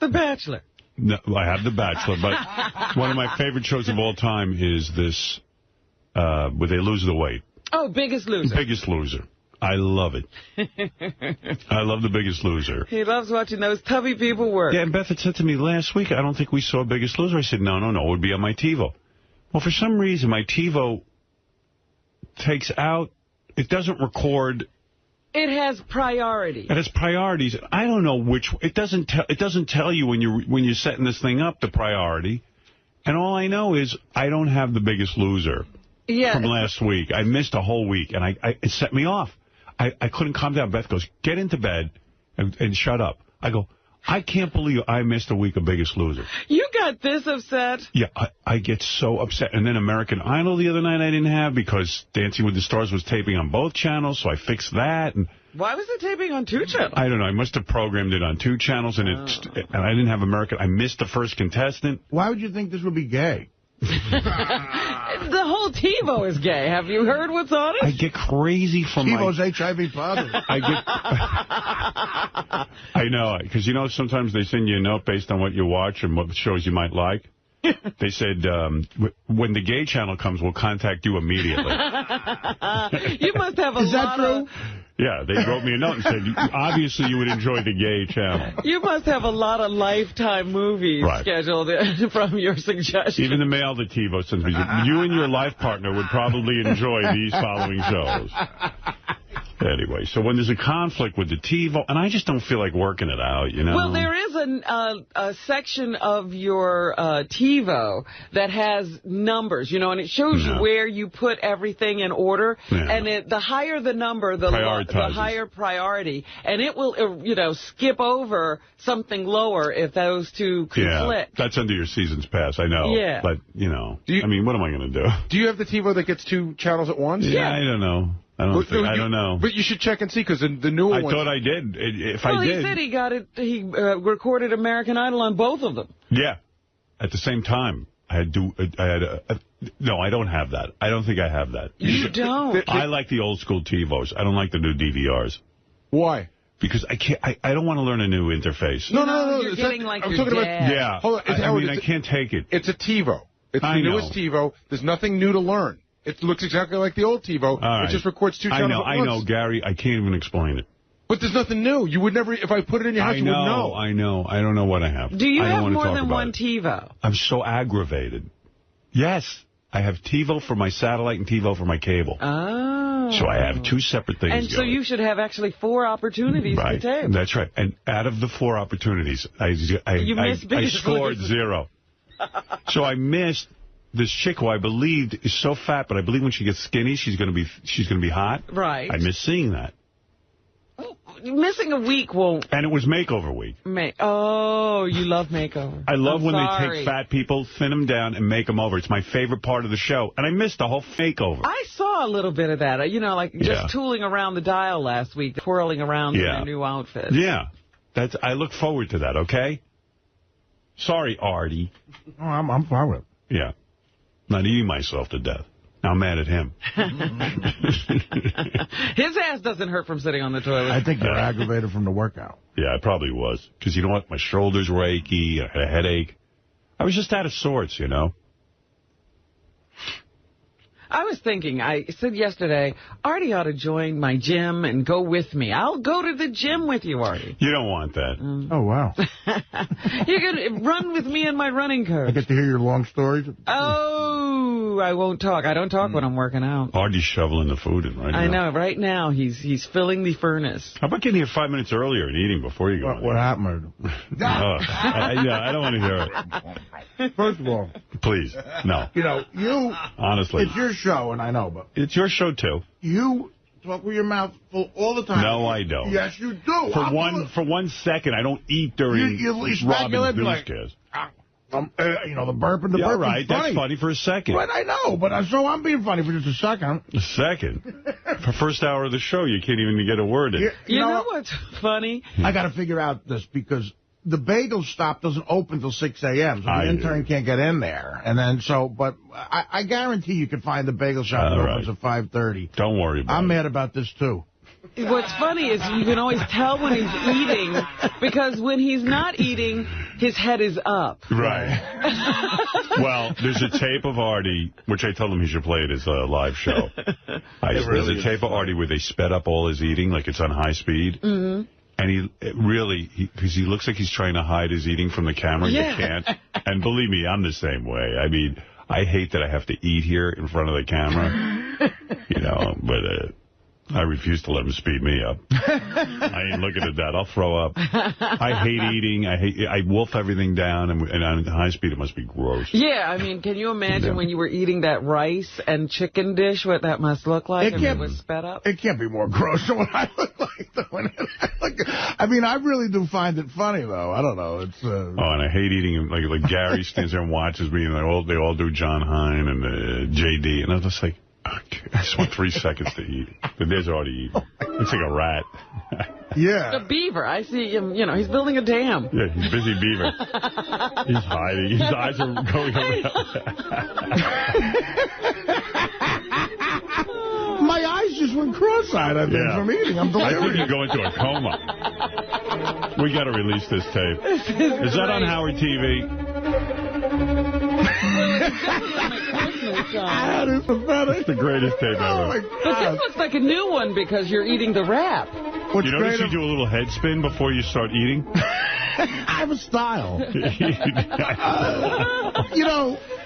The Bachelor. No, I have The Bachelor, but one of my favorite shows of all time is this, where they lose the weight. Oh, Biggest Loser. Biggest Loser. I love it. I love The Biggest Loser. He loves watching those tubby people work. Yeah, and Beth had said to me last week, I don't think we saw Biggest Loser. I said, no, it would be on my TiVo. Well, for some reason, my TiVo takes out, it doesn't record. It has priority. It has priorities. I don't know which. It doesn't tell you when you're setting this thing up the priority. And all I know is I don't have The Biggest Loser from last week. I missed a whole week, and it set me off. I couldn't calm down. Beth goes, get into bed and shut up. I go, I can't believe I missed a week of Biggest Loser. You got this upset? Yeah, I get so upset. And then American Idol the other night I didn't have because Dancing with the Stars was taping on both channels, so I fixed that. And why was it taping on 2 channels? I don't know. I must have programmed it on 2 channels, and I didn't have American. I missed the first contestant. Why would you think this would be gay? The whole TiVo is gay. Have you heard what's on it? I get crazy from TiVo's HIV positive. I know, because sometimes they send you a note based on what you watch and what shows you might like. They said, when the gay channel comes, we'll contact you immediately. You must have a lot Is that true? Yeah, they wrote me a note and said, obviously you would enjoy the gay channel. You must have a lot of Lifetime movies scheduled from your suggestion. Even the mail that TiVo sends me. You and your life partner would probably enjoy these following shows. Anyway, so when there's a conflict with the TiVo, and I just don't feel like working it out, Well, there is a section of your TiVo that has numbers, and it shows you where you put everything in order. Yeah. And the higher the number, the higher priority. And it will, skip over something lower if those two conflict. Yeah, that's under your season's pass, I know. Yeah. But, I mean, what am I going to do? Do you have the TiVo that gets 2 channels at once? Yeah, I don't know. I don't know. But you should check and see, because the newer ones... I thought I did. He said he got it. He recorded American Idol on both of them. Yeah. At the same time. No, I don't have that. I don't think I have that. You don't? I like the old school TiVos. I don't like the new DVRs. Why? Because I don't want to learn a new interface. No. You're getting like your dad. Yeah. Hold on, I can't take it. It's a TiVo. It's the newest TiVo. There's nothing new to learn. It looks exactly like the old TiVo. It just records 2 channels at once. I know, Gary. I can't even explain it. But there's nothing new. You would never, if I put it in your house, you would know. I know. I don't know what I have. Do you have more than one TiVo? I'm so aggravated. Yes. I have TiVo for my satellite and TiVo for my cable. Oh. So I have 2 separate things And so you should have actually 4 opportunities to tape. That's right. And out of the 4 opportunities, I scored 0. So I missed this chick who I believed is so fat, but I believe when she gets skinny, she's going to be hot. Right. I miss seeing that. Missing a week won't... And it was makeover week. Oh, you love makeover. I love when they take fat people, thin them down, and make them over. It's my favorite part of the show. And I missed the whole makeover. I saw a little bit of that. Just tooling around the dial last week, twirling around in their new outfits. Yeah. I look forward to that, okay? Sorry, Artie. Oh, I'm fine with it. Yeah. Not eating myself to death. Now I'm mad at him. His ass doesn't hurt from sitting on the toilet. I think you're aggravated from the workout. Yeah, I probably was. Because you know what? My shoulders were achy. I had a headache. I was just out of sorts, I was thinking, I said yesterday, Artie ought to join my gym and go with me. I'll go to the gym with you, Artie. You don't want that. Oh, wow. You're going to run with me in my running coat. I get to hear your long stories. Oh, I won't talk. I don't talk when I'm working out. Artie's shoveling the food in right now. I know. Right now, he's filling the furnace. How about getting here 5 minutes earlier and eating before you go? What happened? I don't want to hear it. First of all. Please, no. Honestly. It's your show, and I know, but... It's your show, too. You talk with your mouth full all the time. No, I don't. Yes, you do. For 1 second, I don't eat during Robin's newscast. The burp and the burp. All right, that's funny for a second. Right, I know, but so I'm being funny for just a second. A second? For first hour of the show, you can't even get a word in. You know what's funny? I got to figure out this because the bagel stop doesn't open till 6 a.m., so the intern can't get in there. And then but I guarantee you can find the bagel shop that opens at 5:30. Don't worry about it. I'm mad about this, too. What's funny is you can always tell when he's eating, because when he's not eating, his head is up. Right. Well, there's a tape of Artie, which I told him he should play at his live show. There's a tape of Artie where they sped up all his eating, like it's on high speed. Mm-hmm. And because he looks like he's trying to hide his eating from the camera. Yeah. You can't. And believe me, I'm the same way. I mean, I hate that I have to eat here in front of the camera. But I refuse to let him speed me up. I ain't looking at that. I'll throw up. I hate eating. I wolf everything down, and on high speed it must be gross. Yeah, I mean, can you imagine when you were eating that rice and chicken dish, what that must look like if it was sped up? It can't be more gross than what I look like. I mean, I really do find it funny, though. I don't know. It's and I hate eating. Like Gary stands there and watches me, and they all do John Hine and J.D., and I'm just like, I just want 3 seconds to eat. But there's already eating. Looks like a rat. Yeah. The beaver. I see him, he's building a dam. Yeah, he's busy beaver. He's hiding. His eyes are going around. My eyes just went cross-eyed, I think, from eating. I'm delirious. I think you go into a coma. We got to release this tape. Is that on Howard TV? That is pathetic. It's the greatest tape ever. Oh my God. But this looks like a new one because you're eating the wrap. You notice you do a little head spin before you start eating? I have a style.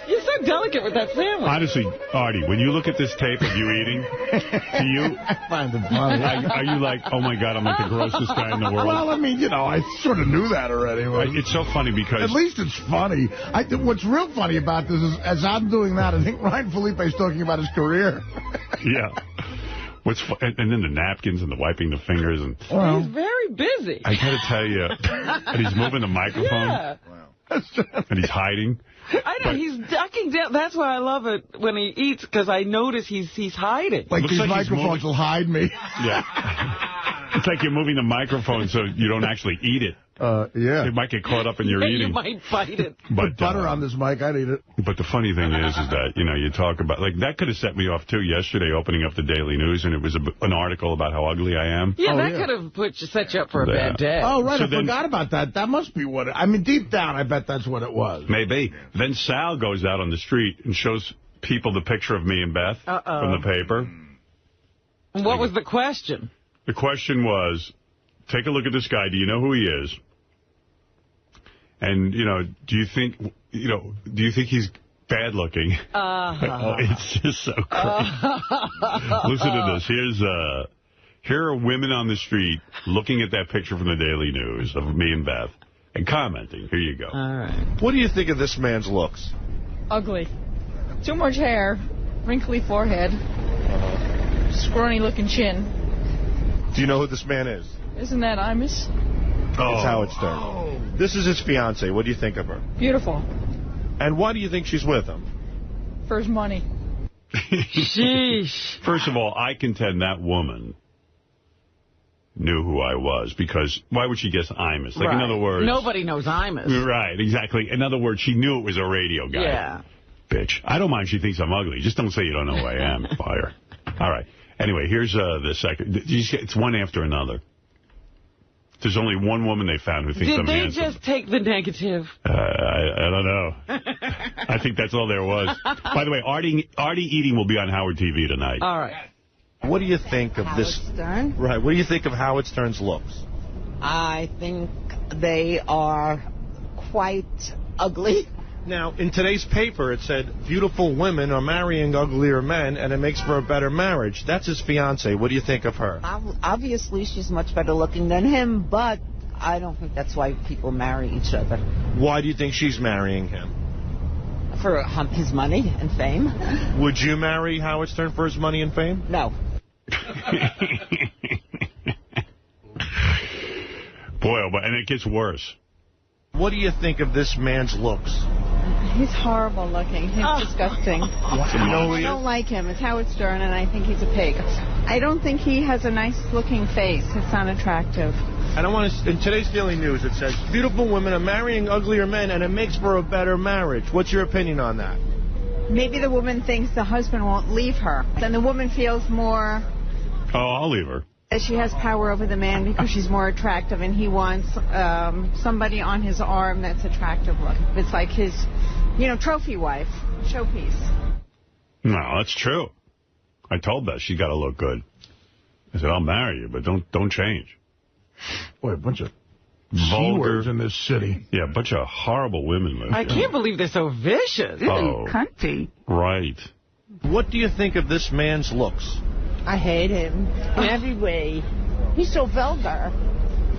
You're so delicate with that sandwich. Honestly, Artie, when you look at this tape of you eating, do you... I find it funny. Are you like, oh, my God, I'm like the grossest guy in the world? Well, I mean, I sort of knew that already. It's so funny because... At least it's funny. What's real funny about this is, as I'm doing that, I think Ryan Felipe's talking about his career. Yeah. And then the napkins and the wiping the fingers. And he's very busy. I got to tell you. And he's moving the microphone. Yeah. Wow. And he's hiding. I know, he's ducking down. That's why I love it when he eats, because I notice he's hiding. Like these microphones will hide me. Yeah. It's like you're moving the microphone so you don't actually eat it. Yeah. It might get caught up in your eating. You might bite it. But butter on this mic, I'd eat it. But the funny thing is that, you talk about, like, that could have set me off, too, yesterday, opening up the Daily News, and it was an article about how ugly I am. Yeah, that could have set you up for a bad day. Oh, right, I forgot about that. That must be what I mean, deep down, I bet that's what it was. Maybe. Then Sal goes out on the street and shows people the picture of me and Beth from the paper. And what was the question? The question was, take a look at this guy. Do you know who he is? And, do you think he's bad looking? Oh, it's just so crazy. Listen to this. Here are women on the street looking at that picture from the Daily News of me and Beth and commenting. Here you go. All right. What do you think of this man's looks? Ugly. Too much hair, wrinkly forehead, scrawny-looking chin. Do you know who this man is? Isn't that Imus? Oh. It's Howard Stern. This is his fiancée. What do you think of her? Beautiful. And why do you think she's with him? For his money. Sheesh. First of all, I contend that woman knew who I was, because why would she guess Imus? Like, in other words... Nobody knows Imus. Right, exactly. In other words, she knew it was a radio guy. Yeah. Bitch. I don't mind if she thinks I'm ugly. Just don't say you don't know who I am. Fire. All right. Anyway, here's the second. It's one after another. There's only one woman they found who thinks I'm handsome. Did they just take the negative? I don't know. I think that's all there was. By the way, Artie eating will be on Howard TV tonight. All right. What do you think of this? Howard Stern? Right. What do you think of Howard Stern's looks? I think they are quite ugly. Now, in today's paper, it said, beautiful women are marrying uglier men, and it makes for a better marriage. That's his fiancée. What do you think of her? Obviously, she's much better looking than him, but I don't think that's why people marry each other. Why do you think she's marrying him? For his money and fame. Would you marry Howard Stern for his money and fame? No. Boy, and it gets worse. What do you think of this man's looks? He's horrible looking. He's disgusting. I don't like him. It's Howard Stern, and I think he's a pig. I don't think he has a nice looking face. It's not attractive. And I want to, in today's Daily News, it says, beautiful women are marrying uglier men, and it makes for a better marriage. What's your opinion on that? Maybe the woman thinks the husband won't leave her. Then the woman feels more... Oh, I'll leave her. She has power over the man because she's more attractive, and he wants somebody on his arm that's attractive looking. It's like his, trophy wife, showpiece. No, that's true. I told Beth she got to look good. I said, I'll marry you, but don't change. Boy, a bunch of vulgars in this city. Yeah, a bunch of horrible women live I can't believe they're so vicious. Oh, cunty. Right. What do you think of this man's looks? I hate him in every way. He's so vulgar.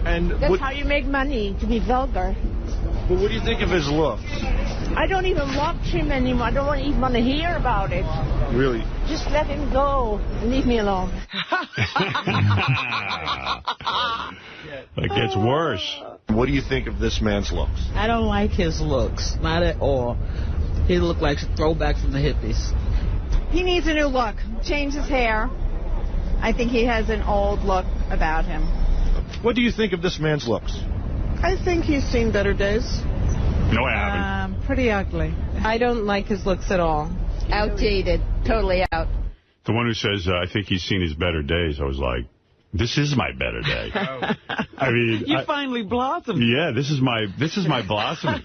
And that's how you make money, to be vulgar. But what do you think of his looks? I don't even watch him anymore. I don't even want to hear about it. Really? Just let him go and leave me alone. It gets worse. What do you think of this man's looks? I don't like his looks. Not at all. He looked like a throwback from the hippies. He needs a new look. Change his hair. I think he has an old look about him. What do you think of this man's looks? I think he's seen better days. No, I haven't. Pretty ugly. I don't like his looks at all. Outdated. Totally out. The one who says, I think he's seen his better days, I was like, this is my better day. I mean, you finally blossomed. Yeah, this is my blossoming.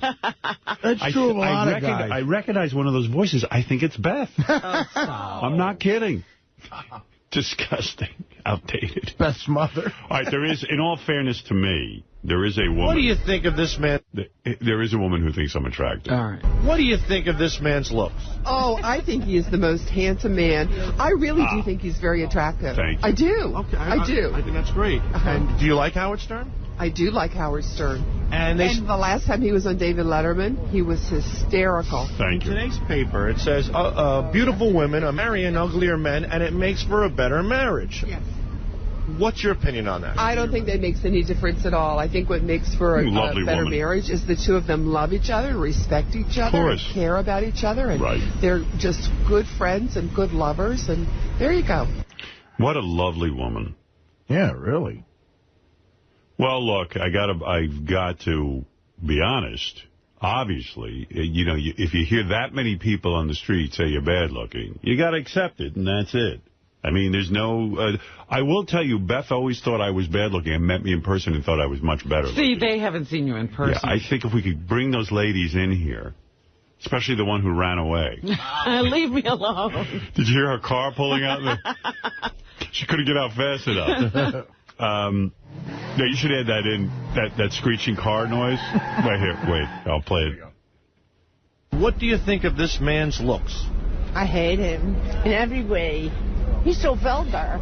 That's true of a lot of guys. I recognize one of those voices. I think it's Beth. Oh, stop. I'm not kidding. Disgusting. Outdated. Beth's mother. All right, there is, in all fairness to me, there is a woman. What do you think of this man? There is a woman who thinks I'm attractive. All right. What do you think of this man's looks? Oh, I think he is the most handsome man. I really do think he's very attractive. Thank you. I do. Okay, I do. I think that's great. And do you like Howard Stern? I do like Howard Stern. And the last time he was on David Letterman, he was hysterical. Thank you. In today's paper, it says, beautiful women are marrying uglier men, and it makes for a better marriage. Yes. What's your opinion on that? I don't think that makes any difference at all. I think what makes for a better marriage is the two of them love each other, respect each other, and care about each other, and they're just good friends and good lovers, and there you go. What a lovely woman. Yeah, really. Well, look, I've got to be honest. Obviously, if you hear that many people on the street say you're bad looking, you got to accept it, and that's it. I mean, there's no... I will tell you, Beth always thought I was bad looking and met me in person and thought I was much better looking. See, they haven't seen you in person. Yeah, I think if we could bring those ladies in here, especially the one who ran away. Leave me alone. Did you hear her car pulling out? She couldn't get out fast enough. Yeah, you should add that in, that screeching car noise. Right here. Wait, I'll play it. What do you think of this man's looks? I hate him in every way. He's so vulgar.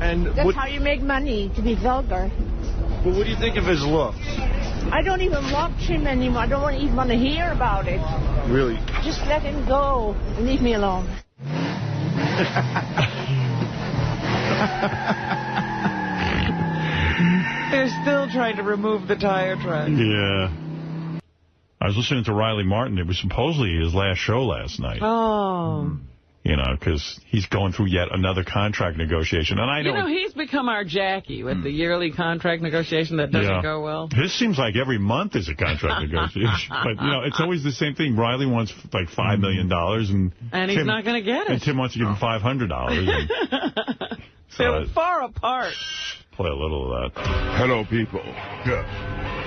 And that's how you make money, to be vulgar. Well, what do you think of his looks? I don't even watch him anymore. I don't even want to hear about it. Really? Just let him go and leave me alone. They're still trying to remove the tire truck. Yeah. I was listening to Riley Martin. It was supposedly his last show last night. Oh. Because he's going through yet another contract negotiation. And I know he's become our Jackie with the yearly contract negotiation that doesn't go well. His seems like every month is a contract negotiation. But, it's always the same thing. Riley wants like $5 million. And he's not going to get it. And Tim wants to give him $500. They're far apart. Play a little of that. Hello, people.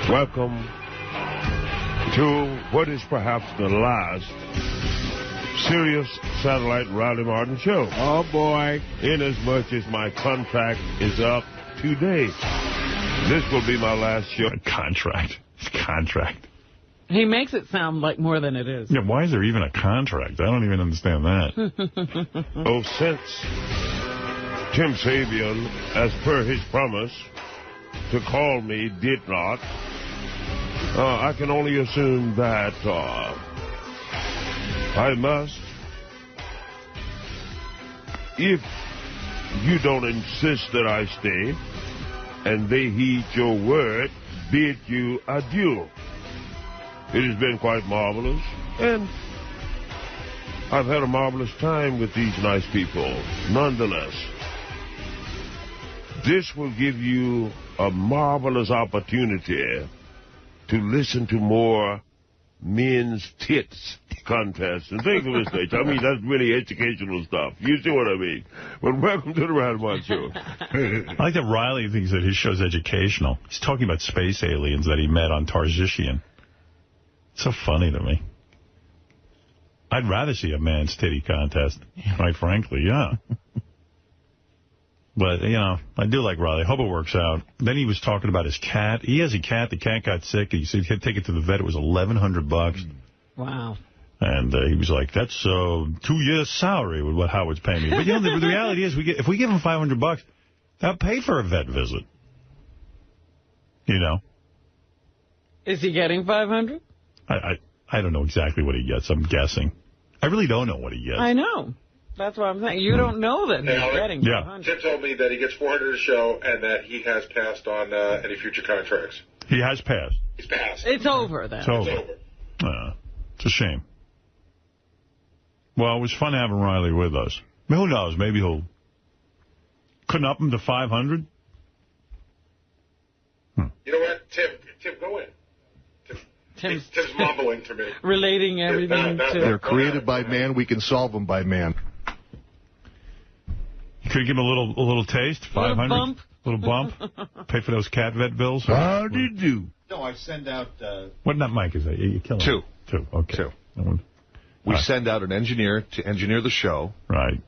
Welcome to what is perhaps the last Sirius Satellite Riley Martin show. Oh, boy. Inasmuch as my contract is up today. This will be my last show. Contract. He makes it sound like more than it is. Yeah, why is there even a contract? I don't even understand that. Since Tim Sabian, as per his promise to call me, did not, I can only assume that I must, if you don't insist that I stay, and they heed your word, bid you adieu. It has been quite marvelous, and I've had a marvelous time with these nice people. Nonetheless, this will give you a marvelous opportunity to listen to more men's tits contest and things of this nature. I mean, that's really educational stuff. You see what I mean? But welcome to the Radamon Show. I like that Riley thinks that his show's educational. He's talking about space aliens that he met on Tarzishian. It's so funny to me. I'd rather see a man's titty contest, quite frankly, yeah. But, you know, I do like Riley. I hope it works out. Then he was talking about his cat. He has a cat. The cat got sick. He said he had to take it to the vet. It was $1,100. Wow. And he was like, that's 2 years' salary with what Howard's paying me. But, you know, the reality is, if we give him $500, that'll pay for a vet visit. You know? Is he getting $500? I don't know exactly what he gets. I'm guessing. I really don't know what he gets. I know. That's what I'm saying. You don't know that he's getting $500. Tim told me that he gets $400 a show and that he has passed on any future contracts. He has passed. He's passed. It's over, then. It's over. It's a shame. Well, it was fun having Riley with us. Who knows? Maybe he'll... Couldn't up him to 500? You know what? Tim, go in. Tim's mumbling to me. Relating everything to... They're created by man. We can solve them by man. You could give him a little taste? 500? Little bump? Pay for those cat vet bills? How do you do? No, I send out... What mic is that? You're killing Two. Okay. Two. We send out an engineer to engineer the show. Right.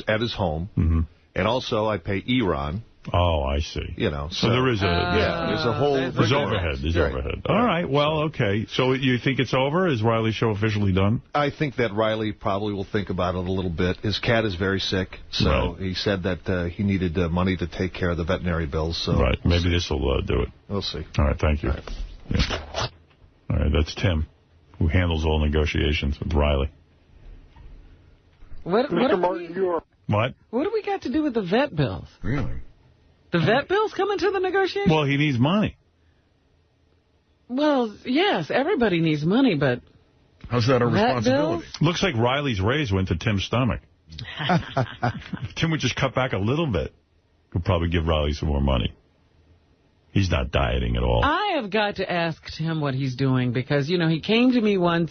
At his home. Mm-hmm. And also I pay Eron. Oh, I see. You know. So there is a... there's a whole... There's overhead. There's overhead. All right. Well, okay. So you think it's over? Is Riley's show officially done? I think that Riley probably will think about it a little bit. His cat is very sick, so he said that he needed money to take care of the veterinary bills. So right. Maybe this will do it. We'll see. All right. Thank you. All right. Yeah. All right. That's Tim, who handles all negotiations with Riley. What do we got to do with the vet bills? Really? The vet bills come into the negotiation? Well, he needs money. Well, yes, everybody needs money, but... How's that a responsibility? Looks like Riley's raise went to Tim's stomach. If Tim would just cut back a little bit, he'll probably give Riley some more money. He's not dieting at all. I have got to ask Tim what he's doing because, you know, he came to me once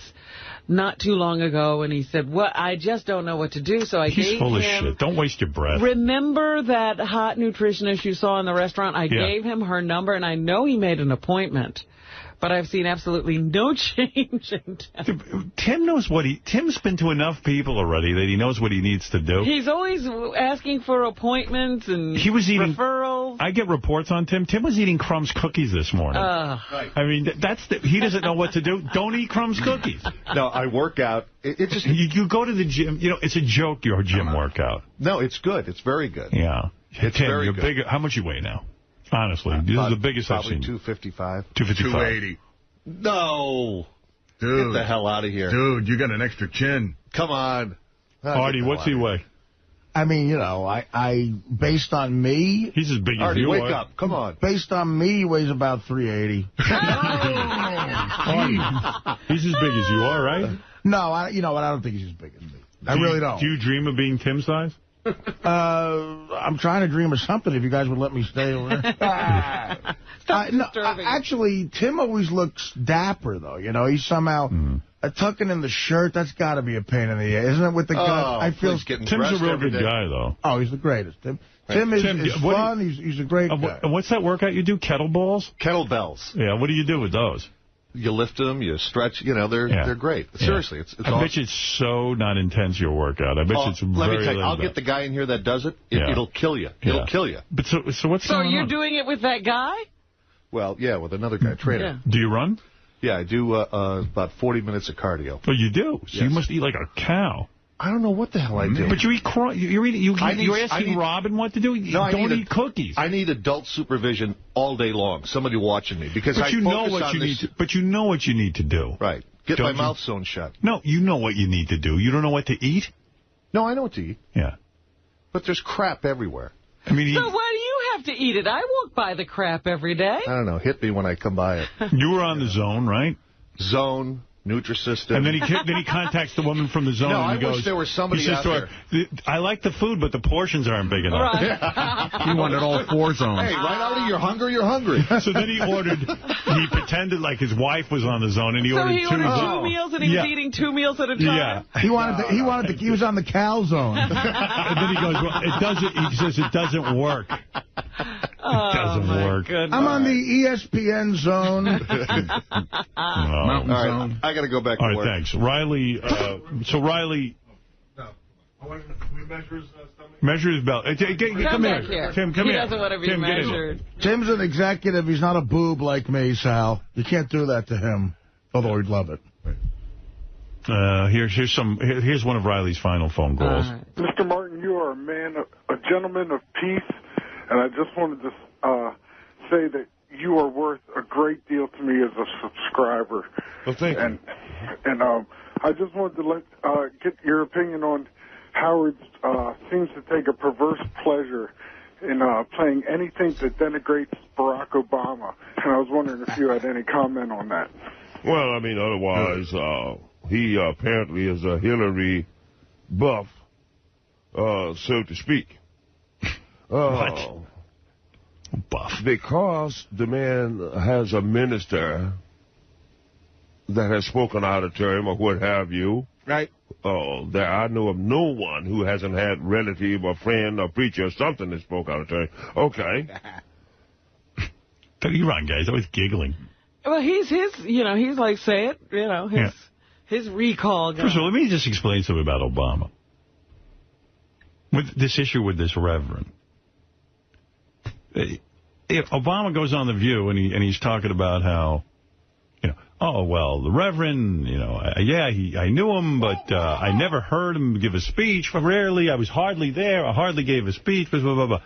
not too long ago and he said, well, I just don't know what to do. So He's full of shit. Don't waste your breath. Remember that hot nutritionist you saw in the restaurant? I gave him her number and I know he made an appointment. But I've seen absolutely no change in Tim. Tim knows what Tim's been to enough people already that he knows what he needs to do. He's always asking for appointments and referrals. I get reports on Tim. Tim was eating Crumb's cookies this morning. I mean, he doesn't know what to do. Don't eat Crumb's cookies. No, I work out. It just you go to the gym. You know, it's a joke, your gym workout. No, it's good. It's very good. Yeah. It's Tim, very you're good. Big. How much you weigh now? Honestly, this is the biggest I've seen. Probably 255. 280. No. Dude. Get the hell out of here. Dude, you got an extra chin. Come on. Artie, what's he weigh? I mean, you know, I based on me... He's as big as Artie, you wake are. up. Come on. Based on me, he weighs about 380. Artie, he's as big as you are, right? No, you know what? I don't think he's as big as me. I really don't. Do you dream of being Tim's size? I'm trying to dream of something if you guys would let me stay away. Actually, Tim always looks dapper, though. You know, he's somehow tucking in the shirt. That's got to be a pain in the ass, isn't it? With the gut, I feel Tim's a real good guy, though. Oh, he's the greatest. Tim is fun. He's a great guy. And what's that workout you do? Kettlebells? Kettlebells. Yeah. What do you do with those? You lift them, you stretch, you know, they're great. Seriously, it's I bet you it's so not intense, your workout. I bet you it's very let me tell you, I'll get the guy in here that does it. It'll kill you. It'll kill you. But so what's going on? So you're doing it with that guy? Well, yeah, with another guy, trainer. Do you run? Yeah, I do about 40 minutes of cardio. Oh, you do? So you must eat like a cow. I don't know what the hell I do. But you eat you're asking Robin what to do? Don't eat cookies. I need adult supervision all day long. Somebody watching me. Because But you know what you need to do. Right. Get my mouth sewn shut. No, you know what you need to do. You don't know what to eat? No, I know what to eat. Yeah. But there's crap everywhere. I mean, so why do you have to eat it? I walk by the crap every day. I don't know. Hit me when I come by it. You were on the Zone, right? Zone, Nutrisystem. And then he contacts the woman from the Zone. No, and he goes, wish there was somebody out there. I like the food, but the portions aren't big enough. Right. He wanted all 4 zones. Hey, right, Artie, you're hungry, you're hungry. So then he pretended like his wife was on the Zone, and he ordered 2 meals, and he was eating 2 meals at a time? Yeah. He was on the Cal Zone. And then he goes, well, he says it doesn't work. It doesn't work. Goodness. I'm on the ESPN Zone. Mountain Zone. I got to go back to work. All right, thanks. Riley, so Riley... No. Can we measure his stomach? Measure his belt. Come here. Tim, come here. He doesn't want to be measured. Tim's an executive. He's not a boob like me, Sal. You can't do that to him, although he'd love it. Here's one of Riley's final phone calls. Mr. Martin, you are a man, a gentleman of peace, and I just wanted to say that you are worth a great deal to me as a subscriber. Well, thank you. And I just wanted to get your opinion on Howard seems to take a perverse pleasure in playing anything that denigrates Barack Obama, and I was wondering if you had any comment on that. Well, I mean, otherwise, he apparently is a Hillary buff, so to speak. What? Buff. Because the man has a minister that has spoken out of term or what have you. Right. I know of no one who hasn't had relative or friend or preacher or something that spoke out of term. Okay. You're on, guys. I was giggling. Well, he's like, say it, his recall guy. First of all, let me just explain something about Obama. With this issue with this reverend. If Obama goes on The View and he's talking about how, oh, well, the Reverend, I knew him, but I never heard him give a speech. Rarely, I was hardly there. I hardly gave a speech, blah, blah, blah.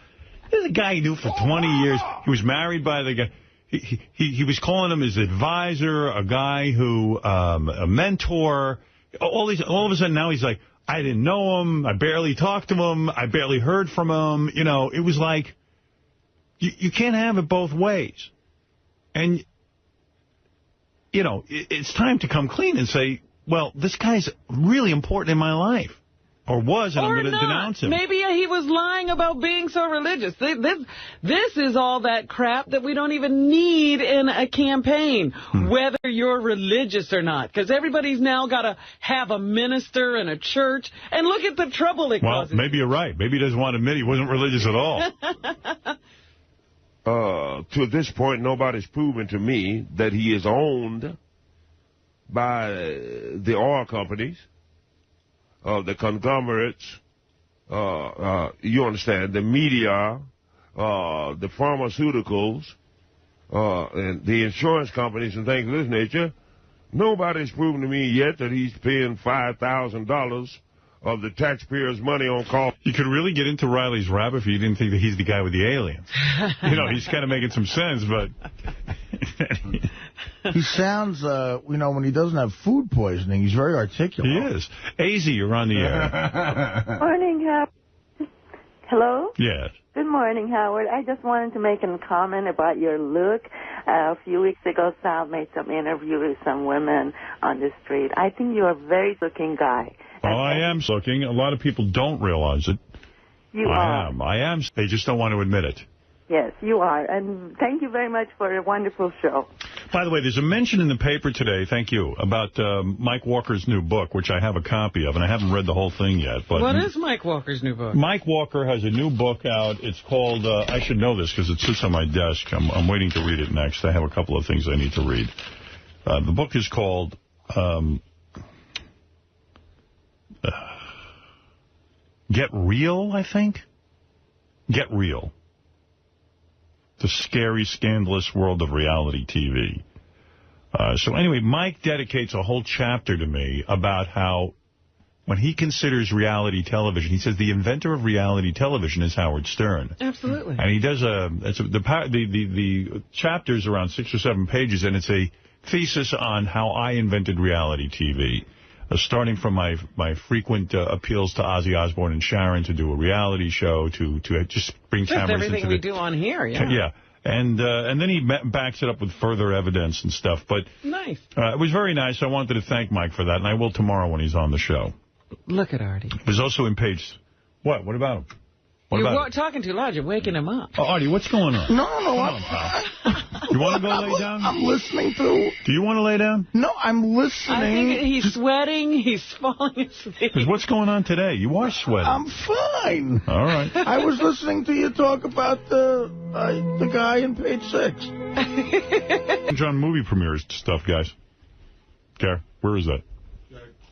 There's a guy he knew for 20 years. He was married by the guy. He was calling him his advisor, a guy who, a mentor. All of a sudden now he's like, I didn't know him. I barely talked to him. I barely heard from him. It was like, you can't have it both ways. And, it's time to come clean and say, well, this guy's really important in my life. Or was, and I'm going to denounce him. Maybe he was lying about being so religious. This is all that crap that we don't even need in a campaign, whether you're religious or not. Because everybody's now got to have a minister and a church. And look at the trouble it causes. Well, maybe you're right. Maybe he doesn't want to admit he wasn't religious at all. To this point, nobody's proven to me that he is owned by the oil companies. The conglomerates, you understand, the media, the pharmaceuticals, and the insurance companies and things of this nature. Nobody's proven to me yet that he's paying $5,000 of the taxpayers' money on call. You could really get into Riley's rap if you didn't think that he's the guy with the aliens. He's kind of making some sense, but... He sounds, when he doesn't have food poisoning, he's very articulate. He is. AZ, you're on the air. Morning, Howard. Hello? Yes. Good morning, Howard. I just wanted to make a comment about your look. A few weeks ago, Sal made some interview with some women on the street. I think you're a very looking guy. Oh, I am looking. A lot of people don't realize it. You are. I am. They just don't want to admit it. Yes, you are. And thank you very much for a wonderful show. By the way, there's a mention in the paper today, thank you, about Mike Walker's new book, which I have a copy of, and I haven't read the whole thing yet. But what is Mike Walker's new book? Mike Walker has a new book out. It's called, I should know this because it sits on my desk. I'm waiting to read it next. I have a couple of things I need to read. The book is called... Get Real, I think? Get Real. The scary, scandalous world of reality TV. So anyway, Mike dedicates a whole chapter to me about how when he considers reality television, he says the inventor of reality television is Howard Stern. Absolutely. And he does the chapter's around 6 or 7 pages, and it's a thesis on how I invented reality TV. Starting from my frequent appeals to Ozzy Osbourne and Sharon to do a reality show, to just bring cameras into everything we do on here, yeah. Yeah. And then he backs it up with further evidence and stuff. But nice. It was very nice. I wanted to thank Mike for that, and I will tomorrow when he's on the show. Look at Artie. There's also in page... What? What about him? You're talking too loud. You're waking him up. Oh, Artie, what's going on? No. Come on, pal. You want to go lay down? I'm listening to... Do you want to lay down? No, I'm listening. I think he's sweating. He's falling asleep. What's going on today? You are sweating. I'm fine. All right. I was listening to you talk about the guy in page 6. John movie premieres stuff, guys. Gary, where is that?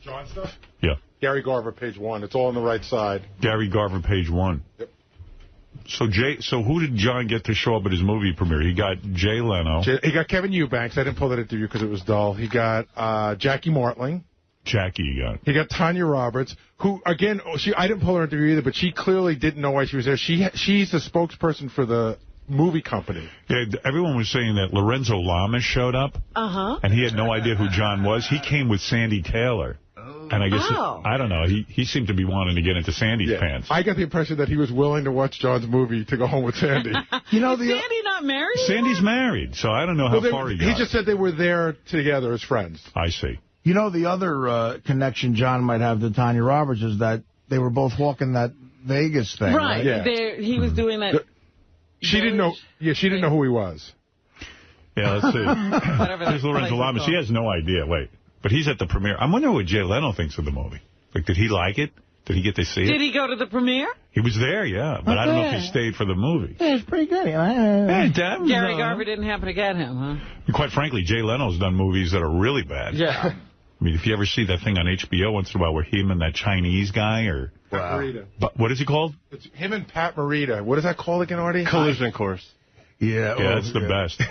John stuff? Yeah. Gary Garver, page 1. It's all on the right side. Gary Garver, page 1. Yep. So who did John get to show up at his movie premiere? He got Jay Leno. He got Kevin Eubanks. I didn't pull that interview because it was dull. He got Jackie Martling. Jackie he got. He got Tanya Roberts, who, again, I didn't pull her interview either, but she clearly didn't know why she was there. She's the spokesperson for the movie company. Yeah, everyone was saying that Lorenzo Lamas showed up, and he had no idea who John was. He came with Sandy Taylor. And I guess, I don't know, he seemed to be wanting to get into Sandy's pants. I got the impression that he was willing to watch John's movie to go home with Sandy. Is Sandy not married? Sandy's married, so I don't know how far he got. He just said they were there together as friends. I see. You know, the other connection John might have to Tanya Roberts is that they were both walking that Vegas thing. Right. Yeah. He was doing that. She didn't know. Yeah, she didn't know who he was. Yeah, let's see. Here's Lorenzo Lamas. He has no idea. Wait. But he's at the premiere. I'm wondering what Jay Leno thinks of the movie. Like, did he like it? Did he get to see it? Did he go to the premiere? He was there, yeah. But I don't know if he stayed for the movie. Yeah, it's pretty good. Gary Garver didn't happen to get him, huh? And quite frankly, Jay Leno's done movies that are really bad. Yeah. I mean, if you ever see that thing on HBO once in a while where him and that Chinese guy or... Pat Morita. But what is he called? It's him and Pat Morita. What is that called again, Artie? Collision Course. Yeah. Yeah, it's the best.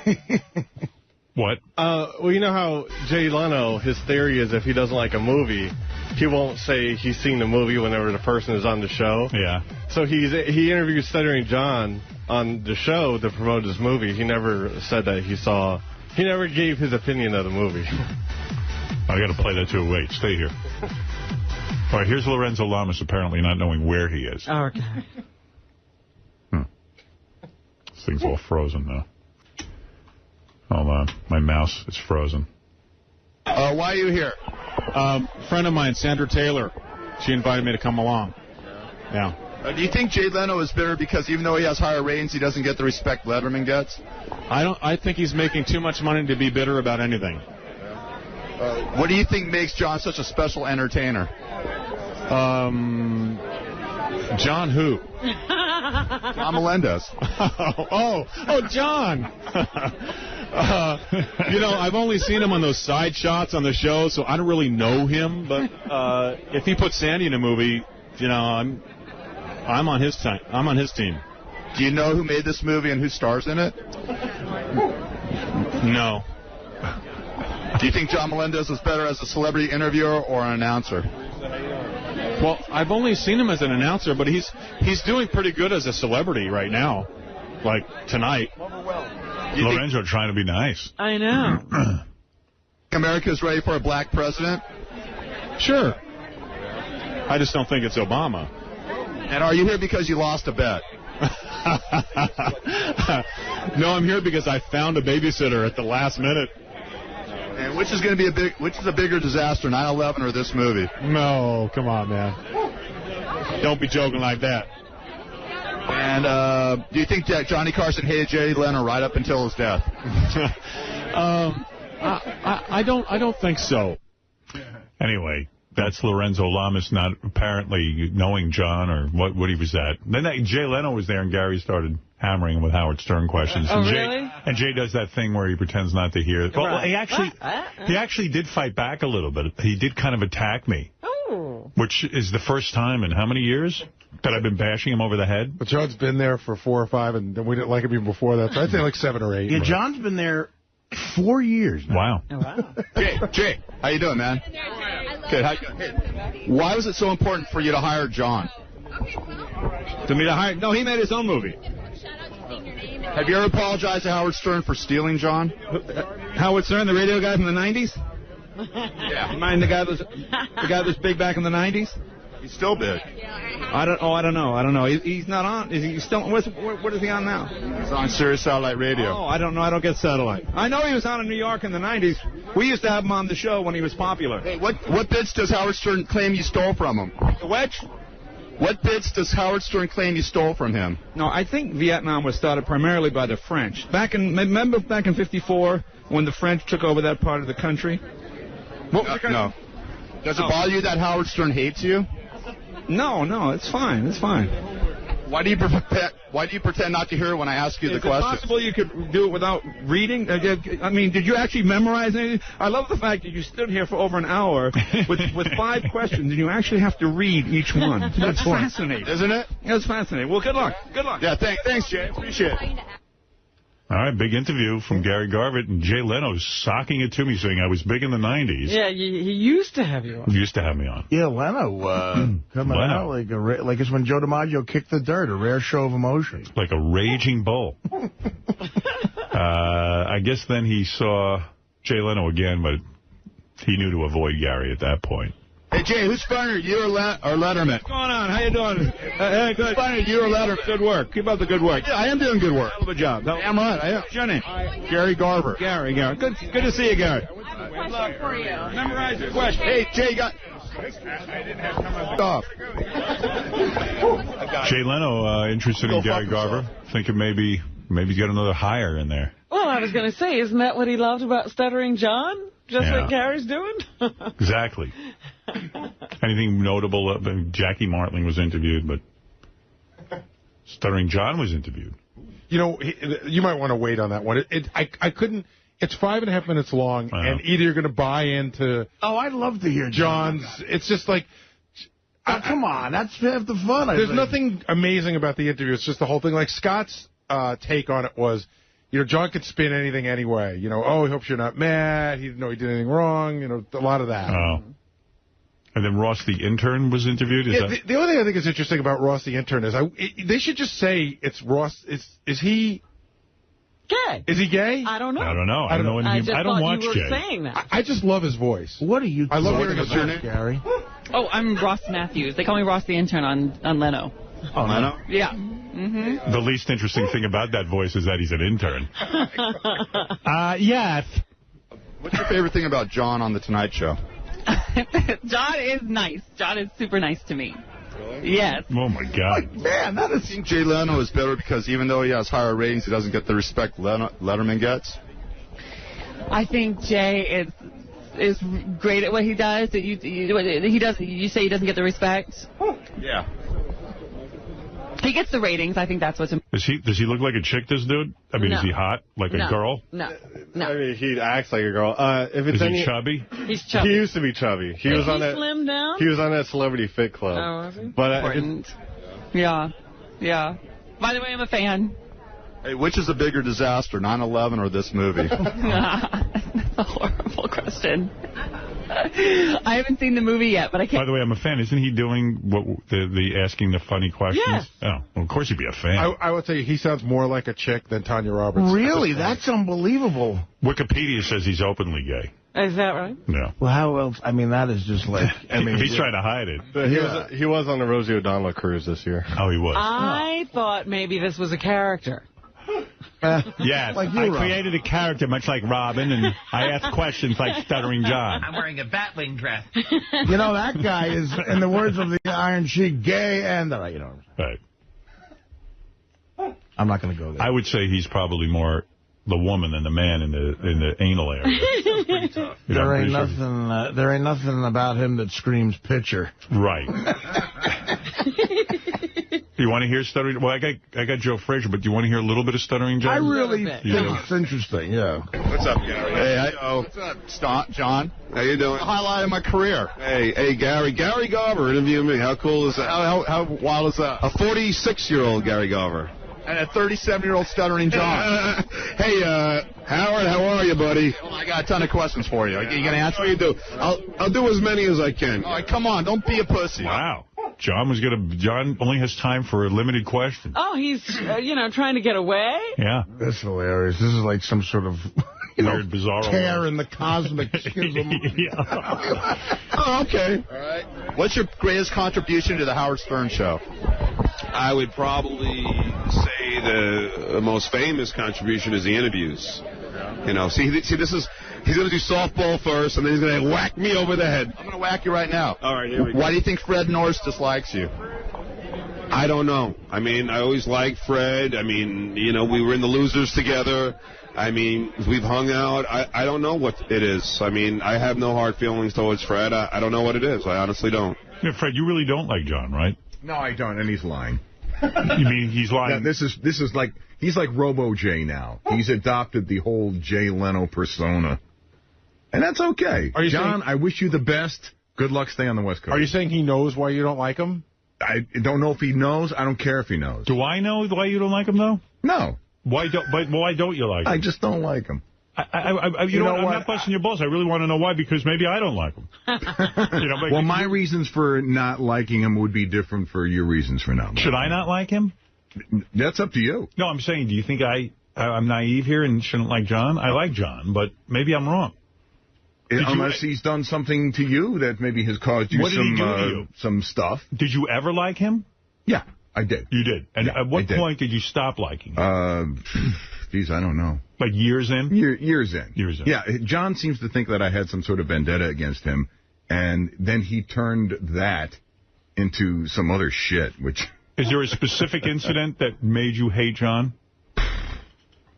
What? Well, you know how Jay Leno, his theory is if he doesn't like a movie, he won't say he's seen the movie whenever the person is on the show. Yeah. So he interviewed Stuttering John on the show to promote his movie. He never said that he never gave his opinion of the movie. I got to play that too. Wait, stay here. All right, here's Lorenzo Lamas apparently not knowing where he is. Okay. This thing's all frozen now. Hold on. My mouse is frozen. Why are you here? Friend of mine, Sandra Taylor. She invited me to come along. Yeah. Do you think Jay Leno is bitter because even though he has higher ratings, he doesn't get the respect Letterman gets? I think he's making too much money to be bitter about anything. What do you think makes John such a special entertainer? John who? John Melendez. John. I've only seen him on those side shots on the show, so I don't really know him. But if he puts Sandy in a movie, I'm on his team. I'm on his team. Do you know who made this movie and who stars in it? No. Do you think John Melendez is better as a celebrity interviewer or an announcer? Well, I've only seen him as an announcer, but he's doing pretty good as a celebrity right now, like tonight. Lorenzo trying to be nice. I know. America's ready for a black president? Sure. I just don't think it's Obama. And are you here because you lost a bet? No, I'm here because I found a babysitter at the last minute. And which is going to be which is a bigger disaster, 9/11 or this movie? No, come on, man. Don't be joking like that. And do you think that Johnny Carson hated Jay Leno right up until his death? I don't think so. Anyway, that's Lorenzo Lamas not apparently knowing John or what he was at. Then Jay Leno was there and Gary started hammering him with Howard Stern questions. Oh, and really? And Jay does that thing where he pretends not to hear it. Well, right. He actually did fight back a little bit. He did kind of attack me. Oh. Which is the first time in how many years that I've been bashing him over the head? But John's been there for 4 or 5, and we didn't like him even before that. So I'd say like 7 or 8. Yeah, John's been there 4 years now. Wow. Oh, wow. Jay, how you doing, man? Good. How you doing? Hey, why was it so important for you to hire John? To me to hire? No, he made his own movie. Have you ever apologized to Howard Stern for stealing John? Howard Stern, the radio guy from the 90s? Yeah. You mind the guy that was big back in the 90s? He's still big. I don't know. He's not on. Is he still? What is he on now? He's on Sirius Satellite Radio. Oh, I don't know. I don't get satellite. I know he was on in New York in the 90s. We used to have him on the show when he was popular. Hey, what bits does Howard Stern claim you stole from him? Which? What bits does Howard Stern claim you stole from him? No, I think Vietnam was started primarily by the French. Remember back in '54 when the French took over that part of the country? No. Does it bother you that Howard Stern hates you? No, it's fine. It's fine. Why do you pretend not to hear it when I ask you the question? Is it possible you could do it without reading? I mean, did you actually memorize anything? I love the fact that you stood here for over an hour with 5 questions, and you actually have to read each one. That's fascinating. Isn't it? It's fascinating. Well, good luck. Good luck. Yeah, thanks, Jay. Appreciate it. All right, big interview from Gary Garvett, and Jay Leno's socking it to me, saying I was big in the 90s. Yeah, he used to have you on. He used to have me on. Yeah, Leno coming out like it's when Joe DiMaggio kicked the dirt, a rare show of emotion. Like a raging bull. I guess then he saw Jay Leno again, but he knew to avoid Gary at that point. Hey, Jay, who's funnier, you or Letterman? What's going on? How you doing? Hey, good. Who's funnier, you or Letterman? Good work. Keep up the good work. Yeah, I am doing good work. Hell of a job. I'm right. I am. What's your name? Gary Garver. Gary. Good to see you, Gary. Good luck for you. Memorize your question. Hey, Jay, you got... Off. Jay Leno interested in Gary Garver, thinking maybe get another hire in there. Well, I was going to say, isn't that what he loved about Stuttering John? Just what Gary's doing? Exactly. Anything notable? Jackie Martling was interviewed, but Stuttering John was interviewed. You know, you might want to wait on that one. I couldn't. It's 5.5 minutes long, and either you're going to buy into... Oh, I'd love to hear John's. It's just like... come on, that's half the fun. There's nothing amazing about the interview. It's just the whole thing. Like, Scott's take on it was... You know, John could spin anything anyway. You know, he hopes you're not mad. He didn't know he did anything wrong. You know, a lot of that. Oh. And then Ross the intern was interviewed? The only thing I think is interesting about Ross the intern is they should just say it's Ross. Is he gay? Is he gay? I don't know. I don't know. I don't watch Jay. Saying that. I just love his voice. What are you? I love hearing his voice, Gary. Oh, I'm Ross Matthews. They call me Ross the intern on Leno. Oh, Leno? Yeah. Mm-hmm. The least interesting thing about that voice is that he's an intern. Yes. What's your favorite thing about John on The Tonight Show? John is nice. John is super nice to me. Really? Yes. Oh, my God. Man, I think Jay Leno is better because even though he has higher ratings, he doesn't get the respect Letterman gets. I think Jay is great at what he does. You say he doesn't get the respect? Yeah. He gets the ratings. I think that's what's important. Does he look like a chick, this dude? I mean, is he hot? Like a girl? No. I mean, he acts like a girl. Is he chubby? He's chubby. He used to be chubby. He was on that. Slimmed down? He was on that Celebrity Fit Club. Oh, was he? But important. Yeah. By the way, I'm a fan. Hey, which is a bigger disaster, 9/11 or this movie? That's a horrible question. I haven't seen the movie yet, but I can't. By the way, I'm a fan. Isn't he doing the asking the funny questions? Yes. Oh, well, of course he'd be a fan. I would tell you, he sounds more like a chick than Tanya Roberts. Really? That's unbelievable. Wikipedia says he's openly gay. Is that right? Yeah. Well, how else? I mean, that is just like... if he's trying to hide it. But he was on the Rosie O'Donnell cruise this year. Oh, he was. I thought maybe this was a character. Yes, like you, I created a character much like Robin, and I asked questions like Stuttering John. I'm wearing a Batwing dress. You know, that guy is, in the words of the Iron Sheik, gay and... Right. I'm not going to go there. I would say he's probably more the woman than the man in the anal area. Pretty tough. There ain't nothing about him that screams pitcher. Right. You want to hear Stuttering? Well, I got Joe Frazier, but do you want to hear a little bit of Stuttering John? I really think it's interesting, yeah. What's up, Gary? Hey, what's up, John? How you doing? Highlight of my career. Hey, Gary Garver interviewed me. How cool is that? How wild is that? A 46-year-old Gary Garver. And a 37-year-old Stuttering John. Hey, Howard, how are you, buddy? Well, I got a ton of questions for you. Are you going to answer? What you do? I'll do as many as I can. All right, come on. Don't be a pussy. Wow. John only has time for a limited question. Oh, he's, trying to get away? Yeah. That's hilarious. This is like some sort of... Weird, bizarre tear in the cosmic schism. Oh, okay. All right. What's your greatest contribution to the Howard Stern Show? I would probably say the most famous contribution is the interviews. You know, see, this is, he's going to do softball first, and then he's going to whack me over the head. I'm going to whack you right now. All right, here we go. Why do you think Fred Norris dislikes you? I don't know. I mean, I always liked Fred. I mean, you know, we were in the Losers together. I mean, we've hung out. I don't know what it is. I mean, I have no hard feelings towards Fred. I don't know what it is. I honestly don't. Yeah, Fred, you really don't like John, right? No, I don't, and he's lying. You mean he's lying? Yeah, this is like, he's like Robo-J now. He's adopted the whole Jay Leno persona. And that's okay. John, I wish you the best. Good luck. Stay on the West Coast. Are you saying he knows why you don't like him? I don't know if he knows. I don't care if he knows. Do I know why you don't like him, though? No. Why don't you like him? I just don't like him. You know, I'm not busting your balls. I really want to know why, because maybe I don't like him. Well, my reasons for not liking him would be different for your reasons for not liking him. Should I not like him? That's up to you. No, I'm saying, do you think I'm naive here and shouldn't like John? I like John, but maybe I'm wrong. Unless he's done something to you that maybe has caused you some stuff. Did you ever like him? Yeah, I did. You did? And at what point did you stop liking him? Geez, I don't know. Like years in? Years in. Years in. Yeah, John seems to think that I had some sort of vendetta against him, and then he turned that into some other shit, which... Is there a specific incident that made you hate John?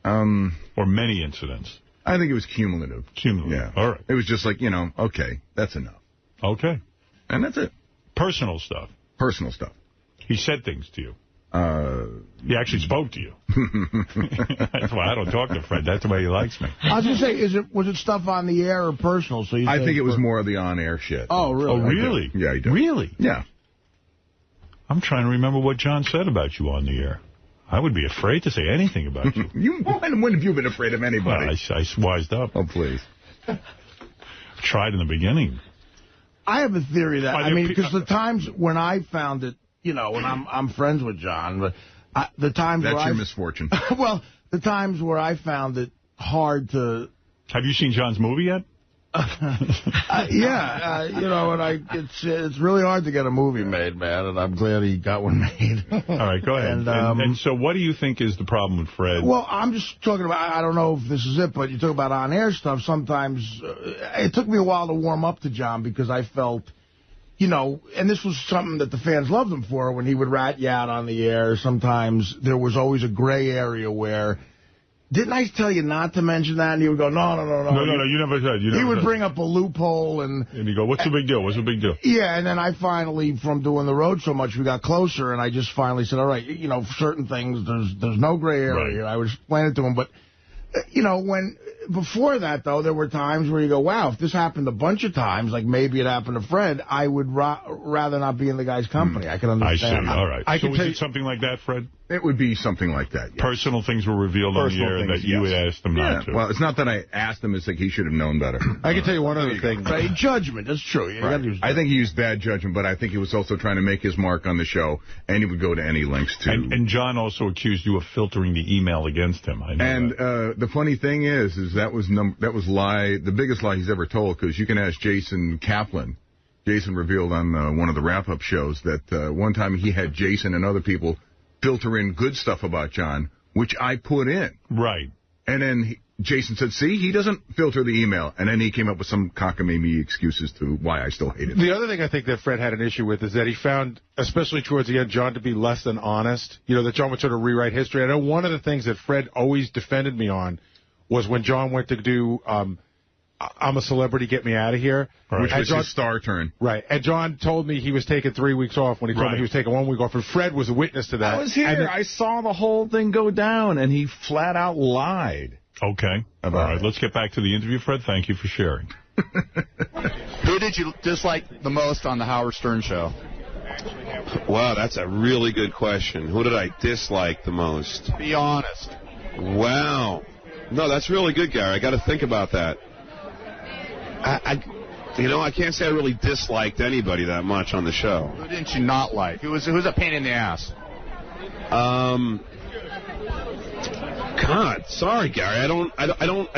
Or many incidents? I think it was cumulative. Cumulative. Yeah. All right. It was just like, okay, that's enough. Okay. And that's it. Personal stuff. Personal stuff. He said things to you. He actually spoke to you. That's why I don't talk to Fred. That's the way he likes me. I was going to say, was it stuff on the air or personal? So I think it was more of the on-air shit. Oh, really? Oh, really? Yeah, he did. Really? Yeah. I'm trying to remember what John said about you on the air. I would be afraid to say anything about you. When have you been afraid of anybody? Well, I wised up. Oh, please. Tried in the beginning. I have a theory that, because the times when I found it, and I'm friends with John, but the times That's your misfortune. Well, the times where I found it hard to... Have you seen John's movie yet? Yeah, and it's really hard to get a movie made, man, and I'm glad he got one made. All right, go ahead. And so what do you think is the problem with Fred? Well, I'm just talking about, I don't know if this is it, but you talk about on-air stuff. Sometimes it took me a while to warm up to John because I felt, and this was something that the fans loved him for, when he would rat you out on the air. Sometimes there was always a gray area where... Didn't I tell you not to mention that? And he would go, no, you never said. He would bring up a loophole. And you go, what's the big deal? What's the big deal? Yeah, and then I finally, from doing the road so much, we got closer, and I just finally said, all right, for certain things, there's no gray area. Right. I would explain it to him. But, before that, though, there were times where you go, wow, if this happened a bunch of times, like maybe it happened to Fred, I would rather not be in the guy's company. I can understand. I see. All right. So was it something like that, Fred? It would be something like that, yes. Personal things were revealed on the air that you had asked him not to. Well, it's not that I asked him. It's like he should have known better. I can tell you one other thing. Right, judgment. That's true. Right. I think he used bad judgment, but I think he was also trying to make his mark on the show, and he would go to any lengths to... And John also accused you of filtering the email against him. I know and the funny thing is that was lie, the biggest lie he's ever told, because you can ask Jason Kaplan. Jason revealed on one of the wrap-up shows that one time he had Jason and other people filter in good stuff about John, which I put in. Right. And then Jason said, see, he doesn't filter the email. And then he came up with some cockamamie excuses to why I still hate him. The other thing I think that Fred had an issue with is that he found, especially towards the end, John to be less than honest. That John would sort of rewrite history. I know one of the things that Fred always defended me on was when John went to do I'm a Celebrity, Get Me Out of Here. Right. Which was his star turn. Right. And John told me he was taking 3 weeks off when he told me he was taking 1 week off. And Fred was a witness to that. I was here. I saw the whole thing go down, and he flat out lied. Okay. All right. Let's get back to the interview, Fred. Thank you for sharing. Who did you dislike the most on the Howard Stern Show? Wow, that's a really good question. Who did I dislike the most? Be honest. Wow. No, that's really good, Gary. I got to think about that. I can't say I really disliked anybody that much on the show. Who didn't you not like? Who's a pain in the ass? God, sorry, Gary. I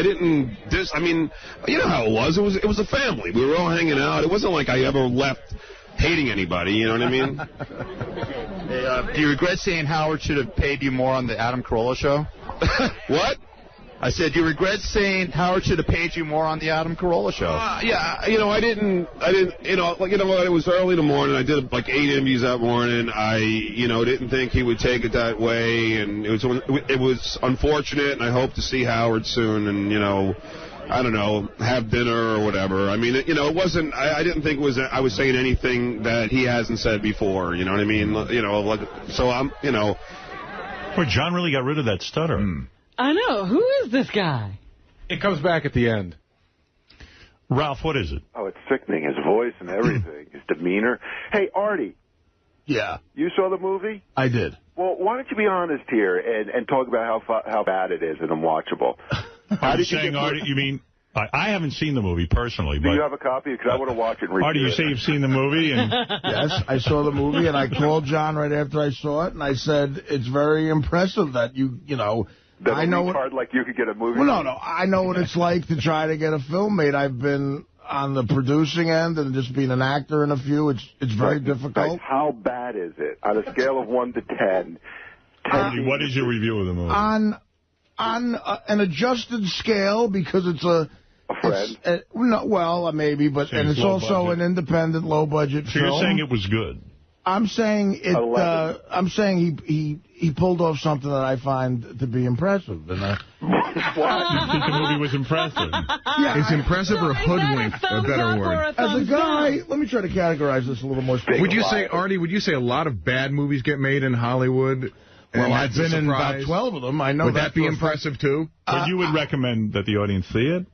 didn't. I mean, you know how it was. It was a family. We were all hanging out. It wasn't like I ever left hating anybody. You know what I mean? Hey, do you regret saying Howard should have paid you more on the Adam Carolla show? What? I said, do you regret saying Howard should have paid you more on the Adam Carolla show? Yeah, you know, I didn't, you know what, it was early in the morning. I did like 8 interviews that morning. I, you know, didn't think he would take it that way, and it was unfortunate, and I hope to see Howard soon, and, you know, I don't know, have dinner or whatever. I mean, you know, it wasn't, I didn't think I was saying anything that he hasn't said before, you know what I mean? You know, like, so I'm, you know. Boy, John really got rid of that stutter. I know. Who is this guy? It comes back at the end. Ralph, what is it? Oh, it's sickening. His voice and everything. His demeanor. Hey, Artie. Yeah. You saw the movie? I did. Well, why don't you be honest here and talk about how bad it is and unwatchable? Are you saying, Artie, you mean... I haven't seen the movie personally. Do you have a copy? Because I want to watch it and Artie, you say you've seen the movie? And Yes, I saw the movie, and I called John right after I saw it, and I said, it's very impressive that you know... That I know hard like you could get a movie. Well, no. I know what it's like to try to get a film made. I've been on the producing end and just being an actor in a few. It's very difficult. Guys, how bad is it? On a scale of 1 to 10. What is your review of the movie? On an adjusted scale, because it's a friend? Maybe, but and it's also budget. An independent, low-budget film. So you're saying it was good? I'm saying it. I'm saying he pulled off something that I find to be impressive. And you think the movie was impressive? Yeah. Is impressive or hoodwink a better word? As a guy, let me try to categorize this a little more. Would you say, Artie? Would you say a lot of bad movies get made in Hollywood? Well, I've been in about 12 of them. I know. Would that be impressive too? But you would recommend that the audience see it?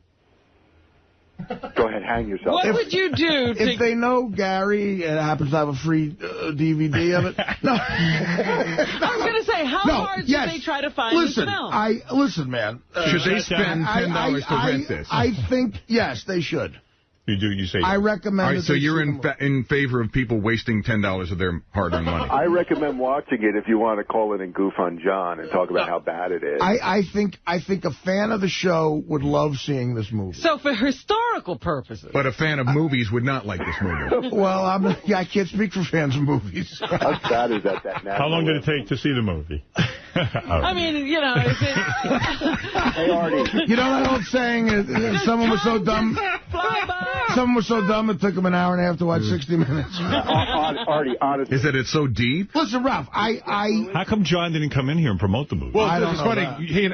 Go ahead, hang yourself. What would you do if they know Gary happens to have a free DVD of it? No. I was going to say, how hard should they try to find this film? Listen, man. Should they spend $10 to rent this? I think, yes, they should. You say. I recommend. All right, so you're in favor of people wasting $10 of their hard-earned money. I recommend watching it if you want to call in and goof on John and talk about how bad it is. I think a fan of the show would love seeing this movie. So for historical purposes. But a fan of movies would not like this movie. Well, I can't speak for fans of movies. How sad is that? How long did it take to see the movie? I mean, you know, is it... Hey, Artie. You know that old saying, someone was so dumb... Someone was so dumb it took him an hour and a half to watch 60 Minutes. Artie, honestly. Is that it's so deep? Listen, Ralph, How come John didn't come in here and promote the movie? Well, it's funny. He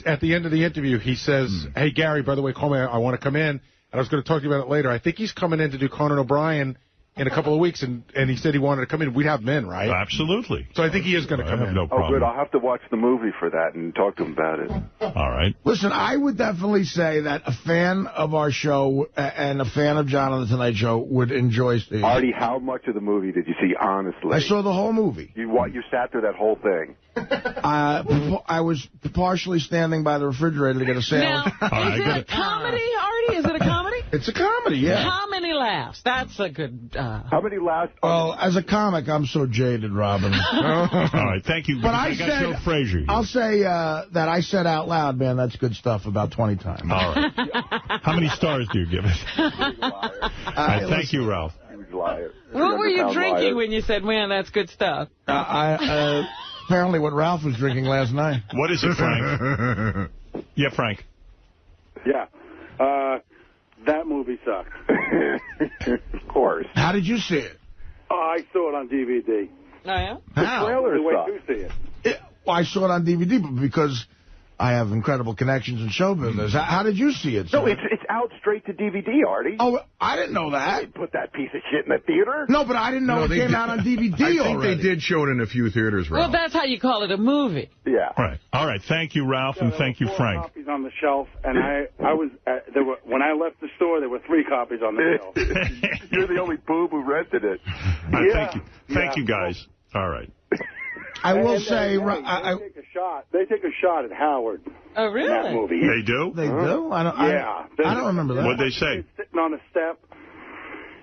at the end of the interview, he says, hey, Gary, by the way, call me. I want to come in. And I was going to talk to you about it later. I think he's coming in to do Conan O'Brien in a couple of weeks, and he said he wanted to come in. We'd have him in, right? Absolutely. So I think he is going to come in. No problem. Oh, good. I'll have to watch the movie for that and talk to him about it. All right. Listen, I would definitely say that a fan of our show and a fan of John on the Tonight Show would enjoy seeing it. Artie, how much of the movie did you see, honestly? I saw the whole movie. You sat through that whole thing? I was partially standing by the refrigerator to get a sandwich. Now, is it a comedy, Artie? Is it a comedy? It's a comedy, yeah. How many laughs? That's a good... How many laughs? Well, as a comic, I'm so jaded, Robin. All right, thank you. But I said, Frazier. I'll say that I said out loud, man, that's good stuff about 20 times. All right. How many stars do you give it? Thank you, Ralph. Liar. What were you drinking when you said, man, that's good stuff? Apparently what Ralph was drinking last night. What is it, Frank? Yeah, Frank. Yeah. That movie sucked. Of course. How did you see it? I saw it on DVD. Oh, yeah? How? The way you see it. Well, I saw it on DVD, but because I have incredible connections in show business. How did you see it, sir? No, it's out straight to DVD, Artie. Oh, I didn't know that. They put that piece of shit in the theater? No, but I didn't know it came out on DVD already. I think they did show it in a few theaters, Ralph. Well, that's how you call it a movie. Yeah. All right. Thank you, Ralph, and thank you, Frank. Copies on the shelf, and I was when I left the store, there were 3 copies on the shelf. You're the only boob who rented it. Thank you, guys. All right. I will say... They take a shot at Howard. Oh, really? In that movie. They do? They do? I don't remember that. What'd they say? He's sitting on a step,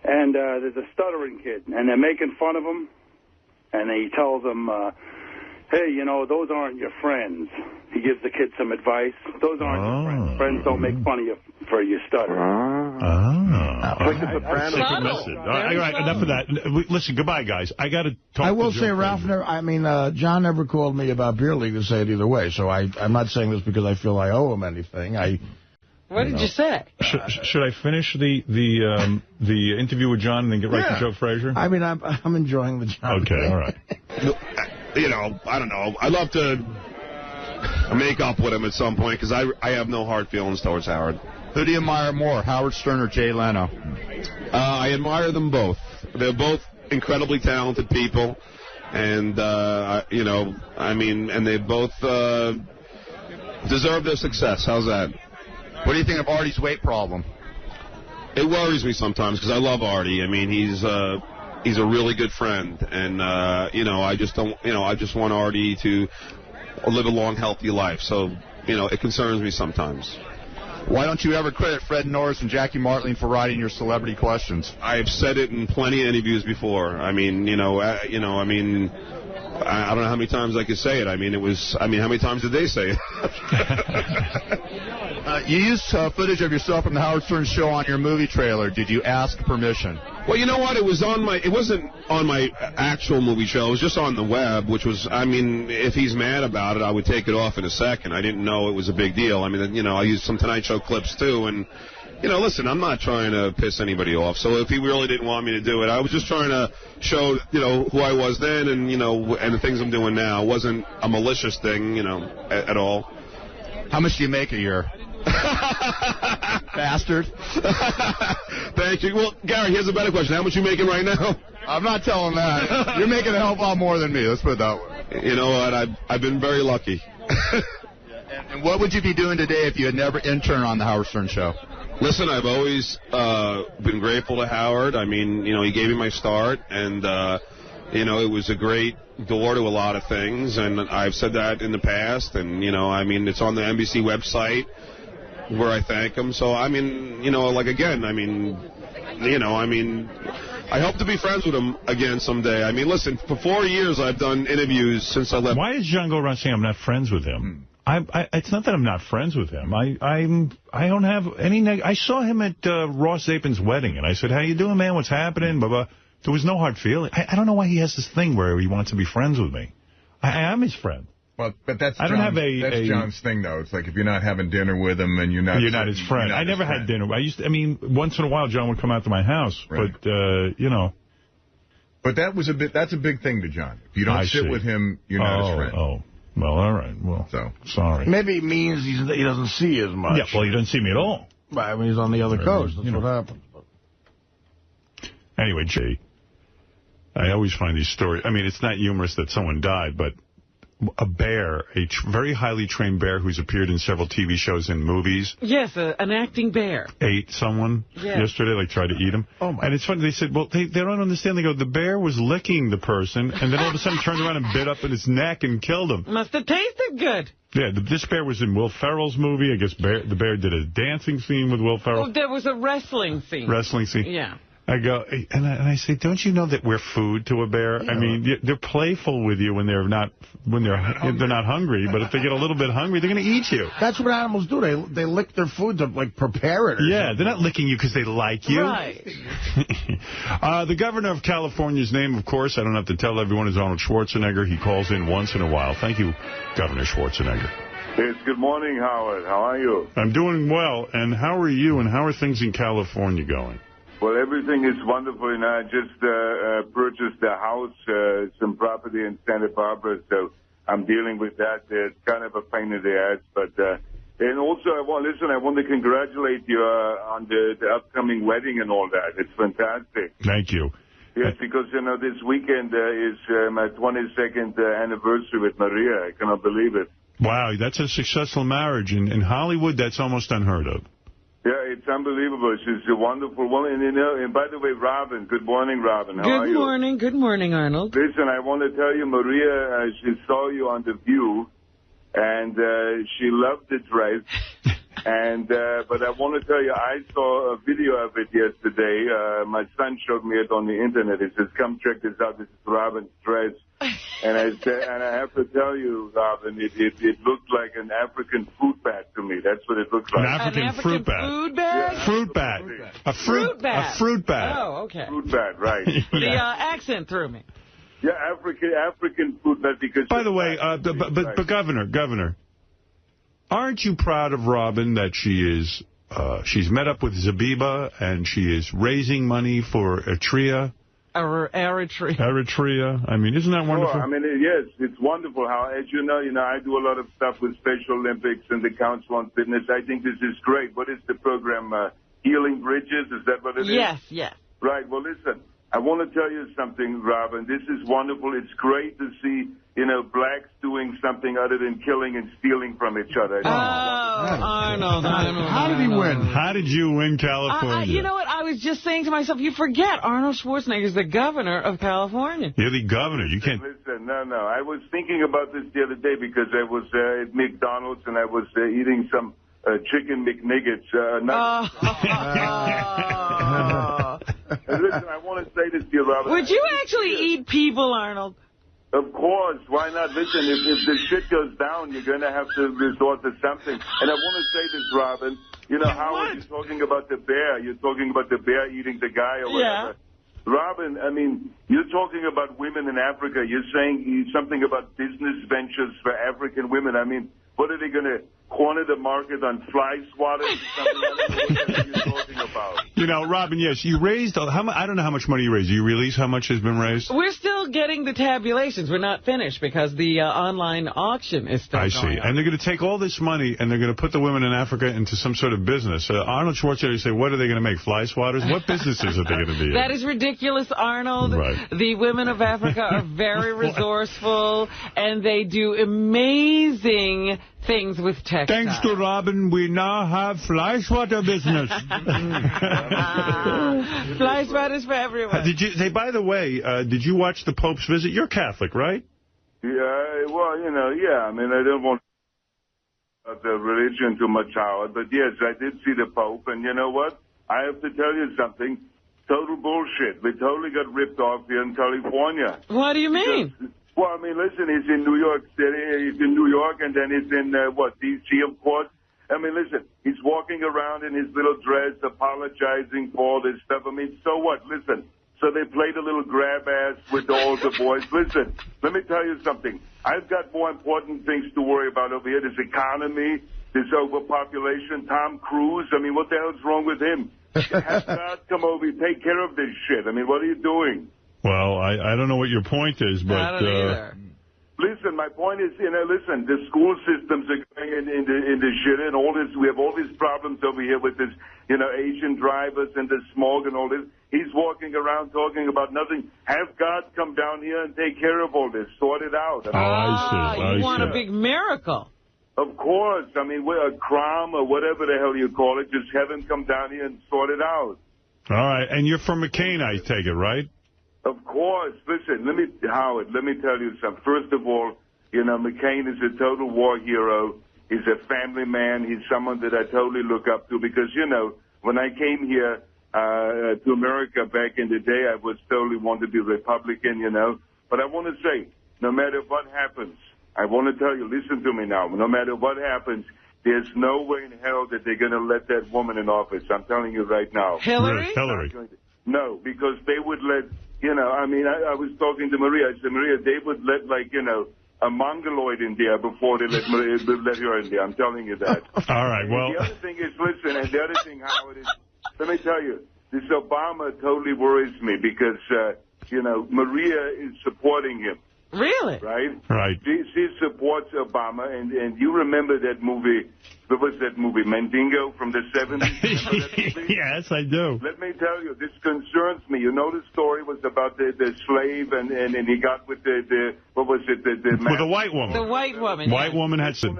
and there's a stuttering kid, and they're making fun of him, and he tells them, hey, you know, those aren't your friends. He gives the kid some advice. Those aren't your friends. Friends don't make fun of you for your stutter. Like the Sopranos. All right, enough of that. Listen, goodbye, guys. I got to talk. I will say, Ralph, John never called me about Beer League to say it either way, so I'm not saying this because I feel I owe him anything. What did you say? Should I finish the interview with John and then get right to Joe Frazier? I mean, I'm enjoying the John. Okay, all right. You know, I don't know. I'd love to make up with him at some point because I have no hard feelings towards Howard. Who do you admire more, Howard Stern or Jay Leno? I admire them both. They're both incredibly talented people, and you know, I mean, and they both deserve their success. How's that? What do you think of Artie's weight problem? It worries me sometimes because I love Artie. I mean, he's a really good friend, and you know, I just want Artie to live a long, healthy life. So, you know, it concerns me sometimes. Why don't you ever credit Fred Norris and Jackie Martling for writing your celebrity questions? I've said it in plenty of interviews before. I mean, I don't know how many times I could say it. I mean, how many times did they say it? You used footage of yourself from the Howard Stern show on your movie trailer. Did you ask permission? Well, you know what? It wasn't on my actual movie show. It was just on the web, which was, I mean, if he's mad about it, I would take it off in a second. I didn't know it was a big deal. I mean, you know, I used some Tonight Show clips, too, and, you know, listen, I'm not trying to piss anybody off. So if he really didn't want me to do it, I was just trying to show, you know, who I was then and, you know, and the things I'm doing now. It wasn't a malicious thing, you know, at all. How much do you make a year? Bastard. Thank you. Well, Gary, here's a better question. How much you making right now? I'm not telling that. You're making a hell of a lot more than me. Let's put it that way. You know what? I've been very lucky. And what would you be doing today if you had never interned on the Howard Stern show? Listen, I've always been grateful to Howard. I mean, you know, he gave me my start, and, you know, it was a great door to a lot of things, and I've said that in the past, and, you know, I mean, it's on the NBC website where I thank him. So, I mean, you know, like, again, I mean, you know, I mean, I hope to be friends with him again someday. I mean, listen, for 4 years I've done interviews since I left. Why is John go around saying I'm not friends with him? It's not that I'm not friends with him. I don't have any I saw him at Ross Zapin's wedding, and I said, how you doing, man? What's happening? Blah, blah. There was no hard feeling. I don't know why he has this thing where he wants to be friends with me. I am his friend. Well, but that's John's thing, though. It's like if you're not having dinner with him and you're not his friend. I never had dinner. I mean, once in a while, John would come out to my house, right. But, you know. But that's a big thing to John. If you don't sit with him, you're not his friend. Oh, well, all right. Well, sorry. Maybe it means he doesn't see as much. Yeah, well, he doesn't see me at all. I mean, he's on the other coast. That's what happens. Anyway, Jay, I always find these stories. I mean, it's not humorous that someone died, but a bear, a very highly trained bear who's appeared in several TV shows and movies. Yes, an acting bear. Ate someone yesterday, like tried to eat him. Oh my. And it's funny, they said, well, they don't understand. They go, the bear was licking the person, and then all of a sudden turned around and bit up in his neck and killed him. Must have tasted good. Yeah, this bear was in Will Ferrell's movie. I guess the bear did a dancing scene with Will Ferrell. Oh, there was a wrestling scene. Yeah. I go, and I say, don't you know that we're food to a bear? Yeah. I mean, they're playful with you when they're not hungry, but if they get a little bit hungry, they're going to eat you. That's what animals do. They lick their food to, like, prepare it. Yeah, they're not licking you because they like you. Right. The governor of California's name, of course, I don't have to tell everyone, is Arnold Schwarzenegger. He calls in once in a while. Thank you, Governor Schwarzenegger. Yes, good morning, Howard. How are you? I'm doing well. And how are you, and how are things in California going? Well, everything is wonderful, and I just purchased a house, some property in Santa Barbara, so I'm dealing with that. It's kind of a pain in the ass, but and also I want to congratulate you on the upcoming wedding and all that. It's fantastic. Thank you. Yes, because this weekend is my 22nd anniversary with Maria. I cannot believe it. Wow, that's a successful marriage. In Hollywood, that's almost unheard of. Yeah, it's unbelievable. She's a wonderful woman. And by the way, Robin, good morning, Robin. How are you? Good morning, Arnold. Listen, I want to tell you, Maria, she saw you on The View, and she loved the dress. But I want to tell you, I saw a video of it yesterday. My son showed me it on the Internet. He says, come check this out. This is Robin's dress. And I have to tell you, Robin, it looked like an African fruit bat to me. That's what it looked like. An African fruit bat. Food bag? Yeah, fruit bat. A fruit bat. Oh, okay. Fruit bat, right. The accent threw me. Yeah, African fruit bat because... By the way, but Governor, aren't you proud of Robin that she's met up with Zabiba and she is raising money for Eritrea? Eritrea. I mean, isn't that wonderful? Sure. I mean, yes, it's wonderful how, as you know, I do a lot of stuff with Special Olympics and the Council on Fitness. I think this is great. What is the program? Healing Bridges? Is that what it is? Yes. Right. Well, listen, I want to tell you something, Robin. This is wonderful. It's great to see, blacks doing something other than killing and stealing from each other. Arnold. How did he win? How did you win California? You know what? I was just saying to myself, you forget Arnold Schwarzenegger is the governor of California. You're the governor. You can't... Listen, no. I was thinking about this the other day because I was at McDonald's and I was eating some chicken McNuggets. Listen, I want to say this to you, Robin. Would you actually eat people, Arnold? Of course. Why not? Listen, if the shit goes down, you're going to have to resort to something. And I want to say this, Robin. Howard, you're talking about the bear. You're talking about the bear eating the guy or whatever. Yeah. Robin, I mean, you're talking about women in Africa. You're saying something about business ventures for African women. I mean, what are they going to corner the market on fly swatters or something? I don't know what you're talking about. Robin, yes, you raised, I don't know how much money you raised. Do you release how much has been raised? We're still getting the tabulations. We're not finished because the online auction is still going on. And they're going to take all this money and they're going to put the women in Africa into some sort of business. Arnold Schwarzenegger say, what are they going to make, fly swatters? What businesses are they going to be in? That is ridiculous, Arnold. Right. The women of Africa are very resourceful, and they do amazing things with textiles. Thanks to Robin, we now have fly swatter business. Fly swatters for everyone. By the way, did you watch the Pope's visit? You're Catholic, right? Yeah, well, I mean, I don't want the religion too much, Howard, but yes, I did see the Pope, and you know what? I have to tell you something. Total bullshit. We totally got ripped off here in California. What do you mean? Well, I mean, listen, he's in New York City, he's in New York, and then he's in, D.C., of course. I mean, listen, he's walking around in his little dress, apologizing for all this stuff. I mean, so what? Listen, so they played a little grab ass with all the boys. Listen, let me tell you something. I've got more important things to worry about over here. This economy, this overpopulation, Tom Cruise. I mean, what the hell's wrong with him? Have God come over and take care of this shit. I mean, what are you doing? Well, I don't know what your point is, but... I don't either. Listen, my point is, listen, the school systems are going into shit and all this. We have all these problems over here with this, Asian drivers and the smog and all this. He's walking around talking about nothing. Have God come down here and take care of all this, sort it out. I see. You want a big miracle. Of course. I mean, we're a crime or whatever the hell you call it. Just have him come down here and sort it out. All right. And you're from McCain, I take it, right? Of course. Listen, Howard, let me tell you something. First of all, McCain is a total war hero. He's a family man. He's someone that I totally look up to because, when I came here to America back in the day, I was totally wanted to be Republican, But I want to say, no matter what happens, I want to tell you, listen to me now. No matter what happens, there's no way in hell that they're going to let that woman in office. I'm telling you right now. Hillary? No, because they would let, I was talking to Maria. I said, Maria, they would let, a mongoloid in there before they let her in there. I'm telling you that. All right, well. The other thing is, listen, and the other thing, Howard, is, let me tell you, this Obama totally worries me because, Maria is supporting him. Really? Right. She supports Obama, and you remember that movie, what was that movie, Mandingo from the 70s? Yes, I do. Let me tell you, this concerns me. The story was about the slave, and he got with what was it? With a white woman. The white woman. White woman had some...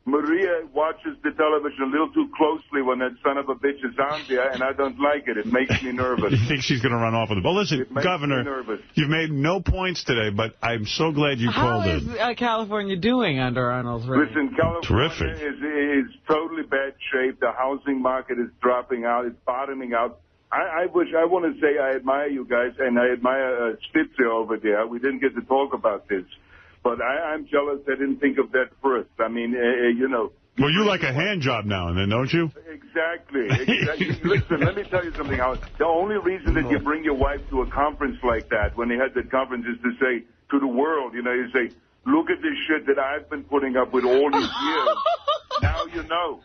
Maria watches the television a little too closely when that son of a bitch is on there, and I don't like it. It makes me nervous. You think she's going to run off with it? Well, listen, Governor, you've made no points today, but I'm so glad you called in. How is California doing under Arnold's reign? Listen, California is totally bad shape. The housing market is dropping out. It's bottoming out. I want to say I admire you guys, and I admire Spitzer over there. We didn't get to talk about this, but I'm jealous I didn't think of that first. I mean, you know. Well, you like a hand job now and then, don't you? Exactly. Listen, let me tell you something, Howard. The only reason that you bring your wife to a conference like that, when they had that conference, is to say to the world, you know, you say, look at this shit that I've been putting up with all these years. Now you know.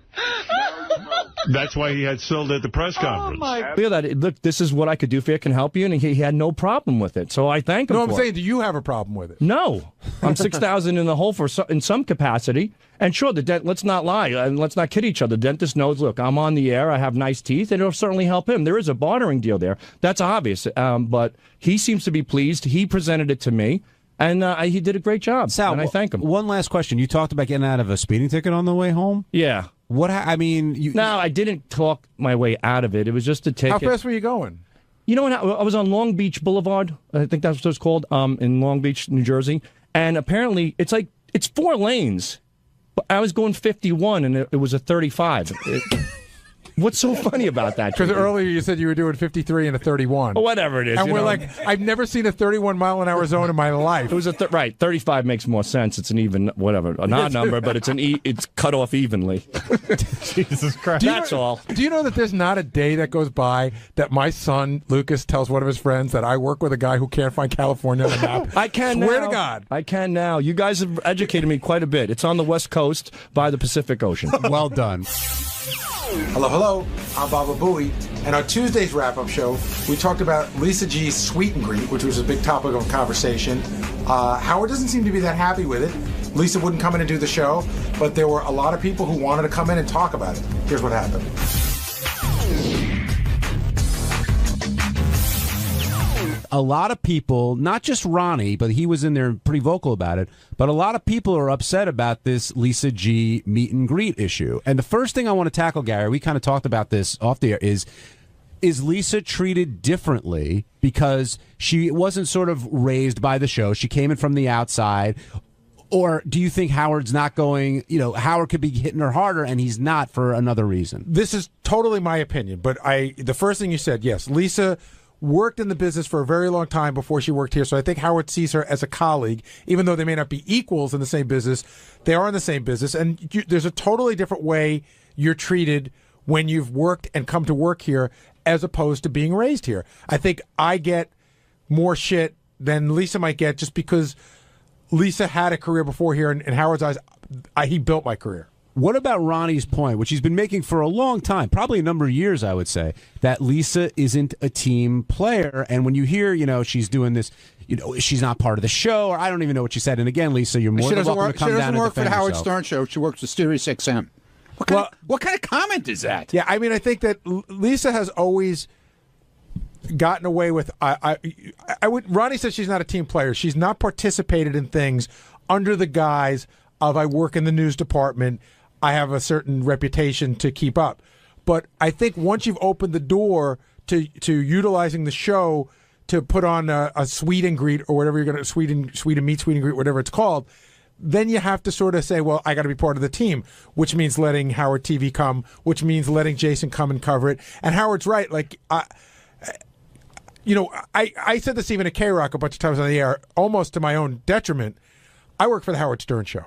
That's why he had Silda at the press conference. Look, this is what I could do for you. I can help you, and he had no problem with it. So I thank him for it. No, I'm saying, do you have a problem with it? No. I'm 6,000 in the hole in some capacity. And sure, let's not lie. Let's not kid each other. The dentist knows, look, I'm on the air. I have nice teeth, and it'll certainly help him. There is a bartering deal there. That's obvious. But he seems to be pleased. He presented it to me. And he did a great job, Sal, and I thank him. One last question. You talked about getting out of a speeding ticket on the way home? Yeah. I mean... No, I didn't talk my way out of it. It was just a ticket. How fast were you going? You know, I was on Long Beach Boulevard. I think that's what it's called, in Long Beach, New Jersey. And apparently, it's 4 lanes. But I was going 51, and it was a 35. What's so funny about that? Because earlier you said you were doing 53 and a 31. Whatever it is. And we're like, I've never seen a 31-mile-an-hour zone in my life. It was right. 35 makes more sense. It's an even, whatever, an odd number, but it's cut off evenly. Jesus Christ. That's all. Do you know that there's not a day that goes by that my son, Lucas, tells one of his friends that I work with a guy who can't find California on the map? I can Swear now. to God. I can now. You guys have educated me quite a bit. It's on the West Coast by the Pacific Ocean. Well done. Hello, hello. I'm Baba Booey. And on Tuesday's wrap-up show, we talked about Lisa G's sweet and greet, which was a big topic of conversation. Howard doesn't seem to be that happy with it. Lisa wouldn't come in and do the show, but there were a lot of people who wanted to come in and talk about it. Here's what happened. A lot of people, not just Ronnie, but he was in there pretty vocal about it, but a lot of people are upset about this Lisa G meet and greet issue. And the first thing I want to tackle, Gary, we kind of talked about this off the air, is Lisa treated differently because she wasn't sort of raised by the show? She came in from the outside. Or do you think Howard's not going, Howard could be hitting her harder and he's not for another reason? This is totally my opinion, but the first thing you said, yes, Lisa worked in the business for a very long time before she worked here, so I think Howard sees her as a colleague. Even though they may not be equals in the same business, they are in the same business, and there's a totally different way you're treated when you've worked and come to work here as opposed to being raised here. I think I get more shit than Lisa might get just because Lisa had a career before here, and in Howard's eyes, he built my career. What about Ronnie's point, which he's been making for a long time, probably a number of years, I would say, that Lisa isn't a team player. And when you hear, she's doing this, she's not part of the show, or I don't even know what she said. And again, Lisa, you're more than welcome to come down and defend yourself. She doesn't work for the Howard Stern show. She works for Sirius XM. What kind of comment is that? Yeah, I mean, I think that Lisa has always gotten away with. Ronnie says she's not a team player. She's not participated in things under the guise of I work in the news department. I have a certain reputation to keep up. But I think once you've opened the door to utilizing the show to put on a sweet and greet or whatever you're going to sweet and meet, sweet and greet, whatever it's called, then you have to sort of say, well, I got to be part of the team, which means letting Howard TV come, which means letting Jason come and cover it. And Howard's right. Like, I said this even at K-Rock a bunch of times on the air, almost to my own detriment. I work for the Howard Stern show.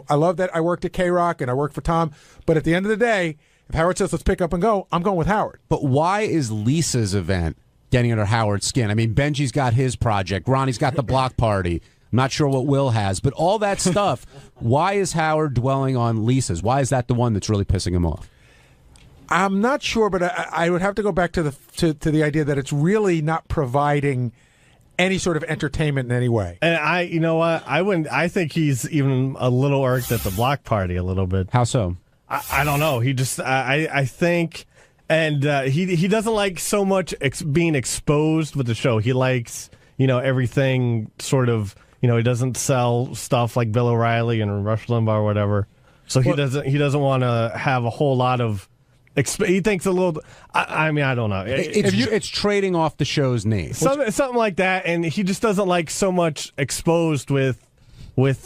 I love that I worked at K-Rock and I worked for Tom, but at the end of the day, if Howard says let's pick up and go, I'm going with Howard. But why is Lisa's event getting under Howard's skin? I mean, Benji's got his project, Ronnie's got the block party. I'm not sure what Will has, but all that stuff, why is Howard dwelling on Lisa's? Why is that the one that's really pissing him off? I'm not sure, but I would have to go back to the idea that it's really not providing any sort of entertainment in any way. And you know what? I think he's even a little irked at the block party a little bit. How so? I don't know. He just, I think, and he doesn't like so much being exposed with the show. He likes, everything sort of, he doesn't sell stuff like Bill O'Reilly and Rush Limbaugh or whatever. So he doesn't want to have a whole lot of. He thinks a little. I mean, I don't know. It's trading off the show's name, something like that, and he just doesn't like so much exposed with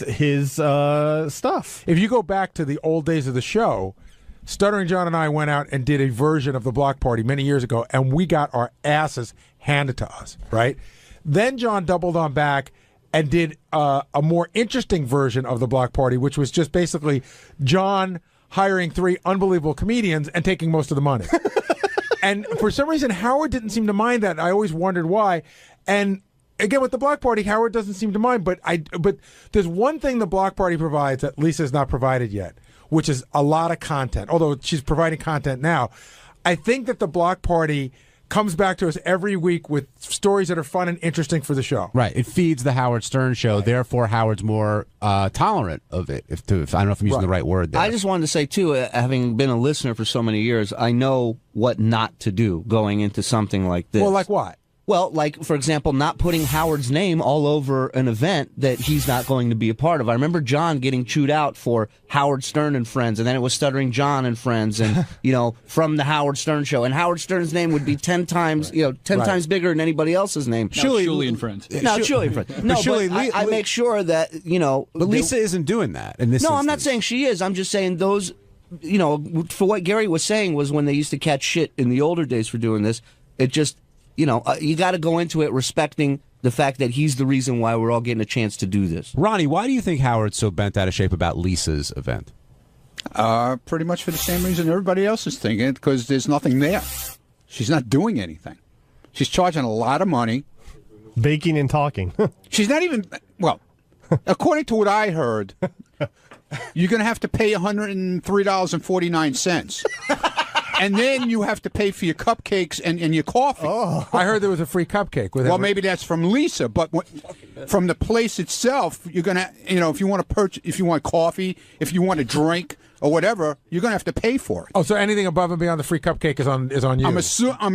his stuff. If you go back to the old days of the show, Stuttering John and I went out and did a version of the Block Party many years ago, and we got our asses handed to us, right? Then John doubled on back and did a more interesting version of the Block Party, which was just basically John hiring 3 unbelievable comedians and taking most of the money. And for some reason, Howard didn't seem to mind that. I always wondered why. And again, with the Block Party, Howard doesn't seem to mind. But there's one thing the Block Party provides that Lisa's not provided yet, which is a lot of content. Although she's providing content now, I think that the Block Party comes back to us every week with stories that are fun and interesting for the show. Right. It feeds the Howard Stern show. Right. Therefore, Howard's more tolerant of it. If I don't know if I'm using the right word there. I just wanted to say, too, having been a listener for so many years, I know what not to do going into something like this. Well, like what? Well, like, for example, not putting Howard's name all over an event that he's not going to be a part of. I remember John getting chewed out for Howard Stern and Friends, and then it was Stuttering John and Friends, and, from the Howard Stern show. And Howard Stern's name would be 10 times, 10 times bigger than anybody else's name. Shuli and Friends. No, Shuli and Friends. No, but I make sure that, But Lisa isn't doing that in this instance. I'm not saying she is. I'm just saying those, for what Gary was saying was when they used to catch shit in the older days for doing this, it just... you got to go into it respecting the fact that he's the reason why we're all getting a chance to do this. Ronnie, why do you think Howard's so bent out of shape about Lisa's event? Pretty much for the same reason everybody else is thinking, because there's nothing there. She's not doing anything. She's charging a lot of money. Baking and talking. She's not even, according to what I heard, you're going to have to pay $103.49. And then you have to pay for your cupcakes and your coffee. Oh, I heard there was a free cupcake. With maybe that's from Lisa, but from the place itself, you're gonna, if you want to purchase, if you want coffee, if you want a drink or whatever, you're gonna have to pay for it. Oh, so anything above and beyond the free cupcake is on you. I'm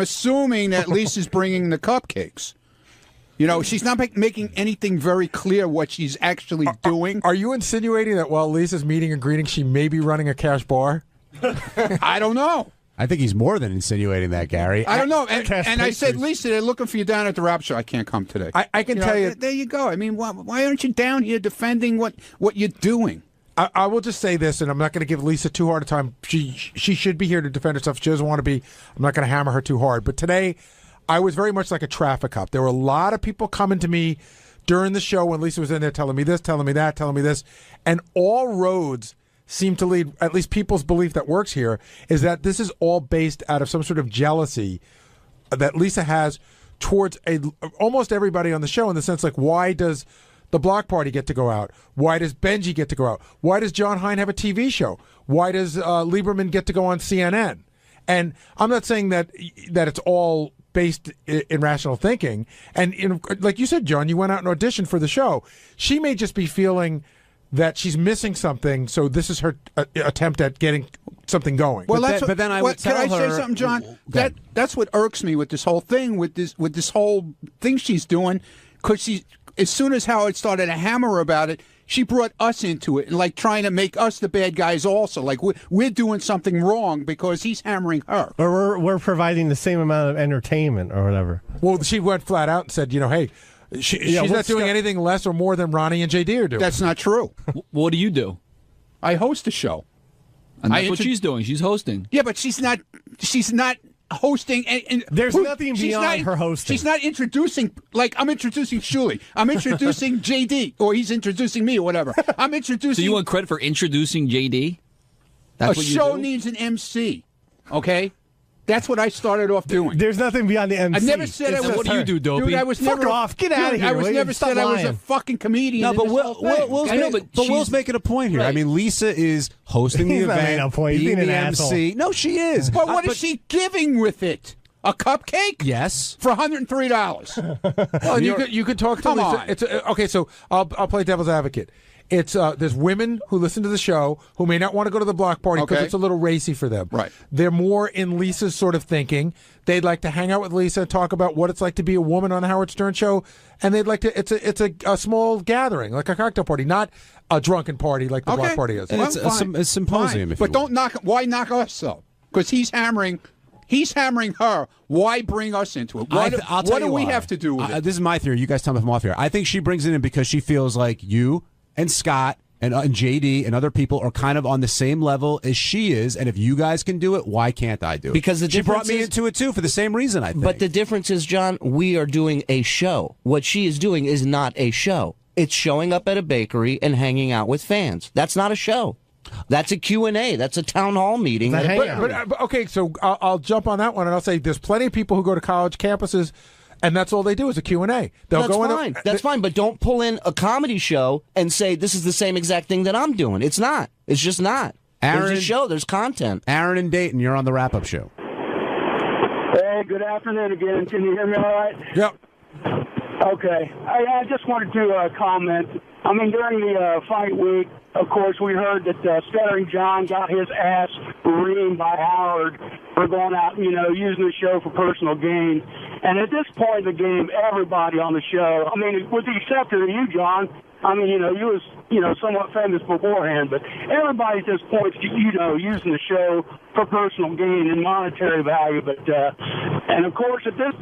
assuming that Lisa's bringing the cupcakes. She's not making anything very clear what she's actually doing. Are you insinuating that while Lisa's meeting and greeting, she may be running a cash bar? I don't know. I think he's more than insinuating that, Gary. I don't know. And I said, Lisa, they're looking for you down at the rap show. I can't come today. I can tell you. There you go. I mean, why aren't you down here defending what you're doing? I will just say this, and I'm not going to give Lisa too hard a time. She should be here to defend herself. She doesn't want to be. I'm not going to hammer her too hard. But today, I was very much like a traffic cop. There were a lot of people coming to me during the show when Lisa was in there telling me this, telling me that, telling me this. And all roads seem to lead, at least people's belief that works here, is that this is all based out of some sort of jealousy that Lisa has towards almost everybody on the show, in the sense like, why does the Block Party get to go out? Why does Benji get to go out? Why does John Hein have a TV show? Why does Lieberman get to go on CNN? And I'm not saying that it's all based in rational thinking. And like you said, John, you went out and auditioned for the show. She may just be feeling that she's missing something, so this is her attempt at getting something going. Well, but then I would tell her. Can I say something, John? That's what irks me with this whole thing, with this whole thing she's doing, because as soon as Howard started to hammer her about it, she brought us into it, and like trying to make us the bad guys also. Like we're doing something wrong because he's hammering her. Or we're providing the same amount of entertainment or whatever. Well, she went flat out and said, hey, she's not doing anything less or more than Ronnie and JD are doing. That's not true. What do you do? I host a show. And that's what she's doing. She's hosting. Yeah, but she's not hosting. And there's nothing beyond her hosting. She's not introducing, like I'm introducing Shuli. I'm introducing JD, or he's introducing me, or whatever. I'm introducing. So you want credit for introducing JD? That's a show needs an MC, okay? That's what I started off doing. There's nothing beyond the MC. I never said I was. What do you do, Dopey? Dude, I was Fuck never off. Get out of here. I was never said I was a fucking comedian. No, but Will's making a point here. Right. I mean, Lisa is hosting the event, being the MC. No, she is. But what is she giving with it? A cupcake? Yes. For $103. Well, you could talk to Come Lisa. on. It's okay, so I'll play devil's advocate. It's there's women who listen to the show who may not want to go to the Block Party because it's a little racy for them. Right. They're more in Lisa's sort of thinking. They'd like to hang out with Lisa and talk about what it's like to be a woman on the Howard Stern show, and they'd like to. It's a small gathering, like a cocktail party, not a drunken party like the Block Party is. And it's a symposium. If but don't knock. Why knock us though? Because he's hammering her. Why bring us into it? What do we have to do with it? This is my theory. You guys tell me if I'm off here. I think she brings it in because she feels like you and Scott and JD and other people are kind of on the same level as she is, and if you guys can do it, why can't I do it? Because she brought me into it, too, for the same reason, I think. But the difference is, John, we are doing a show. What she is doing is not a show. It's showing up at a bakery and hanging out with fans. That's not a show. That's a Q&A. That's a town hall meeting. But okay, so I'll jump on that one, and I'll say there's plenty of people who go to college campuses, and that's all they do is a Q&A. That's fine, but don't pull in a comedy show and say this is the same exact thing that I'm doing. It's not. It's just not. There's a show. There's content. Aaron and Dayton, you're on the wrap-up show. Hey, good afternoon again. Can you hear me all right? Yep. Okay. I just wanted to comment. I mean, during the fight week, of course, we heard that Stuttering John got his ass reamed by Howard for going out, using the show for personal gain. And at this point in the game, everybody on the show, I mean, with the exception of you, John, I mean, you was, somewhat famous beforehand, but everybody at this point, using the show for personal gain and monetary value. But, and of course, at this,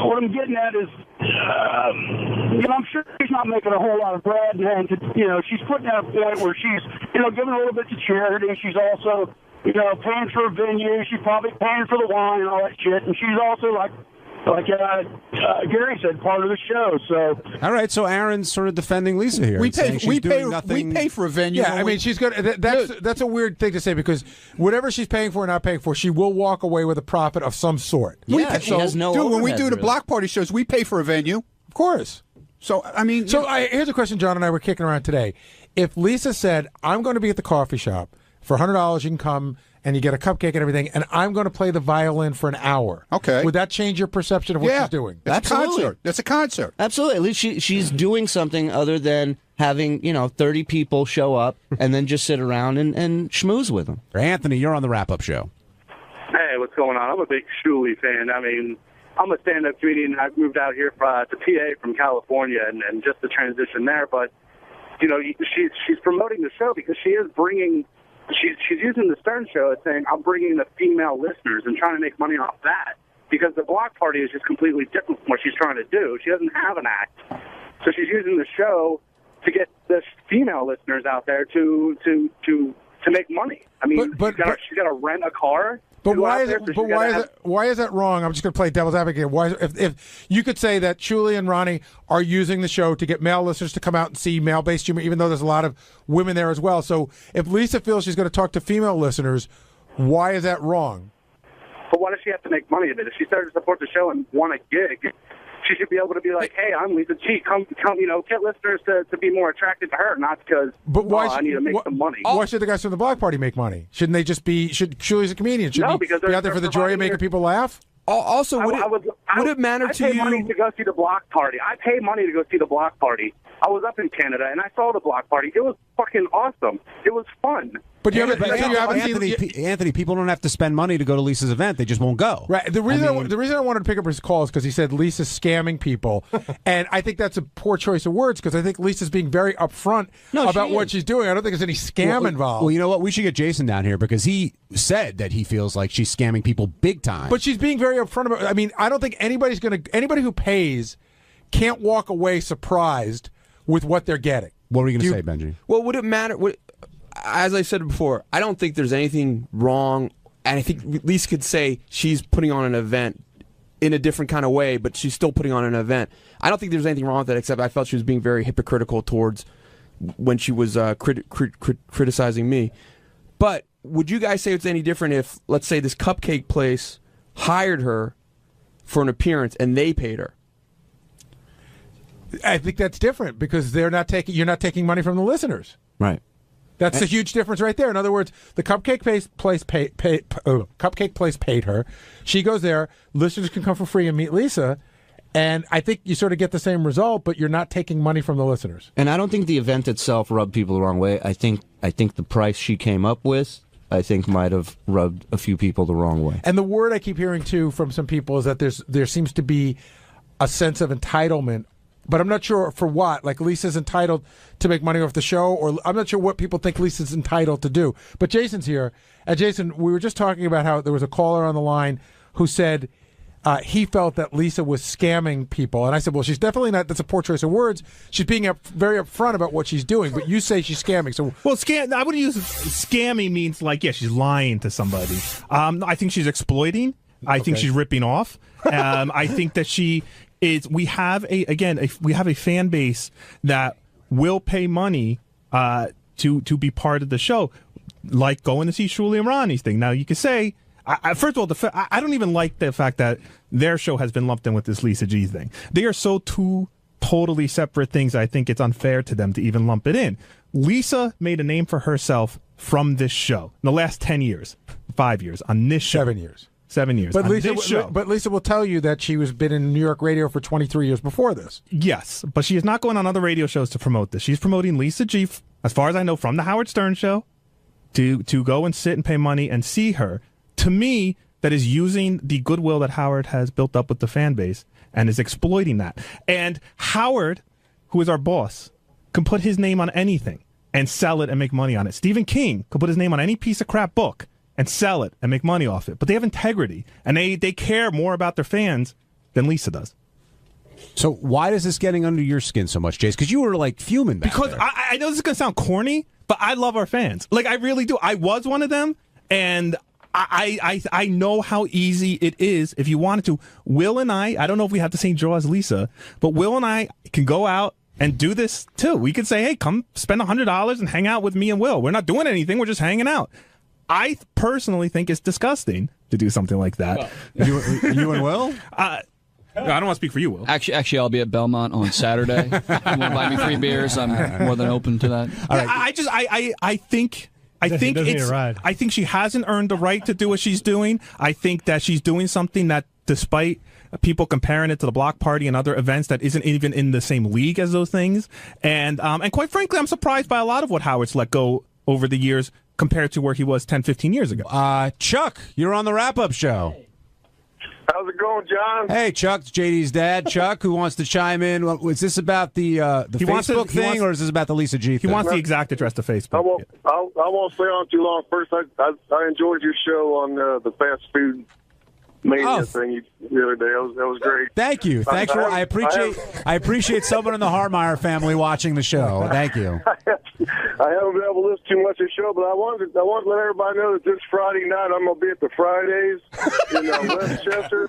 what I'm getting at is, I'm sure she's not making a whole lot of bread, and she's putting at a point where she's, giving a little bit to charity. She's also, paying for a venue. She's probably paying for the wine and all that shit, and she's also like Gary said, part of the show. So all right, so Aaron's sort of defending Lisa here. We pay for a venue. Yeah, I mean, she's good. That's a weird thing to say because whatever she's paying for or not paying for, she will walk away with a profit of some sort. Yeah, she has no when we do the really. block party shows, we pay for a venue. Of course. So I mean, here's a question John and I were kicking around today. If Lisa said, "I'm going to be at the coffee shop for $100, you can come." And you get a cupcake and everything, and I'm going to play the violin for an hour. Okay. Would that change your perception of what she's doing? That's a concert. That's a concert. Absolutely. At least she's doing something other than having, 30 people show up and then just sit around and schmooze with them. Anthony, you're on the wrap-up show. Hey, what's going on? I'm a big Shuli fan. I mean, I'm a stand-up comedian. I moved out here to PA from California, and just the transition there. But, she's promoting the show because she is bringing... She's using the Stern Show as saying, I'm bringing the female listeners and trying to make money off that. Because the block party is just completely different from what she's trying to do. She doesn't have an act. So she's using the show to get the female listeners out there to make money. I mean, she's got to rent a car. But why is that wrong? I'm just going to play devil's advocate. Why, if you could say that Shuli and Ronnie are using the show to get male listeners to come out and see male-based humor, even though there's a lot of women there as well. So if Lisa feels she's going to talk to female listeners, why is that wrong? But why does she have to make money of it? If she started to support the show and won a gig, she should be able to be like, hey, I'm Lisa G. Come, get listeners to be more attracted to her, not because I need to make some money. Why should the guys from the block party make money? Shouldn't they just be, Shuli's a comedian, shouldn't he be out there for the joy of making people laugh? Also, would it matter to you? I pay money to go see the block party. I pay money to go see the block party. I was up in Canada, and I saw the block party. It was fucking awesome. It was fun. But Anthony, people don't have to spend money to go to Lisa's event. They just won't go. Right. The reason I wanted to pick up his call is because he said Lisa's scamming people. And I think that's a poor choice of words because I think Lisa's being very upfront about what she's doing. I don't think there's any scam involved. Well, you know what? We should get Jason down here because he said that he feels like she's scamming people big time. But she's being very upfront about it. I mean, I don't think anybody who pays can't walk away surprised with what they're getting. What were you going to say, Benji? Well, would it matter? As I said before, I don't think there's anything wrong, and I think Lisa could say she's putting on an event in a different kind of way, but she's still putting on an event. I don't think there's anything wrong with that, except I felt she was being very hypocritical towards when she was criticizing me. But would you guys say it's any different if, let's say, this cupcake place hired her for an appearance and they paid her? I think that's different because you're not taking money from the listeners. Right. That's a huge difference right there. In other words, the cupcake place paid her. She goes there. Listeners can come for free and meet Lisa. And I think you sort of get the same result, but you're not taking money from the listeners. And I don't think the event itself rubbed people the wrong way. I think the price she came up with, I think, might have rubbed a few people the wrong way. And the word I keep hearing, too, from some people is that there seems to be a sense of entitlement. But I'm not sure for what. Like, Lisa's entitled to make money off the show, or I'm not sure what people think Lisa's entitled to do. But Jason's here. And Jason, we were just talking about how there was a caller on the line who said he felt that Lisa was scamming people. And I said, well, she's definitely not. That's a poor choice of words. She's being very upfront about what she's doing, but you say she's scamming. So, well, I would use scamming means like, yeah, she's lying to somebody. I think she's exploiting. I think she's ripping off. I think that she is. We have a fan base that will pay money to be part of the show, like going to see Shuli and Ronnie's thing. Now you could say. First of all, I don't even like the fact that their show has been lumped in with this Lisa G thing. They are so two totally separate things. I think it's unfair to them to even lump it in. Lisa made a name for herself from this show in the last 10 years, 5 years on this show. 7 years. 7 years. But Lisa will tell you that she was been in New York radio for 23 years before this. Yes, but she is not going on other radio shows to promote this. She's promoting Lisa G, as far as I know, from the Howard Stern show to go and sit and pay money and see her. To me, that is using the goodwill that Howard has built up with the fan base and is exploiting that. And Howard, who is our boss, can put his name on anything and sell it and make money on it. Stephen King could put his name on any piece of crap book and sell it and make money off it. But they have integrity, and they care more about their fans than Lisa does. So why is this getting under your skin so much, Jace? Because you were like fuming back there. I know this is going to sound corny, but I love our fans. Like, I really do. I was one of them, and I know how easy it is if you wanted to. Will and I don't know if we have the same draw as Lisa, but Will and I can go out and do this too. We could say, hey, come spend $100 and hang out with me and Will. We're not doing anything. We're just hanging out. I personally think it's disgusting to do something like that. Well, you and Will? I don't want to speak for you, Will. Actually, I'll be at Belmont on Saturday. If you want to buy me 3 beers, I'm more than open to that. All right. I think she hasn't earned the right to do what she's doing. I think that she's doing something that, despite people comparing it to the Block Party and other events, that isn't even in the same league as those things. And quite frankly, I'm surprised by a lot of what Howard's let go over the years compared to where he was 10, 15 years ago. Chuck, you're on the wrap-up show. How's it going, John? Hey, Chuck, it's JD's dad. Chuck, who wants to chime in? Was this about the Facebook thing, or is this about the Lisa G thing? He wants the exact address to Facebook. I won't stay on too long. First, I enjoyed your show on the fast food mania thing the other day. That was great. Thank you. Thanks for. I appreciate someone in the Harmeyer family watching the show. Thank you. I haven't been able to listen too much of the show, but I wanted to let everybody know that this Friday night I'm going to be at the Fridays in Westchester,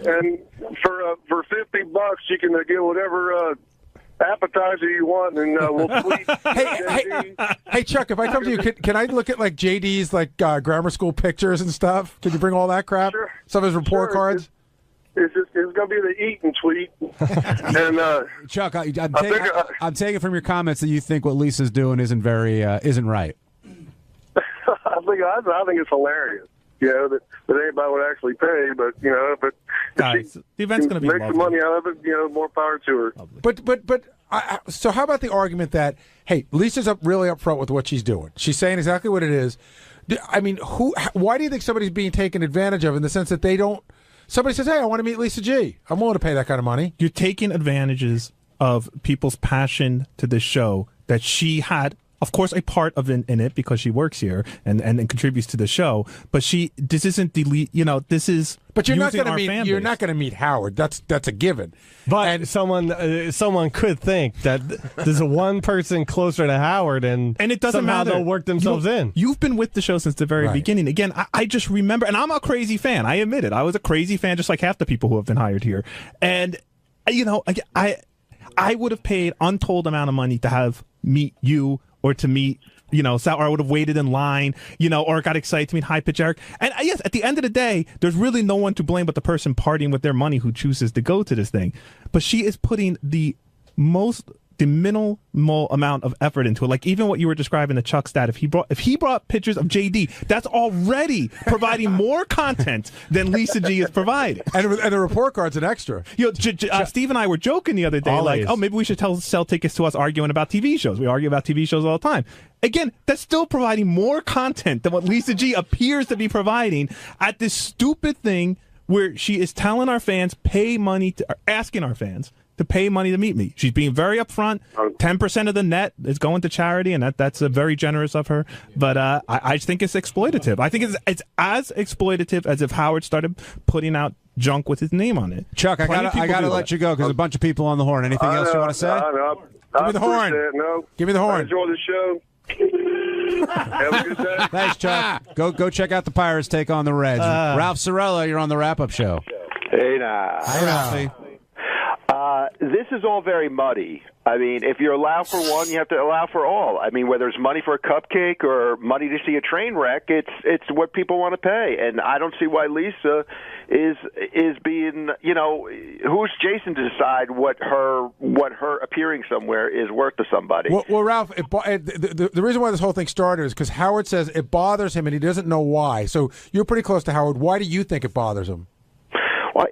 and for $50 you can get whatever appetizer you want, and we'll tweet. Hey, Chuck, if I come to you, can I look at like JD's like grammar school pictures and stuff? Can you bring all that crap? Sure. Some of his report cards. It's going to be the eat and tweet. And Chuck, I'm taking from your comments that you think what Lisa's doing isn't right. I think it's hilarious. That anybody would actually pay, but but guys, the event's going to be make some money out of it. More power to her. But so how about the argument that, hey, Lisa's really upfront with what she's doing? She's saying exactly what it is. I mean, why do you think somebody's being taken advantage of in the sense that they don't? Somebody says, hey, I want to meet Lisa G. I'm willing to pay that kind of money. You're taking advantages of people's passion to this show that she had, of course, a part of in it because she works here and contributes to the show. But this isn't this is. But you're not going to meet. You're not going to meet Howard. That's a given. But someone could think that there's a one person closer to Howard, and it doesn't somehow matter. They'll work themselves in. You've been with the show since the very beginning. Again, I just remember, and I'm a crazy fan. I admit it. I was a crazy fan, just like half the people who have been hired here. And I would have paid untold amount of money to meet you or to meet. Or I would have waited in line, or got excited to meet High Pitch Eric. And yes, at the end of the day, there's really no one to blame but the person partying with their money who chooses to go to this thing. But she is putting the minimal amount of effort into it. Like even what you were describing, the Chuck stat, if he brought pictures of JD, that's already providing more content than Lisa G is providing. And the report card's an extra. Steve and I were joking the other day, maybe we should sell tickets to us arguing about TV shows. We argue about TV shows all the time. Again, that's still providing more content than what Lisa G appears to be providing at this stupid thing where she is telling our fans, asking our fans to pay money to meet me. She's being very upfront. 10% of the net is going to charity, and that's very generous of her. But I think it's exploitative. I think it's as exploitative as if Howard started putting out junk with his name on it. Chuck, I gotta let you go because a bunch of people on the horn. Anything else you want to say? Give me the horn. Give me the horn. I enjoy the show. Have a good day. Thanks, Chuck. Go check out the Pirates take on the Reds. Ralph Sorella, you're on the wrap-up show. Hey, now. Hi, Ralphie. This is all very muddy. I mean, if you allow for one, you have to allow for all. I mean, whether it's money for a cupcake or money to see a train wreck, it's what people want to pay. And I don't see why Lisa is being, who's Jason to decide what her appearing somewhere is worth to somebody. Well Ralph, the reason why this whole thing started is because Howard says it bothers him and he doesn't know why. So you're pretty close to Howard. Why do you think it bothers him? Well,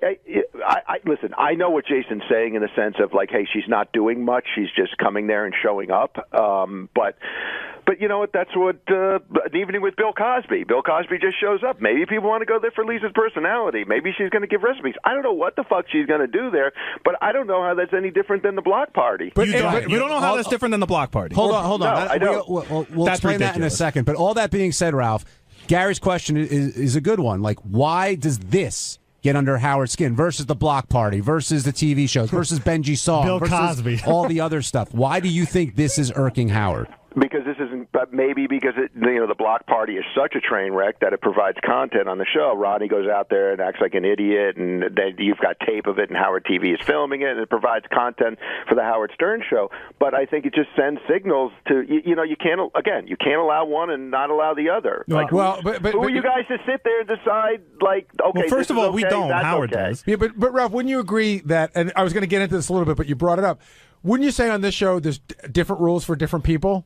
listen, I know what Jason's saying in the sense of like, hey, she's not doing much. She's just coming there and showing up. But you know what? That's what an evening with Bill Cosby. Bill Cosby just shows up. Maybe people want to go there for Lisa's personality. Maybe she's going to give recipes. I don't know what the fuck she's going to do there, but I don't know how that's any different than the block party. But you don't know how that's different than the block party. Hold on. No, I don't. We'll explain that in a second. But all that being said, Ralph, Gary's question is a good one. Like, why does this get under Howard's skin versus the block party, versus the TV shows, versus Benji Song, Bill versus Cosby. all the other stuff? Why do you think this is irking Howard? Because this isn't, but maybe because the block party is such a train wreck that it provides content on the show. Ronnie goes out there and acts like an idiot, and then you've got tape of it, and Howard TV is filming it, and it provides content for the Howard Stern show. But I think it just sends signals to you can't allow one and not allow the other. Who are you guys to sit there and decide like, okay? Well, first of all, okay, we don't. that's Howard okay. does. Yeah, but Ralph, wouldn't you agree that? And I was going to get into this a little bit, but you brought it up. Wouldn't you say on this show there's different rules for different people?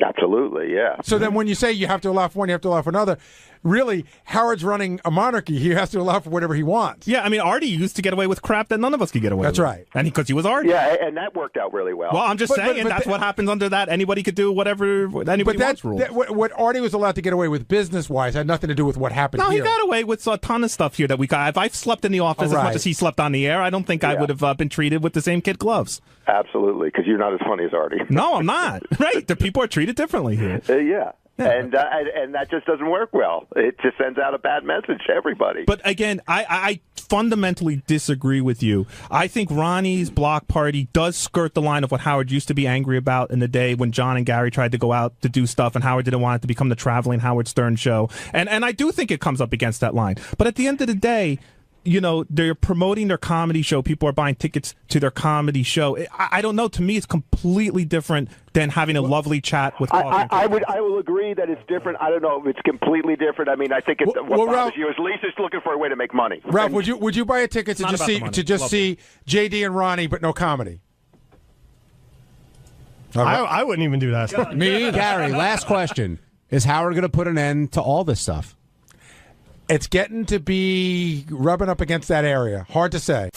Absolutely, yeah. So then when you say you have to allow for one, you have to allow for another, really, Howard's running a monarchy. He has to allow for whatever he wants. Yeah, I mean, Artie used to get away with crap that none of us could get away with. That's right. And because he was Artie. Yeah, and that worked out really well. Well, I'm just saying that's what happens under that. Anybody could do whatever anybody wants rules. What Artie was allowed to get away with business-wise had nothing to do with what happened No, here. he got away with a ton of stuff here that we got. If I've slept in the office as much as he slept on the air, I don't think I would have been treated with the same kid gloves. Absolutely, because you're not as funny as Artie. No, I'm not. Right. The people are treated differently here. Yeah. And that just doesn't work well. It just sends out a bad message to everybody. But again, I fundamentally disagree with you. I think Ronnie's block party does skirt the line of what Howard used to be angry about in the day when John and Gary tried to go out to do stuff and Howard didn't want it to become the traveling Howard Stern show. And I do think it comes up against that line. But at the end of the day, they're promoting their comedy show. People are buying tickets to their comedy show. I don't know. To me, it's completely different than having a lovely chat with coffee. I will agree that it's different. I don't know if it's completely different. I mean, I think what bothers you is Lisa's looking for a way to make money. Ralph, would you buy a ticket to just see JD and Ronnie, but no comedy? I wouldn't even do that. Me, Gary. Last question: is Howard going to put an end to all this stuff? It's getting to be rubbing up against that area. Hard to say.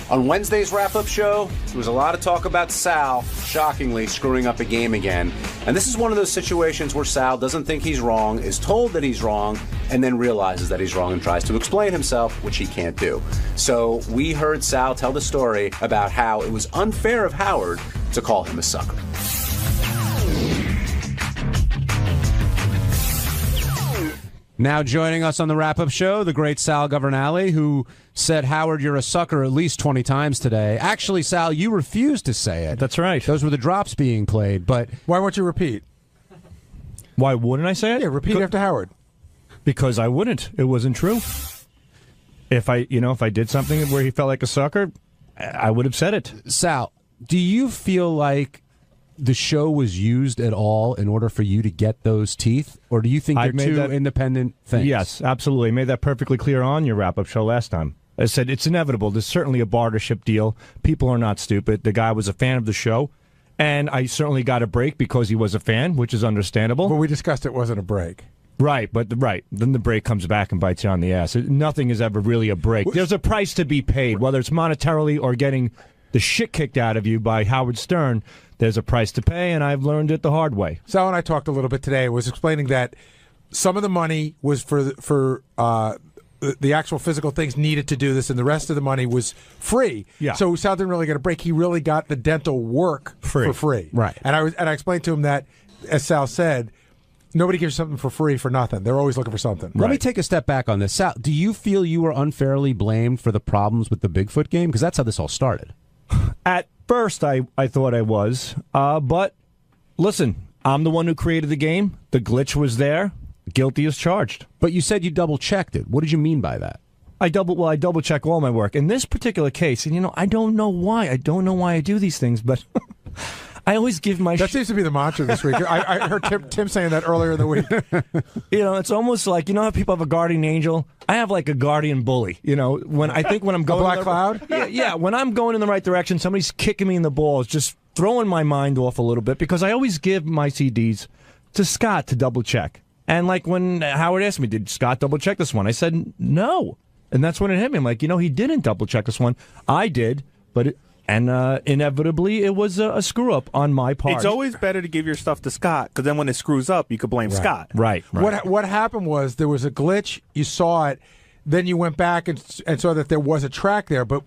On Wednesday's wrap-up show, there was a lot of talk about Sal, shockingly, screwing up a game again. And this is one of those situations where Sal doesn't think he's wrong, is told that he's wrong, and then realizes that he's wrong and tries to explain himself, which he can't do. So we heard Sal tell the story about how it was unfair of Howard to call him a sucker. Now joining us on the wrap-up show, the great Sal Governale, who said, Howard, you're a sucker at least 20 times today. Actually, Sal, you refused to say it. That's right. Those were the drops being played, but... Why won't you repeat? Why wouldn't I say it? Yeah, repeat after Howard. Because I wouldn't. It wasn't true. If I did something where he felt like a sucker, I would have said it. Sal, do you feel like the show was used at all in order for you to get those teeth? Or do you think they're two independent things? Yes, absolutely. I made that perfectly clear on your wrap-up show last time. I said it's inevitable. There's certainly a bartership deal. People are not stupid. The guy was a fan of the show, and I certainly got a break because he was a fan, which is understandable. But we discussed it wasn't a break. Right, then the break comes back and bites you on the ass. Nothing is ever really a break. There's a price to be paid, whether it's monetarily or getting the shit kicked out of you by Howard Stern. There's a price to pay, and I've learned it the hard way. Sal and I talked a little bit today. I was explaining that some of the money was for the actual physical things needed to do this, and the rest of the money was free. Yeah. So Sal didn't really get a break. He really got the dental work for free. Right. And I explained to him that, as Sal said, nobody gives something for free for nothing. They're always looking for something. Let me take a step back on this. Sal, do you feel you were unfairly blamed for the problems with the Bigfoot game? Because that's how this all started. At first, I thought I was. But listen, I'm the one who created the game. The glitch was there. Guilty as charged. But you said you double-checked it. What did you mean by that? I double-check all my work. In this particular case, and I don't know why. I don't know why I do these things, but I always give my... That seems to be the mantra this week. I heard Tim saying that earlier in the week. It's almost like, how people have a guardian angel? I have like a guardian bully. When I'm going... A black cloud? Yeah, when I'm going in the right direction, somebody's kicking me in the balls, just throwing my mind off a little bit, because I always give my CDs to Scott to double-check. And like when Howard asked me, did Scott double-check this one? I said, no. And that's when it hit me. I'm like, he didn't double-check this one. I did, but... inevitably, it was a screw-up on my part. It's always better to give your stuff to Scott, because then when it screws up, you could blame Scott. Right. What happened was there was a glitch. You saw it. Then you went back and saw that there was a track there. But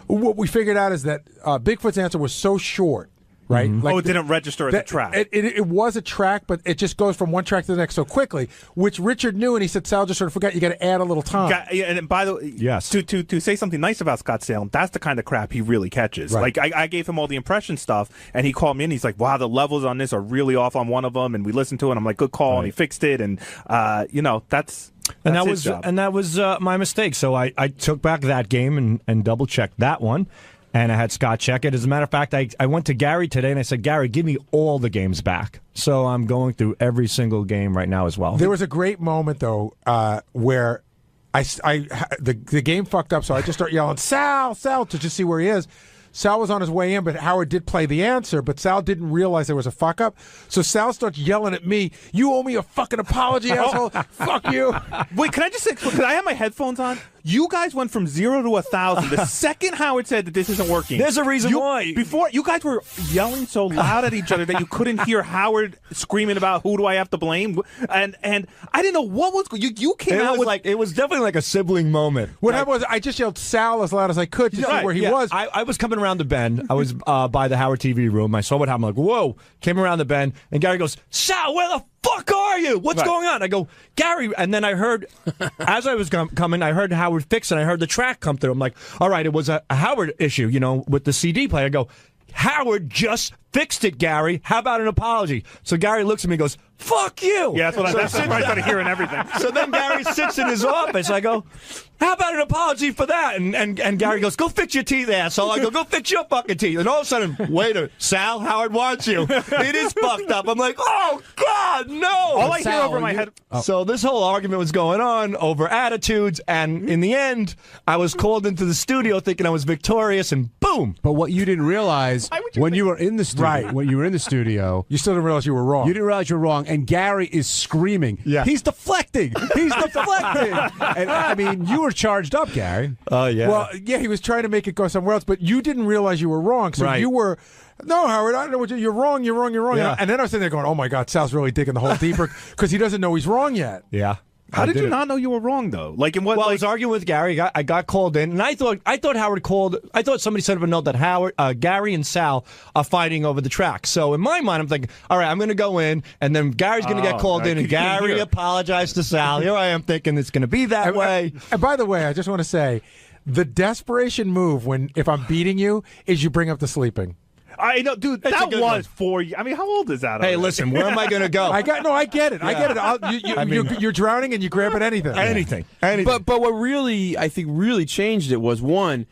what we figured out is that Bigfoot's answer was so short. Right? Mm-hmm. It didn't register as a track. It was a track, but it just goes from one track to the next so quickly, which Richard knew, and he said, Sal just sort of forgot, you got to add a little time. And by the way, yes. to say something nice about Scott Salem, that's the kind of crap he really catches. Right. Like, I gave him all the impression stuff, and he called me in, he's like, wow, the levels on this are really off on one of them, and we listened to it, and I'm like, good call, and he fixed it, and, that's his job. And that was my mistake. So I took back that game and double-checked that one. And I had Scott check it. As a matter of fact, I went to Gary today and I said, Gary, give me all the games back. So I'm going through every single game right now as well. There was a great moment, though, where the game fucked up, so I just start yelling, Sal, to just see where he is. Sal was on his way in, but Howard did play the answer, but Sal didn't realize there was a fuck-up. So Sal starts yelling at me, you owe me a fucking apology, asshole. Fuck you. Wait, can I just say, because I have my headphones on, you guys went from 0 to 1,000 the second Howard said that this isn't working. There's a reason why. Before, you guys were yelling so loud at each other that you couldn't hear Howard screaming about who do I have to blame. And I didn't know what was going on. You came out with... It was definitely like a sibling moment. What happened was I just yelled Sal as loud as I could to see where he was. I was coming around the bend. I was by the Howard TV room. I saw what happened. I'm like, whoa. Came around the bend, and Gary goes, Sal, where the fuck are you? What's going on? I go, Gary, and then I heard, as I was coming, I heard Howard fix it, and I heard the track come through. I'm like, all right, it was a Howard issue, with the CD player. I go, Howard just fixed it, Gary. How about an apology? So Gary looks at me and goes, fuck you. Yeah, that's what I started hearing everything. So then Gary sits in his office. I go, how about an apology for that? And Gary goes, go fix your teeth, asshole. I go fix your fucking teeth. And all of a sudden, wait a Sal, Howard wants you. It is fucked up. I'm like, oh, God, no. All I hear over my head. So this whole argument was going on over attitudes. And in the end, I was called into the studio thinking I was victorious, and boom. But what you didn't realize when you were in the studio, you still didn't realize you were wrong. You didn't realize you were wrong. And Gary is screaming. Yeah. He's deflecting. He's deflecting. And I mean, you were charged up, Gary. Oh, yeah. Well, yeah, he was trying to make it go somewhere else, but you didn't realize you were wrong. So you were, no, Howard, I don't know what you're wrong. Yeah. And then I was sitting there going, oh, my God, Sal's really digging the hole deeper because he doesn't know he's wrong yet. Yeah. How did you not know you were wrong, though? Like, in what? Well, I was arguing with Gary. I got called in, and I thought Howard called. I thought somebody sent up a note that Gary and Sal are fighting over the track. So in my mind, I'm thinking, all right, I'm going to go in, and then Gary's going to get called in, and Gary apologized to Sal. Here I am thinking it's going to be that way. And by the way, I just want to say, the desperation move if I'm beating you is you bring up the sleeping. I know, dude. That was 4 years. I mean, how old is that? Hey, listen, where am I going to go? I get it. I get it. You're drowning and you grab at anything. Anything. But what I think really changed it was, one,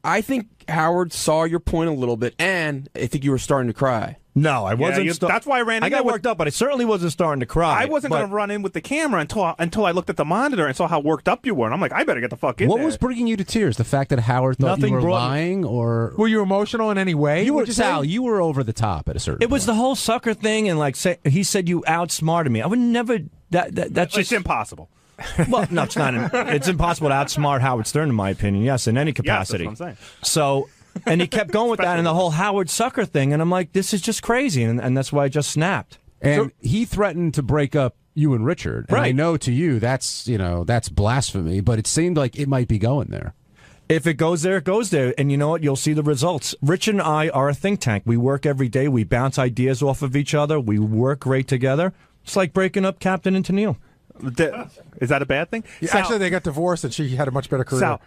I think Howard saw your point a little bit, and I think you were starting to cry. No, I wasn't. That's why I ran in. I got worked up, but I certainly wasn't starting to cry. I wasn't going to run in with the camera until I looked at the monitor and saw how worked up you were. And I'm like, I better get the fuck in What there. was bringing you to tears? The fact that Howard thought you were lying? Or were you emotional in any way? Sal, you were over the top at a certain point. It was the whole sucker thing, and he said you outsmarted me. I would never... That's just... It's impossible. Well, no, it's not. It's impossible to outsmart Howard Stern, in my opinion, yes, in any capacity. Yes, that's what I'm saying. So... And he kept going with that and the whole Howard Sucker thing, and I'm like, this is just crazy, and that's why I just snapped. And he threatened to break up you and Richard. And Right. I know to you that's blasphemy, but it seemed like it might be going there. If it goes there, it goes there. And you know what? You'll see the results. Rich and I are a think tank. We work every day. We bounce ideas off of each other. We work great together. It's like breaking up Captain and Tennille. Is that a bad thing? Yeah, Sal, actually, they got divorced, and she had a much better career. Sal,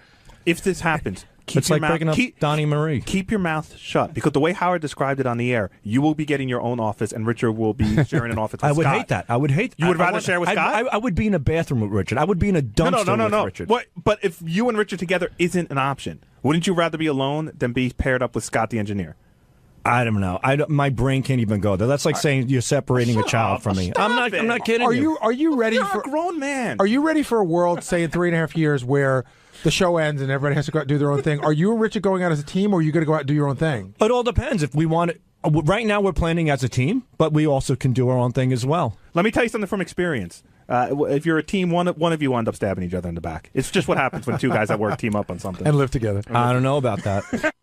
if this happens, keep It's your like mouth, breaking up Donnie Marie. Keep your mouth shut, because the way Howard described it on the air, you will be getting your own office, and Richard will be sharing an office with I would Scott. hate that. I would hate. You would I rather want- share with Scott? I would be in a bathroom with Richard. I would be in a dumpster with Richard. What? But if you and Richard together isn't an option, wouldn't you rather be alone than be paired up with Scott the engineer? I don't know. My brain can't even go there. That's like saying you're separating a child from me. I'm not kidding. Are you ready You're for a grown man? Are you ready for a world, say in 3.5 years, where the show ends and everybody has to go out and do their own thing? Are you and Richard going out as a team, or are you going to go out and do your own thing? It all depends. If we want it, right now we're planning as a team, but we also can do our own thing as well. Let me tell you something from experience. If you're a team, one of you end up stabbing each other in the back. It's just what happens when two guys at work team up on something and live together. I don't know about that.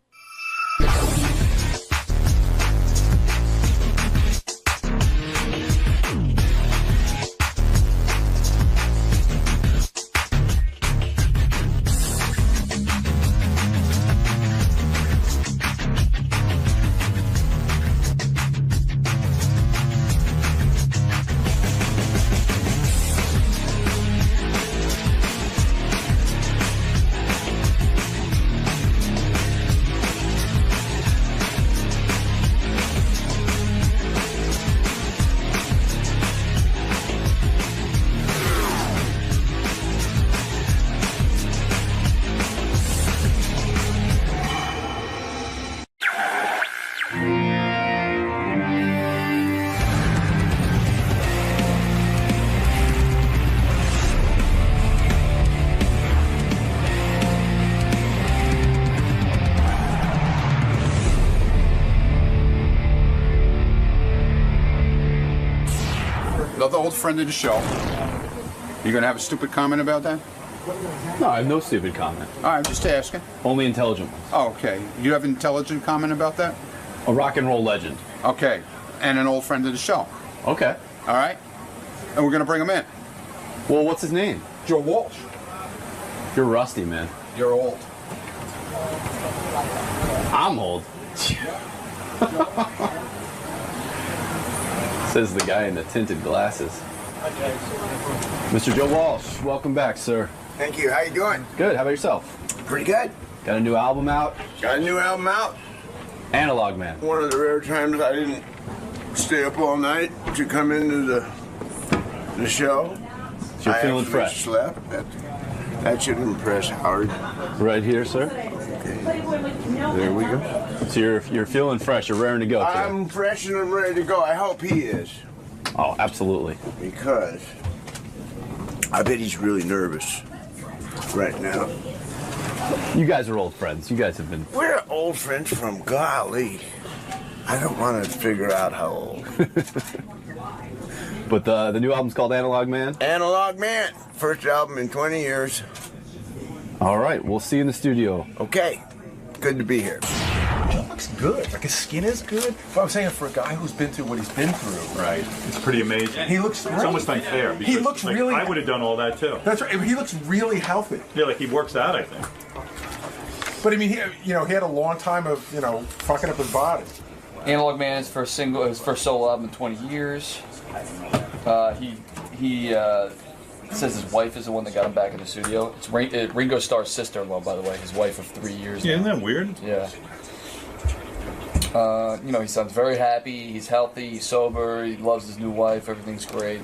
Another old friend of the show. You gonna have a stupid comment about that? No, I have no stupid comment. All right, I'm just asking. Only intelligent ones. Oh, okay. You have an intelligent comment about that? A rock and roll legend. Okay. And an old friend of the show. Okay. All right. And we're gonna bring him in. Well, what's his name? Joe Walsh. You're rusty, man. You're old. I'm old. Says the guy in the tinted glasses. Mr. Joe Walsh, welcome back, sir. Thank you. How you doing? Good. How about yourself? Pretty good. Got a new album out? Got a new album out. Analog Man. One of the rare times I didn't stay up all night to come into the show. So you're feeling actually fresh. Slept. That should impress Howard. Right here, sir. Okay. There we go. So you're feeling fresh. You're raring to go. Today. I'm fresh and I'm ready to go. I hope he is. Oh, absolutely. Because I bet he's really nervous right now. You guys are old friends. You guys have been... We're old friends from golly. I don't want to figure out how old. But the new album's called Analog Man? Analog Man. First album in 20 years. All right. We'll see you in the studio. Okay. Good to be here. Joe looks good. Like his skin is good. But I'm saying for a guy who's been through what he's been through. Right. It's pretty amazing. He looks great. It's almost unfair. Because, He looks like, really... I would have done all that, too. That's right. He looks really healthy. Yeah, like he works out, I think. But I mean, he had a long time of, fucking up his body. Analog Man is his first solo album in 20 years. He says his wife is the one that got him back in the studio. It's Ringo Starr's sister-in-law, by the way, his wife of 3 years. Yeah, isn't that weird? Yeah. He sounds very happy. He's healthy. He's sober. He loves his new wife. Everything's great.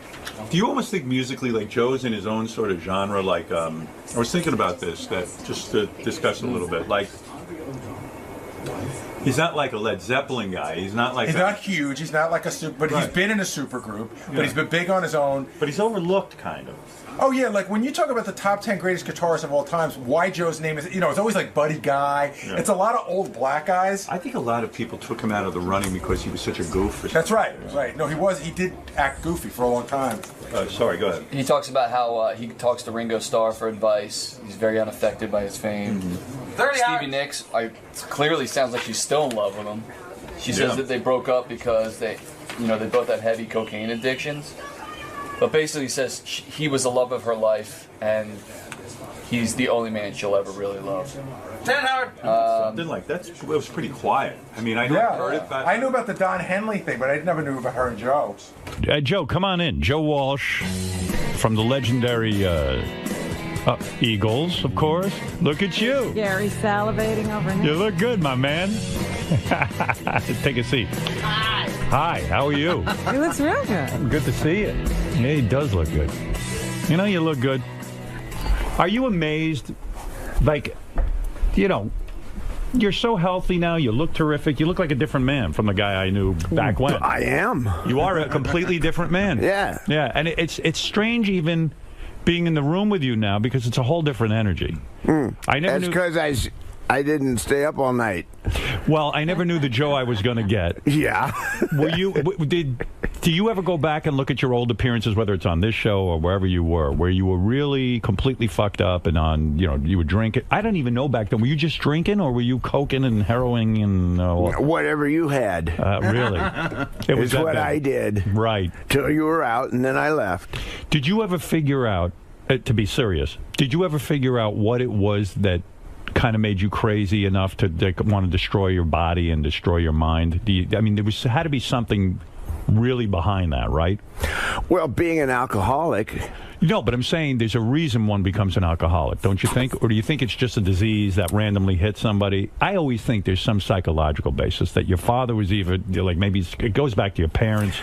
Do you almost think musically, like Joe's in his own sort of genre? Like, I was thinking about this, that just to discuss a little bit. Like, he's not like a Led Zeppelin guy. He's not like He's not huge. He's not like a super, but he's been in a super group. But he's been big on his own. But he's overlooked, kind of. Oh yeah, like when you talk about the top 10 greatest guitarists of all times, why Joe's name is, it's always like Buddy Guy. Yeah. It's a lot of old black guys. I think a lot of people took him out of the running because he was such a goof. That's right, right. No, he did act goofy for a long time. Sorry, go ahead. He talks about how he talks to Ringo Starr for advice. He's very unaffected by his fame. Stevie Nicks, clearly sounds like she's still in love with him. She says that they broke up because they both had heavy cocaine addictions. But basically says he was the love of her life, and he's the only man she'll ever really love. 10, Howard! Something like that. It was pretty quiet. I mean, I heard it, but I knew about the Don Henley thing, but I never knew about her and Joe. Joe, come on in. Joe Walsh from the legendary Eagles, of course. Look at you. Gary's salivating over here. You look good, my man. Take a seat. Hi, how are you? He looks real good. Good to see you. Yeah, he does look good. You know, you look good. Are you amazed? Like, you know, you're so healthy now. You look terrific. You look like a different man from the guy I knew back when. I am. You are a completely different man. Yeah. Yeah, and it's strange even being in the room with you now because it's a whole different energy. I never That's because I didn't stay up all night. Well, I never knew the Joe I was going to get. Yeah. Were you? Do you ever go back and look at your old appearances, whether it's on this show or wherever you were, where you were really completely fucked up and on, you know, you were drinking? I don't even know back then. Were you just drinking, or were you coking and heroing and whatever you had? Really? It was what I did. Right. Till you were out, and then I left. Did you ever figure out? To be serious, did you ever figure out what it was that kind of made you crazy enough to want to destroy your body and destroy your mind? I mean, there had to be something really behind that, right? Well, being an alcoholic. No, but I'm saying there's a reason one becomes an alcoholic, don't you think? Or do you think it's just a disease that randomly hits somebody? I always think there's some psychological basis that your father was even, like, maybe it goes back to your parents.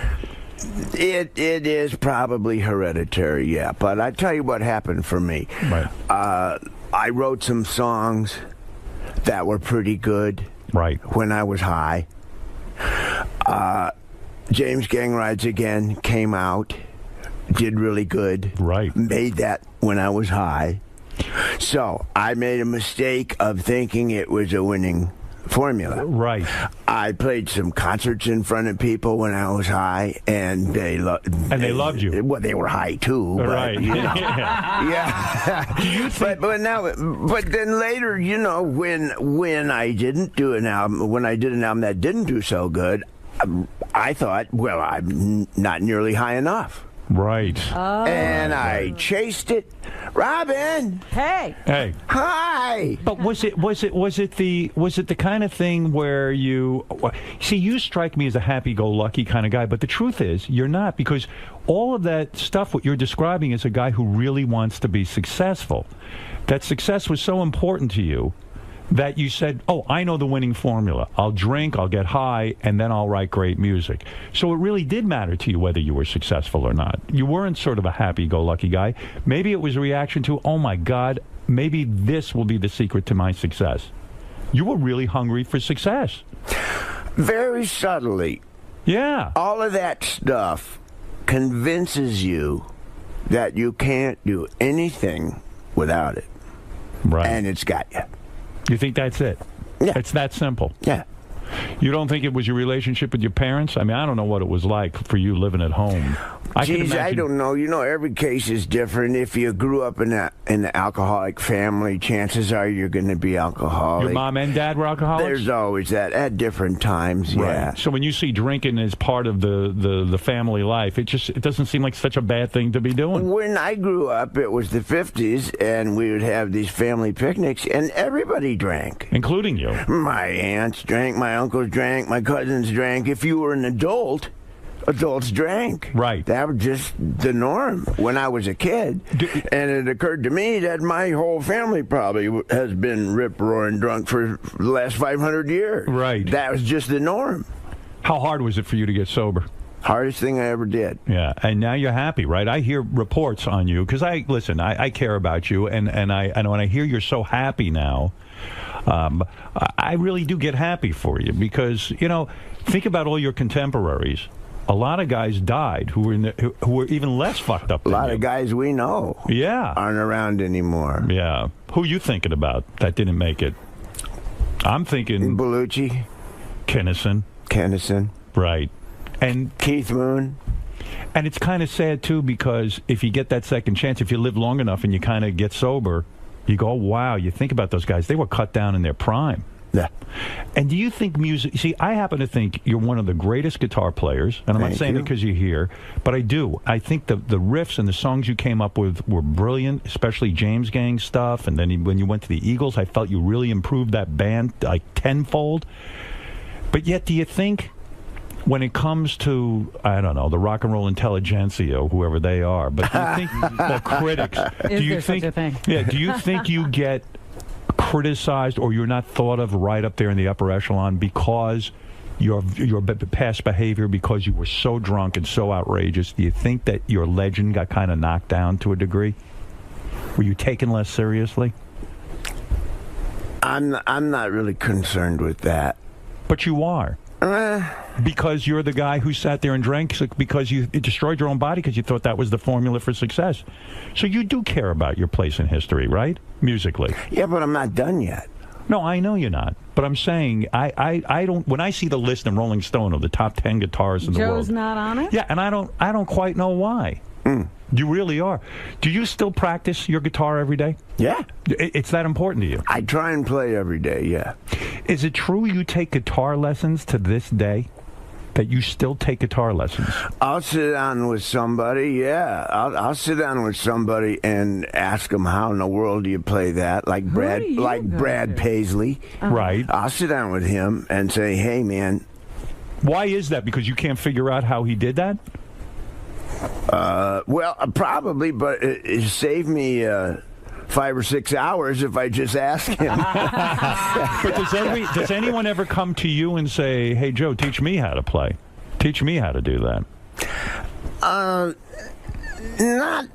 It is probably hereditary, yeah. But I tell you what happened for me. Right. I wrote some songs that were pretty good. Right. When I was high. James Gang Rides Again came out, did really good. Right. Made that when I was high. So I made a mistake of thinking it was a winning formula. Right. I played some concerts in front of people when I was high, and they loved you. Well, they were high too. But, right. You know, yeah. but then later, you know, when I didn't do an album, when I did an album that didn't do so good, I thought, well, I'm not nearly high enough. Right. Oh. And I chased it. Robin. Hey. Hi. But was it the kind of thing where you strike me as a happy-go-lucky kind of guy, but the truth is you're not, because all of that stuff what you're describing is a guy who really wants to be successful. That success was so important to you that you said, oh, I know the winning formula. I'll drink, I'll get high, and then I'll write great music. So it really did matter to you whether you were successful or not. You weren't sort of a happy-go-lucky guy. Maybe it was a reaction to, oh, my God, maybe this will be the secret to my success. You were really hungry for success. Very subtly. Yeah. All of that stuff convinces you that you can't do anything without it. Right. And it's got you. You think that's it? Yeah. It's that simple? Yeah. You don't think it was your relationship with your parents? I mean, I don't know what it was like for you living at home. I don't know. You know, every case is different. If you grew up in an alcoholic family, chances are you're going to be alcoholic. Your mom and dad were alcoholics? There's always that at different times, yeah. Right. So when you see drinking as part of the family life, it doesn't seem like such a bad thing to be doing. When I grew up, it was the 50s, and we would have these family picnics, and everybody drank. Including you. My aunts drank, my uncles drank, my cousins drank. If you were an adult, adults drank. Right. That was just the norm when I was a kid. And it occurred to me that my whole family probably has been rip-roaring drunk for the last 500 years. Right. That was just the norm. How hard was it for you to get sober? Hardest thing I ever did. Yeah, and now you're happy, right? I hear reports on you, because I care about you, and when I hear you're so happy now, I really do get happy for you, because, you know, think about all your contemporaries. A lot of guys died who were even less fucked up than you. A lot of guys we know aren't around anymore. Yeah. Who you thinking about that didn't make it? I'm thinking Bellucci. Kennison. Right. And Keith Moon. And it's kind of sad, too, because if you get that second chance, if you live long enough and you kind of get sober, you go, wow, you think about those guys. They were cut down in their prime. Yeah. And do you think music... See, I happen to think you're one of the greatest guitar players, and I'm not saying it because you're here, but I do. I think the riffs and the songs you came up with were brilliant, especially James Gang stuff, and then when you went to the Eagles, I felt you really improved that band like tenfold. But yet, do you think... when it comes to, I don't know, the rock and roll intelligentsia, or whoever they are, but do you think, well, critics, do you think, yeah, do you think you get criticized or you're not thought of right up there in the upper echelon because your past behavior, because you were so drunk and so outrageous? Do you think that your legend got kind of knocked down to a degree? Were you taken less seriously? I'm not really concerned with that. But you are. Because you're the guy who sat there and drank because you destroyed your own body because you thought that was the formula for success. So you do care about your place in history, right? Musically. Yeah, but I'm not done yet. No, I know you're not. But I'm saying, I don't... When I see the list in Rolling Stone of the top 10 guitarists in the world... Joe's not on it? Yeah, and I don't quite know why. You really are. Do you still practice your guitar every day? Yeah. It's that important to you? I try and play every day, yeah. Is it true you take guitar lessons to this day? That you still take guitar lessons? I'll sit down with somebody, yeah. I'll sit down with somebody and ask them how in the world do you play that, like Brad Paisley. Right. I'll sit down with him and say, hey, man. Why is that? Because you can't figure out how he did that? Well, probably, but it saved me 5 or 6 hours if I just ask him. But does anyone ever come to you and say, hey, Joe, teach me how to play? Teach me how to do that?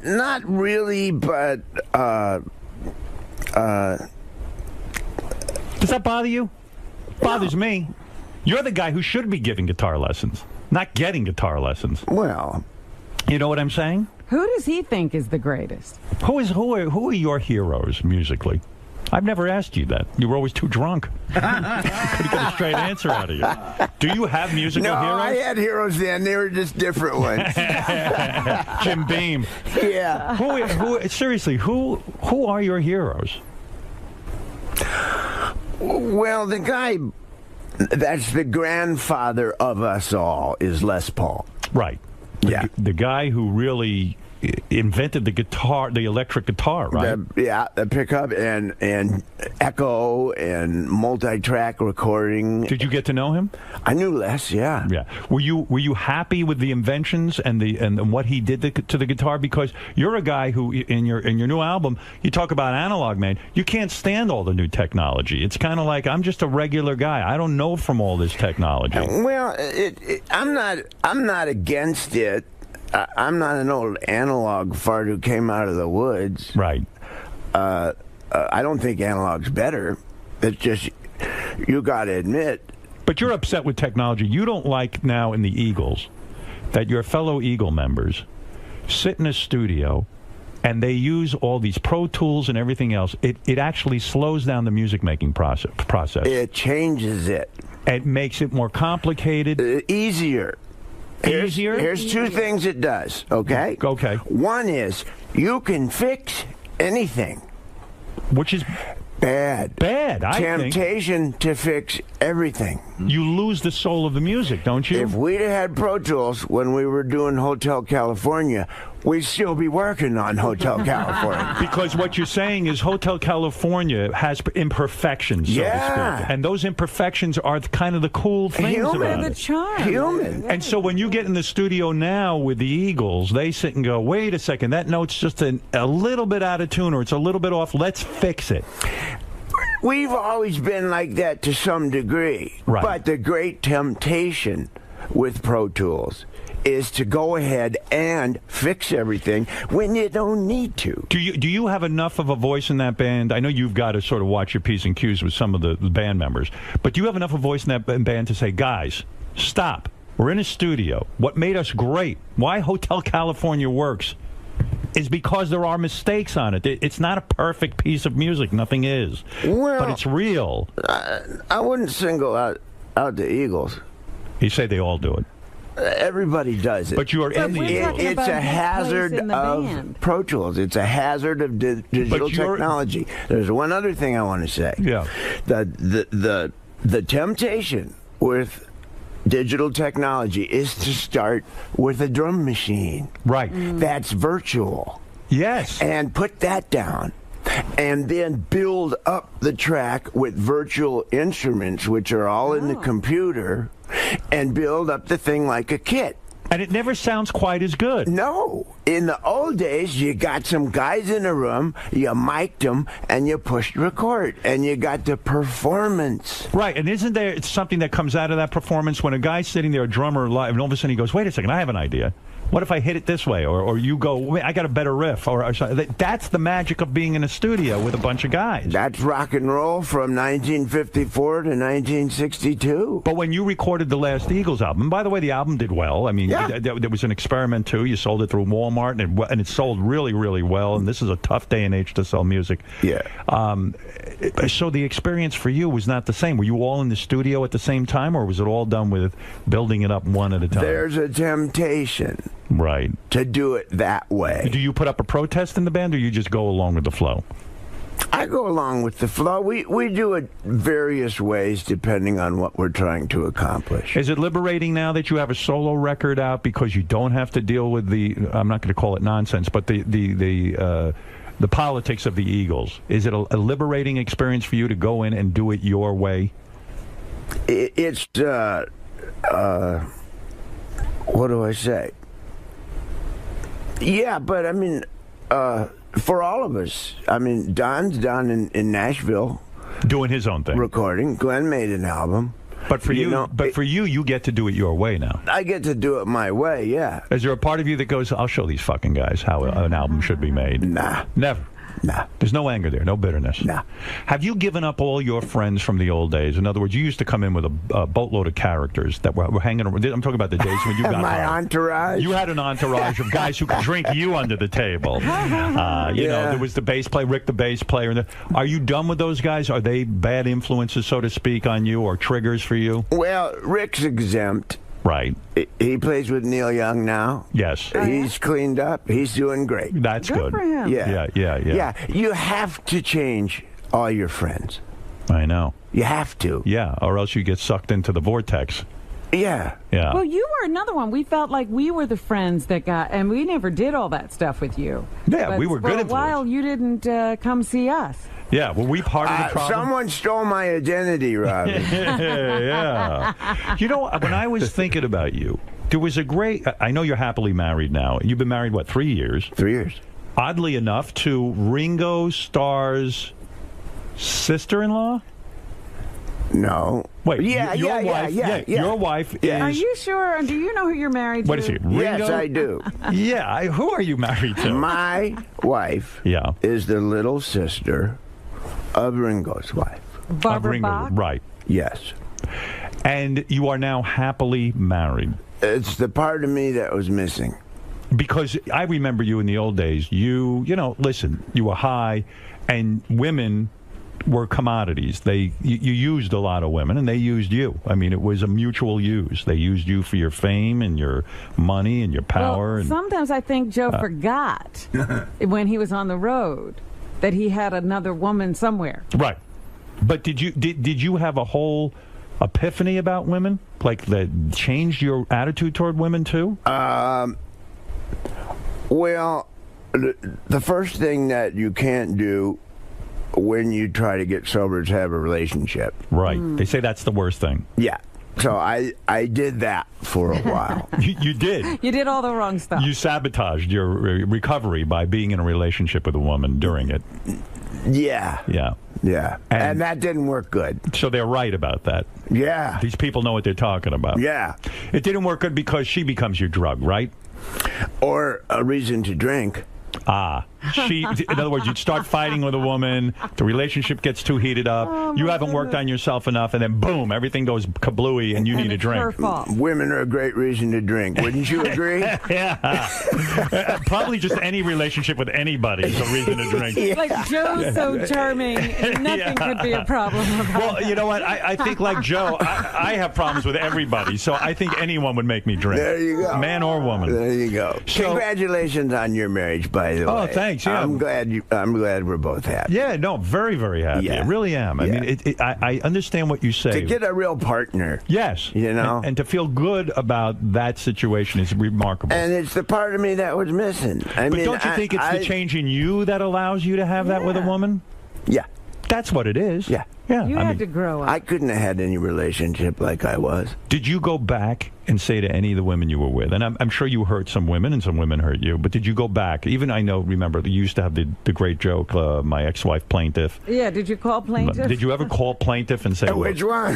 Not really, but does that bother you? Bothers me. You're the guy who should be giving guitar lessons, not getting guitar lessons. Well, you know what I'm saying? Who does he think is the greatest? Who are your heroes musically? I've never asked you that. You were always too drunk. Couldn't get a straight answer out of you. Do you have musical heroes? No, I had heroes then. They were just different ones. Jim Beam. Yeah. Seriously, who are your heroes? Well, the guy that's the grandfather of us all is Les Paul. Right. The guy who really invented the guitar, the electric guitar, right? The pickup and echo and multi-track recording. Did you get to know him? I knew Les, yeah. Yeah. Were you happy with the inventions and what he did to the guitar? Because you're a guy who in your new album you talk about Analog Man. You can't stand all the new technology. It's kind of like I'm just a regular guy. I don't know from all this technology. Well, I'm not against it. I'm not an old analog fart who came out of the woods. Right. I don't think analog's better. It's just, you got to admit. But you're upset with technology. You don't like now in the Eagles that your fellow Eagle members sit in a studio and they use all these Pro Tools and everything else. It actually slows down the music-making process. It changes it. It makes it more complicated. Easier. Here's two things it does, okay? Okay. One is you can fix anything. Which is bad. Bad, I think. Temptation to fix everything. You lose the soul of the music, don't you? If we'd had Pro Tools when we were doing Hotel California, we'd still be working on Hotel California. Because what you're saying is Hotel California has imperfections, so to speak. And those imperfections are kind of the cool things about it. The charm. Human. And so when you get in the studio now with the Eagles, they sit and go, wait a second, that note's just a little bit out of tune or it's a little bit off. Let's fix it. We've always been like that to some degree. Right. But the great temptation with Pro Tools is to go ahead and fix everything when you don't need to. Do you have enough of a voice in that band? I know you've got to sort of watch your P's and Q's with some of the band members, but do you have enough of a voice in that band to say, guys, stop. We're in a studio. What made us great, why Hotel California works, is because there are mistakes on it. It's not a perfect piece of music. Nothing is. Well, but it's real. I wouldn't single out the Eagles. You say they all do it. Everybody does it. But you are in the Eagles. It's a hazard of Pro Tools. It's a hazard of digital technology. There's one other thing I want to say. Yeah. The temptation with digital technology is to start with a drum machine. Right. That's virtual. Yes. And put that down. And then build up the track with virtual instruments, which are all in the computer, and build up the thing like a kit. And it never sounds quite as good. No. In the old days, you got some guys in a room, you mic'd them, and you pushed record, and you got the performance. Right, and isn't there something that comes out of that performance when a guy's sitting there, a drummer live, and all of a sudden he goes, wait a second, I have an idea. What if I hit it this way? Or you go, wait, I got a better riff. Or that's the magic of being in a studio with a bunch of guys. That's rock and roll from 1954 to 1962. But when you recorded the last Eagles album, and by the way, the album did well. I mean, there was an experiment, too. You sold it through Walmart, and it sold really, really well. And this is a tough day and age to sell music. Yeah. So the experience for you was not the same. Were you all in the studio at the same time, or was it all done with building it up one at a time? There's a temptation. Right. To do it that way. Do you put up a protest in the band, or you just go along with the flow? I go along with the flow. We do it various ways depending on what we're trying to accomplish. Is it liberating now that you have a solo record out because you don't have to deal with the, I'm not going to call it nonsense, but the politics of the Eagles? Is it a liberating experience for you to go in and do it your way? It's, what do I say? Yeah, but I mean, for all of us, I mean, Don's down in Nashville, doing his own thing, recording. Glenn made an album, but for you get to do it your way now. I get to do it my way. Yeah. Is there a part of you that goes, "I'll show these fucking guys how an album should be made"? Nah, never. Nah. There's no anger there, no bitterness. Nah. Have you given up all your friends from the old days? In other words, you used to come in with a boatload of characters that were hanging around. I'm talking about the days when you got my entourage. You had an entourage of guys who could drink you under the table. You know, there was the bass player, Rick the bass player. Are you done with those guys? Are they bad influences, so to speak, on you, or triggers for you? Well, Rick's exempt. Right. He plays with Neil Young now. Yes. He's cleaned up. He's doing great. That's good. For him. Yeah. You have to change all your friends. I know. You have to. Yeah, or else you get sucked into the vortex. Yeah. Yeah. Well, you were another one. We felt like we were the friends that got, and we never did all that stuff with you. Yeah, but we were good for a while, you didn't come see us. Yeah, were we part of the problem? Someone stole my identity, Robbie. Yeah. You know, when I was thinking about you, there was a great... I know you're happily married now. You've been married, what, 3 years? 3 years. Oddly enough, to Ringo Starr's sister-in-law? No. Wait, your wife, your wife is... Are you sure? Do you know who you're married to? What is he, Ringo? Yes, I do. Yeah, who are you married to? My wife is the little sister of Ringo's wife. Barbara Bach? Right. Yes. And you are now happily married. It's the part of me that was missing. Because I remember you in the old days. You know, listen, you were high, and women were commodities. You used a lot of women, and they used you. I mean, it was a mutual use. They used you for your fame and your money and your power. Well, sometimes I think Joe forgot when he was on the road that he had another woman somewhere. Right. But did you have a whole epiphany about women? Like, that changed your attitude toward women, too? Well, the first thing that you can't do when you try to get sober is have a relationship. Right. They say that's the worst thing. Yeah. So I did that for a while. You did? You did all the wrong stuff. You sabotaged your recovery by being in a relationship with a woman during it. Yeah. Yeah. Yeah. And that didn't work good. So they're right about that. Yeah. These people know what they're talking about. Yeah. It didn't work good because she becomes your drug, right? Or a reason to drink. Ah. In other words, you'd start fighting with a woman, the relationship gets too heated up, you haven't worked on yourself enough, and then boom, everything goes kablooey, and you need a drink. Women are a great reason to drink. Wouldn't you agree? Yeah. Probably just any relationship with anybody is a reason to drink. Like Joe's so charming, nothing could be a problem about Well, you know what? I think like Joe, I have problems with everybody, so I think anyone would make me drink. There you go. Man or woman. There you go. So, congratulations on your marriage, by the way. Oh, thanks. Yeah. I'm glad we're both happy. Yeah, no, very, very happy. Yeah. I really am. I mean, I understand what you say. To get a real partner. Yes. You know? And to feel good about that situation is remarkable. And it's the part of me that was missing. But don't you think it's the change in you that allows you to have that with a woman? Yeah. That's what it is. Yeah. Yeah. You had to grow up. I couldn't have had any relationship like I was. Did you go back and say to any of the women you were with, and I'm sure you hurt some women and some women hurt you, but did you go back? Even remember, you used to have the great joke, my ex-wife plaintiff. Yeah, did you call plaintiff? Did you ever call plaintiff and say, which one?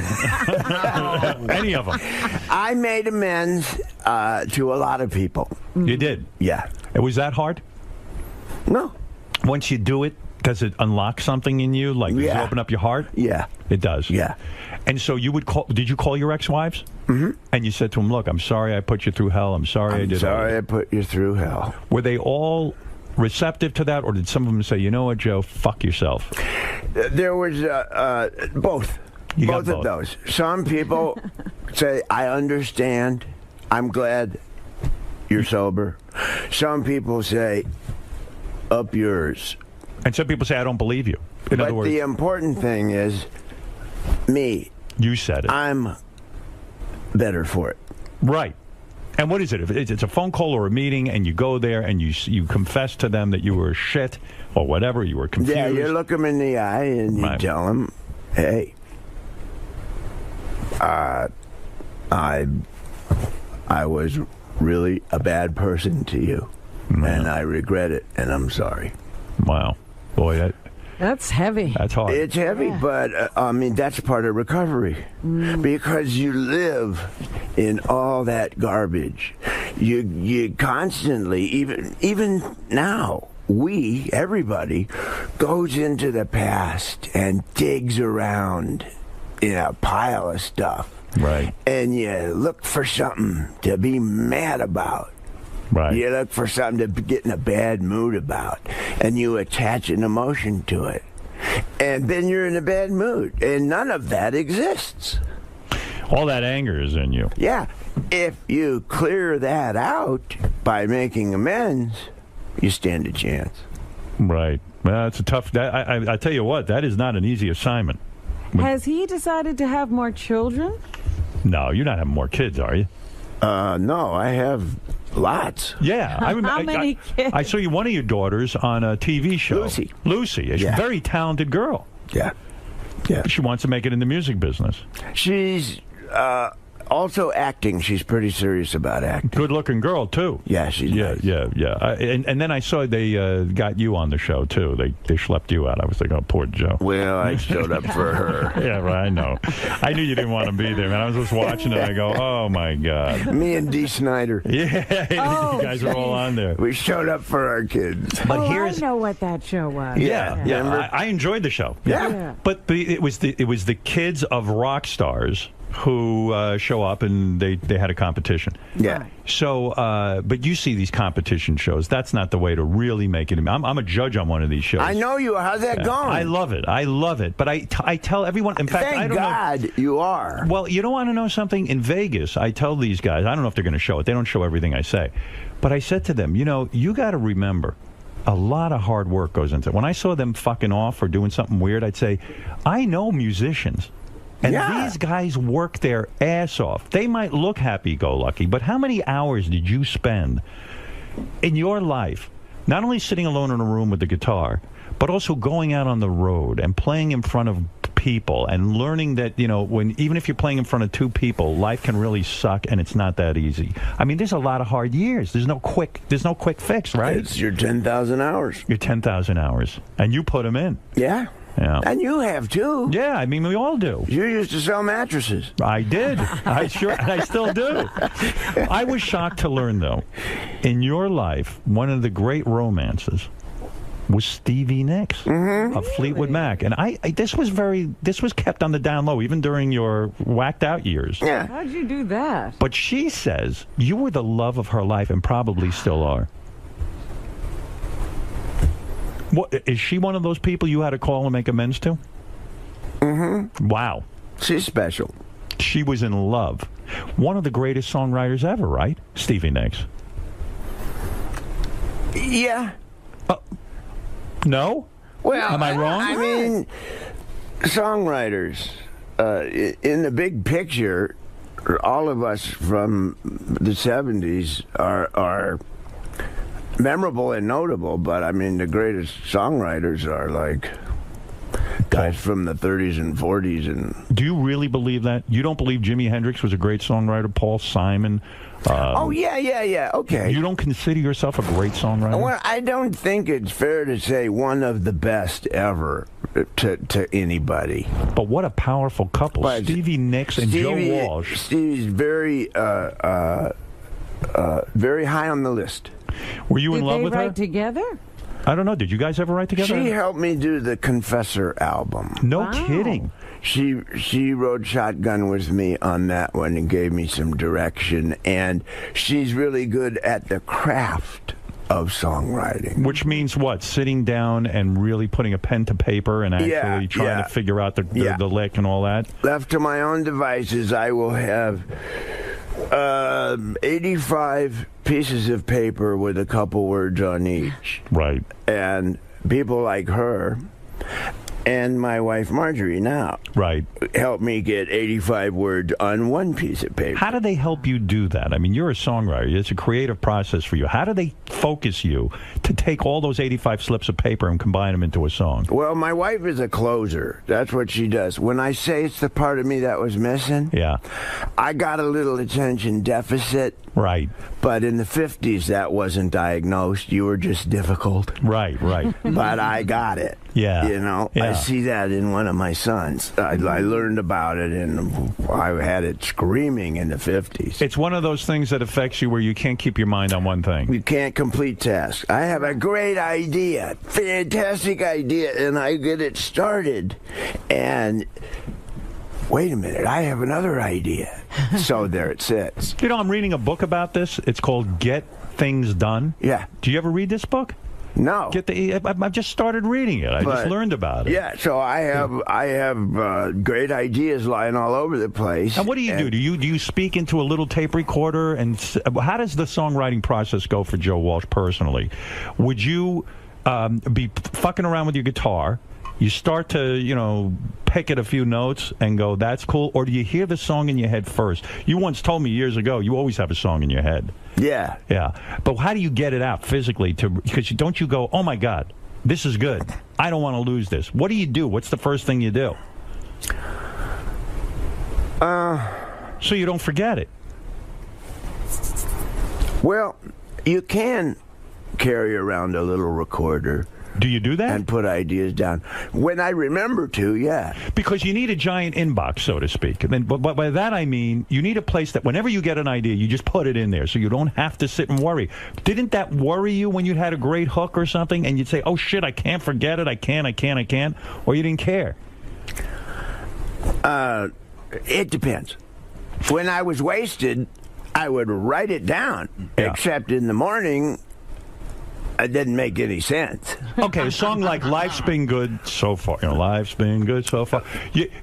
Any of them. I made amends to a lot of people. You did? Yeah. Was that hard? No. Once you do it, does it unlock something in you? Like, does it open up your heart? Yeah. It does? Yeah. And so you would call, did you call your ex-wives? Mm-hmm. And you said to them, look, I'm sorry I put you through hell. I'm sorry I did I put you through hell. Were they all receptive to that, or did some of them say, you know what, Joe, fuck yourself? There was both. Both of those. Some people say, I understand. I'm glad you're sober. Some people say, up yours. And some people say, I don't believe you. In other words, the important thing is me. You said it. I'm better for it. Right. And what is it? If it's a phone call or a meeting, and you go there and you confess to them that you were shit or whatever, you were confused. Yeah, you look them in the eye and you tell them, hey, I was really a bad person to you, and I regret it, and I'm sorry. Wow. Boy, that's heavy. That's hard. It's heavy, but I mean, that's part of recovery. Because you live in all that garbage. You constantly, even now, everybody goes into the past and digs around in a pile of stuff. Right. And you look for something to be mad about. Right. You look for something to get in a bad mood about, and you attach an emotion to it. And then you're in a bad mood, and none of that exists. All that anger is in you. Yeah. If you clear that out by making amends, you stand a chance. Right. Well, it's a tough... I tell you what, that is not an easy assignment. Has he decided to have more children? No, you're not having more kids, are you? No, I have lots. Yeah. How many kids? I saw one of your daughters on a TV show. Lucy. She's a very talented girl. Yeah. Yeah. She wants to make it in the music business. She's also acting. She's pretty serious about acting. Good-looking girl, too. Yeah, she's nice. Yeah. And then I saw they got you on the show, too. They schlepped you out. I was like, oh, poor Joe. Well, I showed up for her. Yeah, right, I know. I knew you didn't want to be there, man. I was just watching it, and I go, oh, my God. Me and Dee Snider. Yeah, you guys were all on there. We showed up for our kids. But I know what that show was. Yeah. I enjoyed the show. Yeah. But it was the kids of rock stars who show up, and they had a competition. Yeah. So, but you see these competition shows. That's not the way to really make it. I'm a judge on one of these shows. I know you. How's that going? I love it. But I tell everyone. In fact, I don't know. You are. Well, you don't want to know something? In Vegas, I tell these guys, I don't know if they're going to show it. They don't show everything I say. But I said to them, you got to remember, a lot of hard work goes into it. When I saw them fucking off or doing something weird, I'd say, I know musicians. And these guys work their ass off. They might look happy-go-lucky, but how many hours did you spend in your life not only sitting alone in a room with the guitar, but also going out on the road and playing in front of people and learning that, even if you're playing in front of two people, life can really suck and it's not that easy. I mean, there's a lot of hard years. There's no quick fix, right? It's your 10,000 hours. Your 10,000 hours. And you put them in. Yeah. Yeah. And you have, too. Yeah, I mean, we all do. You used to sell mattresses. I did. I still do. I was shocked to learn, though, in your life, one of the great romances was Stevie Nicks of Fleetwood Mac. And this was kept on the down low, even during your whacked out years. Yeah. How'd you do that? But she says you were the love of her life and probably still are. What, is she one of those people you had to call and make amends to? Wow. She's special. She was in love. One of the greatest songwriters ever, right? Stevie Nicks. Yeah. No? Well, am I wrong? I mean, songwriters, in the big picture, all of us from the 70s are memorable and notable, but I mean, the greatest songwriters are like guys from the 30s and 40s. And do you really believe that? You don't believe Jimi Hendrix was a great songwriter? Paul Simon? Oh, yeah, okay. You don't consider yourself a great songwriter? Well, I don't think it's fair to say one of the best ever to anybody. But what a powerful couple. But Stevie Nicks and Joe Walsh. Stevie's very high on the list. Were you in love with her? Did they write together? I don't know. Did you guys ever write together? She helped me do the Confessor album. No kidding. She rode shotgun with me on that one and gave me some direction. And she's really good at the craft of songwriting. Which means what? Sitting down and really putting a pen to paper and actually trying to figure out the lick and all that? Left to my own devices, I will have 85 pieces of paper with a couple words on each. Right. And people like her and my wife Marjorie now help me get 85 words on one piece of paper. How do they help you do that? I mean, you're a songwriter. It's a creative process for you. How do they focus you to take all those 85 slips of paper and combine them into a song? Well, my wife is a closer. That's what she does. When I say it's the part of me that was missing, I got a little attention deficit. Right. But in the 50s, that wasn't diagnosed. You were just difficult. Right. But I got it. Yeah. You know, I see that in one of my sons. I learned about it, and I had it screaming in the 50s. It's one of those things that affects you where you can't keep your mind on one thing. You can't complete tasks. I have a great idea, fantastic idea, and I get it started, and wait a minute, I have another idea. So there it sits. You know, I'm reading a book about this. It's called Get Things Done. Yeah. Do you ever read this book? No. I've just started reading it. I just learned about it. Yeah, so I have great ideas lying all over the place. And what do you do? Do you speak into a little tape recorder? And how does the songwriting process go for Joe Walsh personally? Would you be fucking around with your guitar? You start to, pick at a few notes and go, that's cool? Or do you hear the song in your head first? You once told me years ago you always have a song in your head. Yeah. Yeah. But how do you get it out physically? Because don't you go, oh, my God, this is good. I don't want to lose this. What do you do? What's the first thing you do? So you don't forget it. Well, you can carry around a little recorder. Do you do that? And put ideas down. When I remember to, yeah. Because you need a giant inbox, so to speak. But by that I mean you need a place that whenever you get an idea, you just put it in there so you don't have to sit and worry. Didn't that worry you when you had a great hook or something and you'd say, oh, shit, I can't forget it, I can't, or you didn't care? It depends. When I was wasted, I would write it down, except in the morning, it didn't make any sense. Okay, a song like Life's Been Good So Far. Life's been good so far.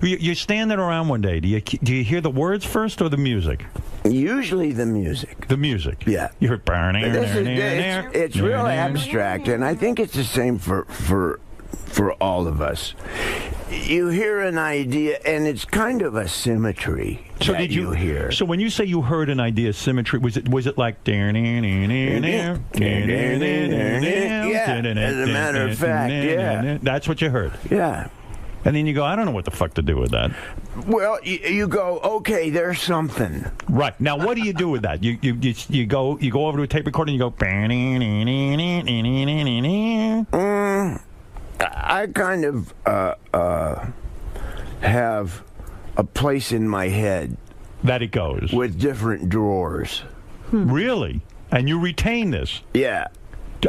You're standing around one day. Do you hear the words first or the music? Usually the music. The music? Yeah. You heard... It's real abstract, and I think it's the same for all of us. You hear an idea, and it's kind of a symmetry. So did you hear? So when you say you heard an idea, symmetry, was it like? Yeah, as a matter of fact, yeah. That's what you heard. Yeah. And then you go, I don't know what the fuck to do with that. Well, you go, okay, there's something. Right. Now, what do you do with that? You go over to a tape recorder and you go. I kind of have a place in my head that it goes with different drawers. Really? And you retain this? Yeah.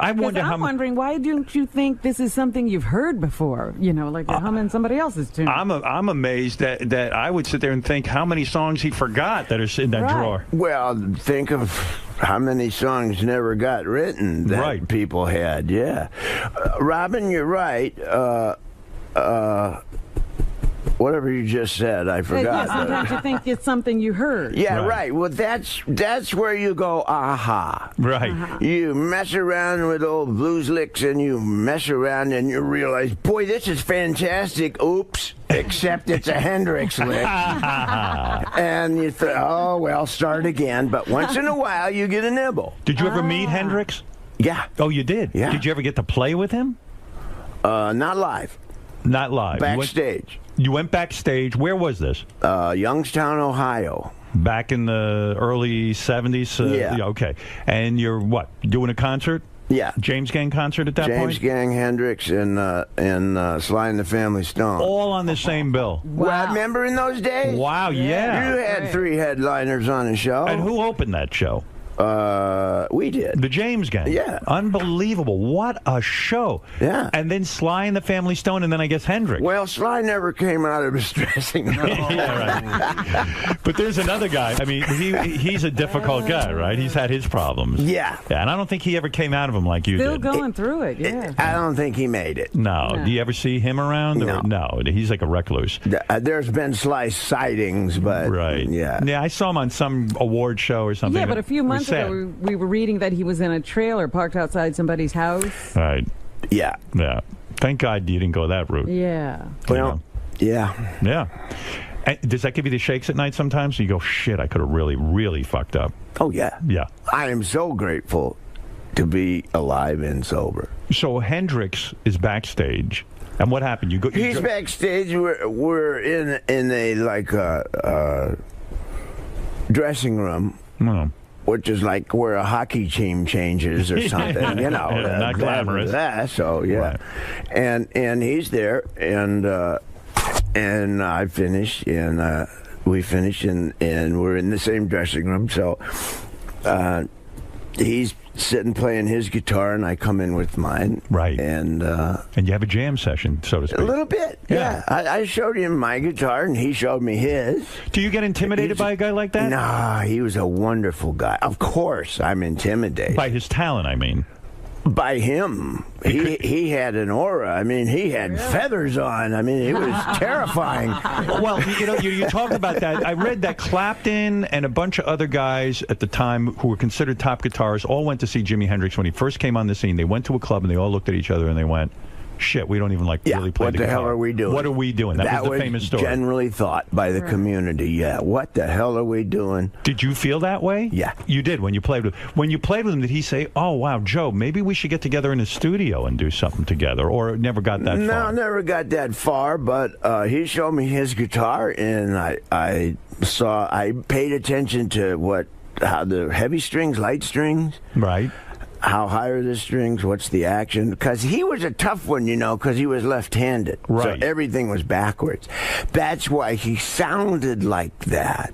I wonder I'm wondering, why don't you think this is something you've heard before? You know, like you're humming somebody else's tune. I'm amazed that I would sit there and think how many songs he forgot that are in that drawer. Well, think of how many songs never got written that people had. Yeah, Robin, you're right. Whatever you just said, I forgot. Yeah, sometimes you think it's something you heard. Yeah, right. Well, that's where you go, aha. Right. You mess around with old blues licks, and you mess around, and you realize, boy, this is fantastic. Oops. Except it's a Hendrix lick. And you think, oh, well, start again. But once in a while, you get a nibble. Did you ever meet Hendrix? Yeah. Oh, you did? Yeah. Did you ever get to play with him? Not live. Not live. Backstage. You went backstage. Where was this? Youngstown, Ohio. Back in the early 70s? Yeah. Okay. And you're, what, doing a concert? Yeah. James Gang concert at that point? James Gang, Hendrix, and Sly and the Family Stone. All on the same bill. Wow. Well, remember in those days? Wow, yeah. You had 3 headliners on a show. And who opened that show? We did. The James Gang. Yeah. Unbelievable. What a show. Yeah. And then Sly and the Family Stone, and then I guess Hendrix. Well, Sly never came out of his dressing room. Yeah, right. But there's another guy. I mean, he's a difficult guy, right? He's had his problems. Yeah. And I don't think he ever came out of them like you Still did. going through it, yeah. I don't think he made it. No. Do you ever see him around? No. No. He's like a recluse. There's been Sly sightings, but... Right. Yeah. Yeah, I saw him on some award show or something. Yeah, but a few months ago, we were reading that he was in a trailer parked outside somebody's house. Right. Yeah. Yeah. Thank God you didn't go that route. Yeah. Well, yeah. Yeah. And does that give you the shakes at night sometimes? You go, shit, I could have really, really fucked up. Oh, yeah. Yeah. I am so grateful to be alive and sober. So Hendrix is backstage. And what happened? He's backstage. We're in a like dressing room. Oh. Which is like where a hockey team changes or something, you know. Not glamorous. That, so yeah, right. And he's there, and I finish, and we finish, and we're in the same dressing room. So he's sitting playing his guitar, and I come in with mine. Right. And you have a jam session, so to speak. A little bit. Yeah. I showed him my guitar, and he showed me his. Do you get intimidated by a guy like that? Nah, he was a wonderful guy. Of course, I'm intimidated. By his talent, I mean. By him. He had an aura. I mean, he had feathers on. I mean, it was terrifying. Well, you talk about that. I read that Clapton and a bunch of other guys at the time who were considered top guitarists all went to see Jimi Hendrix when he first came on the scene. They went to a club and they all looked at each other and they went, shit, we don't even really play the guitar. What the hell are we doing? What are we doing? That was the famous story. Generally thought by the community. Yeah. What the hell are we doing? Did you feel that way? Yeah. You did when you played with him. Did he say, "Oh wow, Joe, maybe we should get together in a studio and do something together," or never got that far? No, never got that far. But he showed me his guitar, and I paid attention to how the heavy strings, light strings, right. How high are the strings? What's the action? Because he was a tough one, because he was left-handed. Right. So everything was backwards. That's why he sounded like that.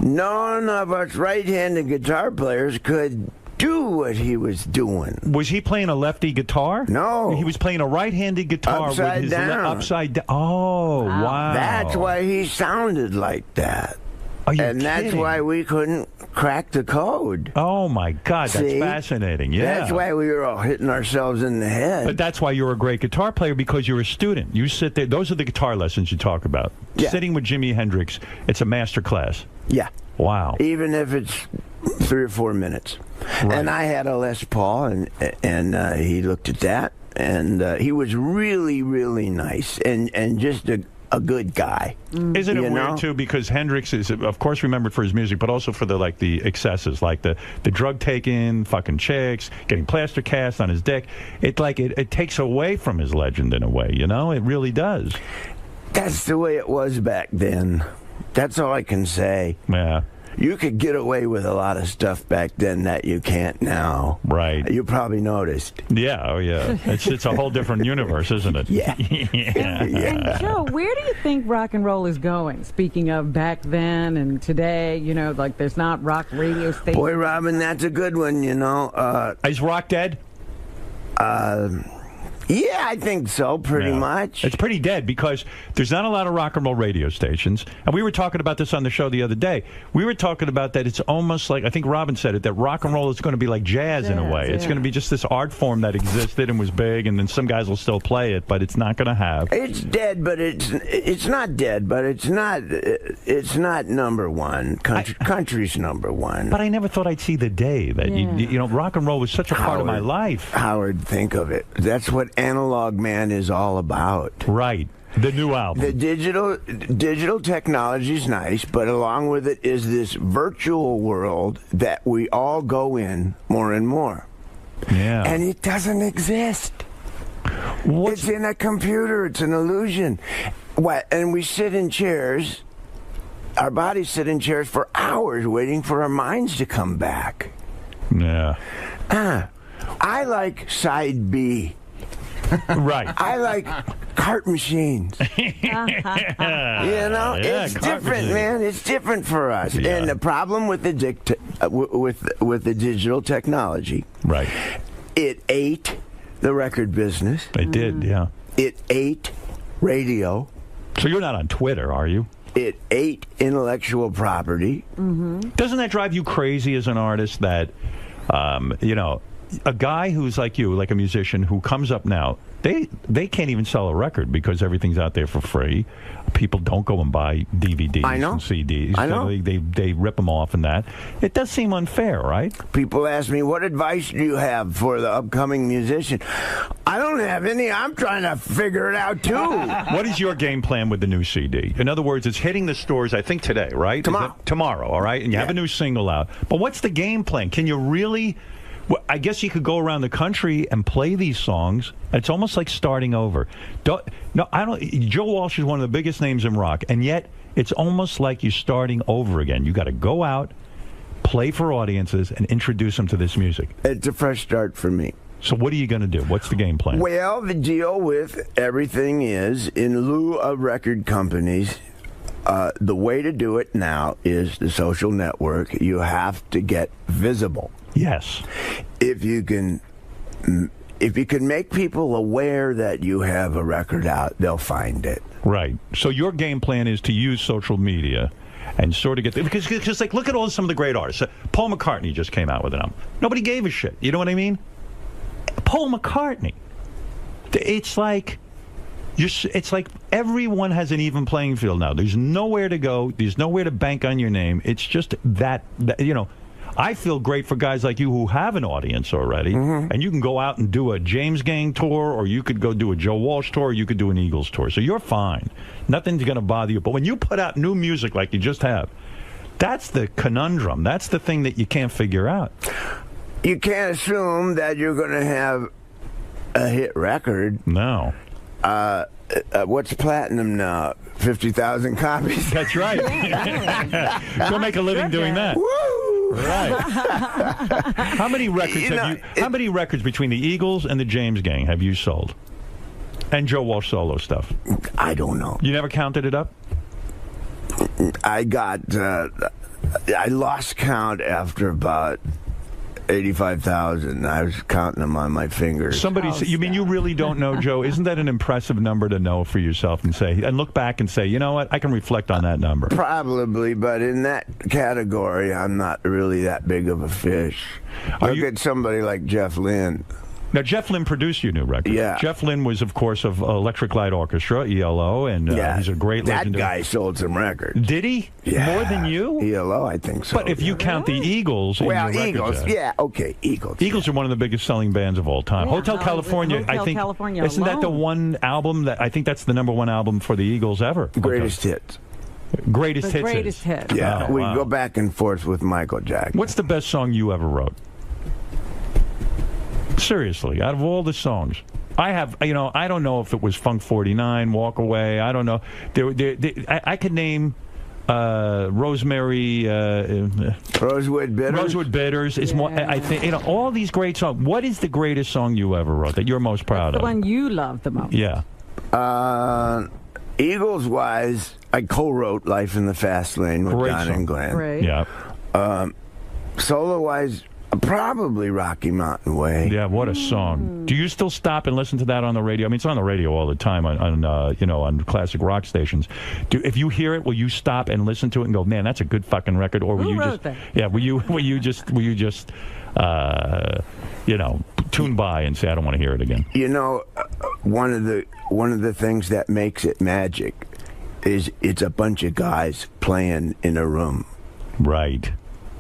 None of us right-handed guitar players could do what he was doing. Was he playing a lefty guitar? No. He was playing a right-handed guitar upside with his down. Upside down. Oh, wow. That's why he sounded like that. Are you and that's kidding? why we couldn't crack the code. Oh, my God. That's fascinating. Yeah. That's why we were all hitting ourselves in the head. But that's why you're a great guitar player, because you're a student. You sit there. Those are the guitar lessons you talk about. Yeah. Sitting with Jimi Hendrix, it's a master class. Yeah. Wow. Even if it's 3 or 4 minutes. Right. And I had a Les Paul, and he looked at that, and he was really, really nice, and just a good guy. Isn't it weird too? Because Hendrix is, of course, remembered for his music, but also for the excesses, like the drug taking, fucking chicks, getting plaster cast on his dick. It takes away from his legend in a way. It really does. That's the way it was back then. That's all I can say. Yeah. You could get away with a lot of stuff back then that you can't now. Right. You probably noticed. Yeah, oh yeah. It's a whole different universe, isn't it? Yeah. And Joe, where do you think rock and roll is going? Speaking of back then and today, like there's not rock radio stations. Boy, Robin, that's a good one, Is rock dead? Yeah, I think so, pretty much. It's pretty dead because there's not a lot of rock and roll radio stations. And we were talking about this on the show the other day. We were talking about that it's almost like, I think Robin said it, that rock and roll is going to be like jazz in a way. It's going to be just this art form that existed and was big, and then some guys will still play it, but it's not going to have. It's dead, but it's not dead, but it's not number one. Country's number one. But I never thought I'd see the day that, you know, rock and roll was such a part of my life. Howard, think of it. That's what Analog Man is all about. Right. The new album. The digital technology is nice, but along with it is this virtual world that we all go in more and more. Yeah. And it doesn't exist. It's in a computer. It's an illusion. And we sit in chairs. Our bodies sit in chairs for hours waiting for our minds to come back. Yeah. I like side B. Right. I like cart machines. You know, it's different, man. It's different for us. Yeah. And the problem with the digital technology, right? It ate the record business. It did, yeah. It ate radio. So you're not on Twitter, are you? It ate intellectual property. Doesn't that drive you crazy as an artist that, you know, a guy who's like you, like a musician who comes up now, they can't even sell a record because everything's out there for free. People don't go and buy DVDs and CDs. I know. They rip them off and that. It does seem unfair, right? People ask me, what advice do you have for the upcoming musician? I don't have any. I'm trying to figure it out, too. What is your game plan with the new CD? In other words, it's hitting the stores, I think, today, right? Tomorrow, all right? And you have a new single out. But what's the game plan? Can you really... Well, I guess you could go around the country and play these songs. It's almost like starting over. Joe Walsh is one of the biggest names in rock, and yet it's almost like you're starting over again. You got to go out, play for audiences, and introduce them to this music. It's a fresh start for me. So what are you going to do? What's the game plan? Well, the deal with everything is, in lieu of record companies, the way to do it now is the social network. You have to get visible. Yes. If you can make people aware that you have a record out, they'll find it. Right. So your game plan is to use social media and sort of get there. Because like, look at some of the great artists. Paul McCartney just came out with an album. Nobody gave a shit. You know what I mean? Paul McCartney. It's like... It's like everyone has an even playing field now. There's nowhere to go. There's nowhere to bank on your name. It's just that you know, I feel great for guys like you who have an audience already, and you can go out and do a James Gang tour, or you could go do a Joe Walsh tour, or you could do an Eagles tour. So you're fine. Nothing's going to bother you. But when you put out new music like you just have, that's the conundrum. That's the thing that you can't figure out. You can't assume that you're going to have a hit record. No. What's platinum now? 50,000 copies. That's right. Go make a living doing that. Woo! Right. How many records How many records between the Eagles and the James Gang have you sold? And Joe Walsh solo stuff? I don't know. You never counted it up? I lost count after about 85,000. I was counting them on my fingers. Somebody said, you mean you really don't know, Joe? Isn't that an impressive number to know for yourself and look back and say, you know what, I can reflect on that number? Probably, but in that category, I'm not really that big of a fish. Look at somebody like Jeff Lynne. Now, Jeff Lynne produced your new record. Yeah. Jeff Lynne was, of course, of Electric Light Orchestra, ELO, and he's a great legendary... That guy sold some records. Did he? Yeah. More than you? ELO, I think so. But if you count the Eagles... Well, Eagles, Eagles. Eagles are one of the biggest selling bands of all time. Yeah, Hotel California, I think... California isn't that the one album that... I think that's the #1 album for the Eagles ever. Greatest hits. Greatest hits. Greatest hits. Yeah, oh, we wow. go back and forth with Michael Jackson. What's the best song you ever wrote? Seriously, out of all the songs. I have, I don't know if it was Funk 49, Walk Away, I don't know. I could name Rosemary... Rosewood Bitters? Rosewood Bitters is more, I think, all these great songs. What is the greatest song you ever wrote that you're most proud of? The one you love the most. Yeah. Eagles-wise, I co-wrote Life in the Fast Lane with Don and Glenn. Right. Yeah. Solo-wise, Probably Rocky Mountain Way. Yeah, what a song. Do you still stop and listen to that on the radio? I mean, it's on the radio all the time on classic rock stations. If you hear it, will you stop and listen to it and go, man, that's a good fucking record? Or will you just, yeah, will you just tune by and say, I don't want to hear it again? You know, one of the things that makes it magic is it's a bunch of guys playing in a room. Right.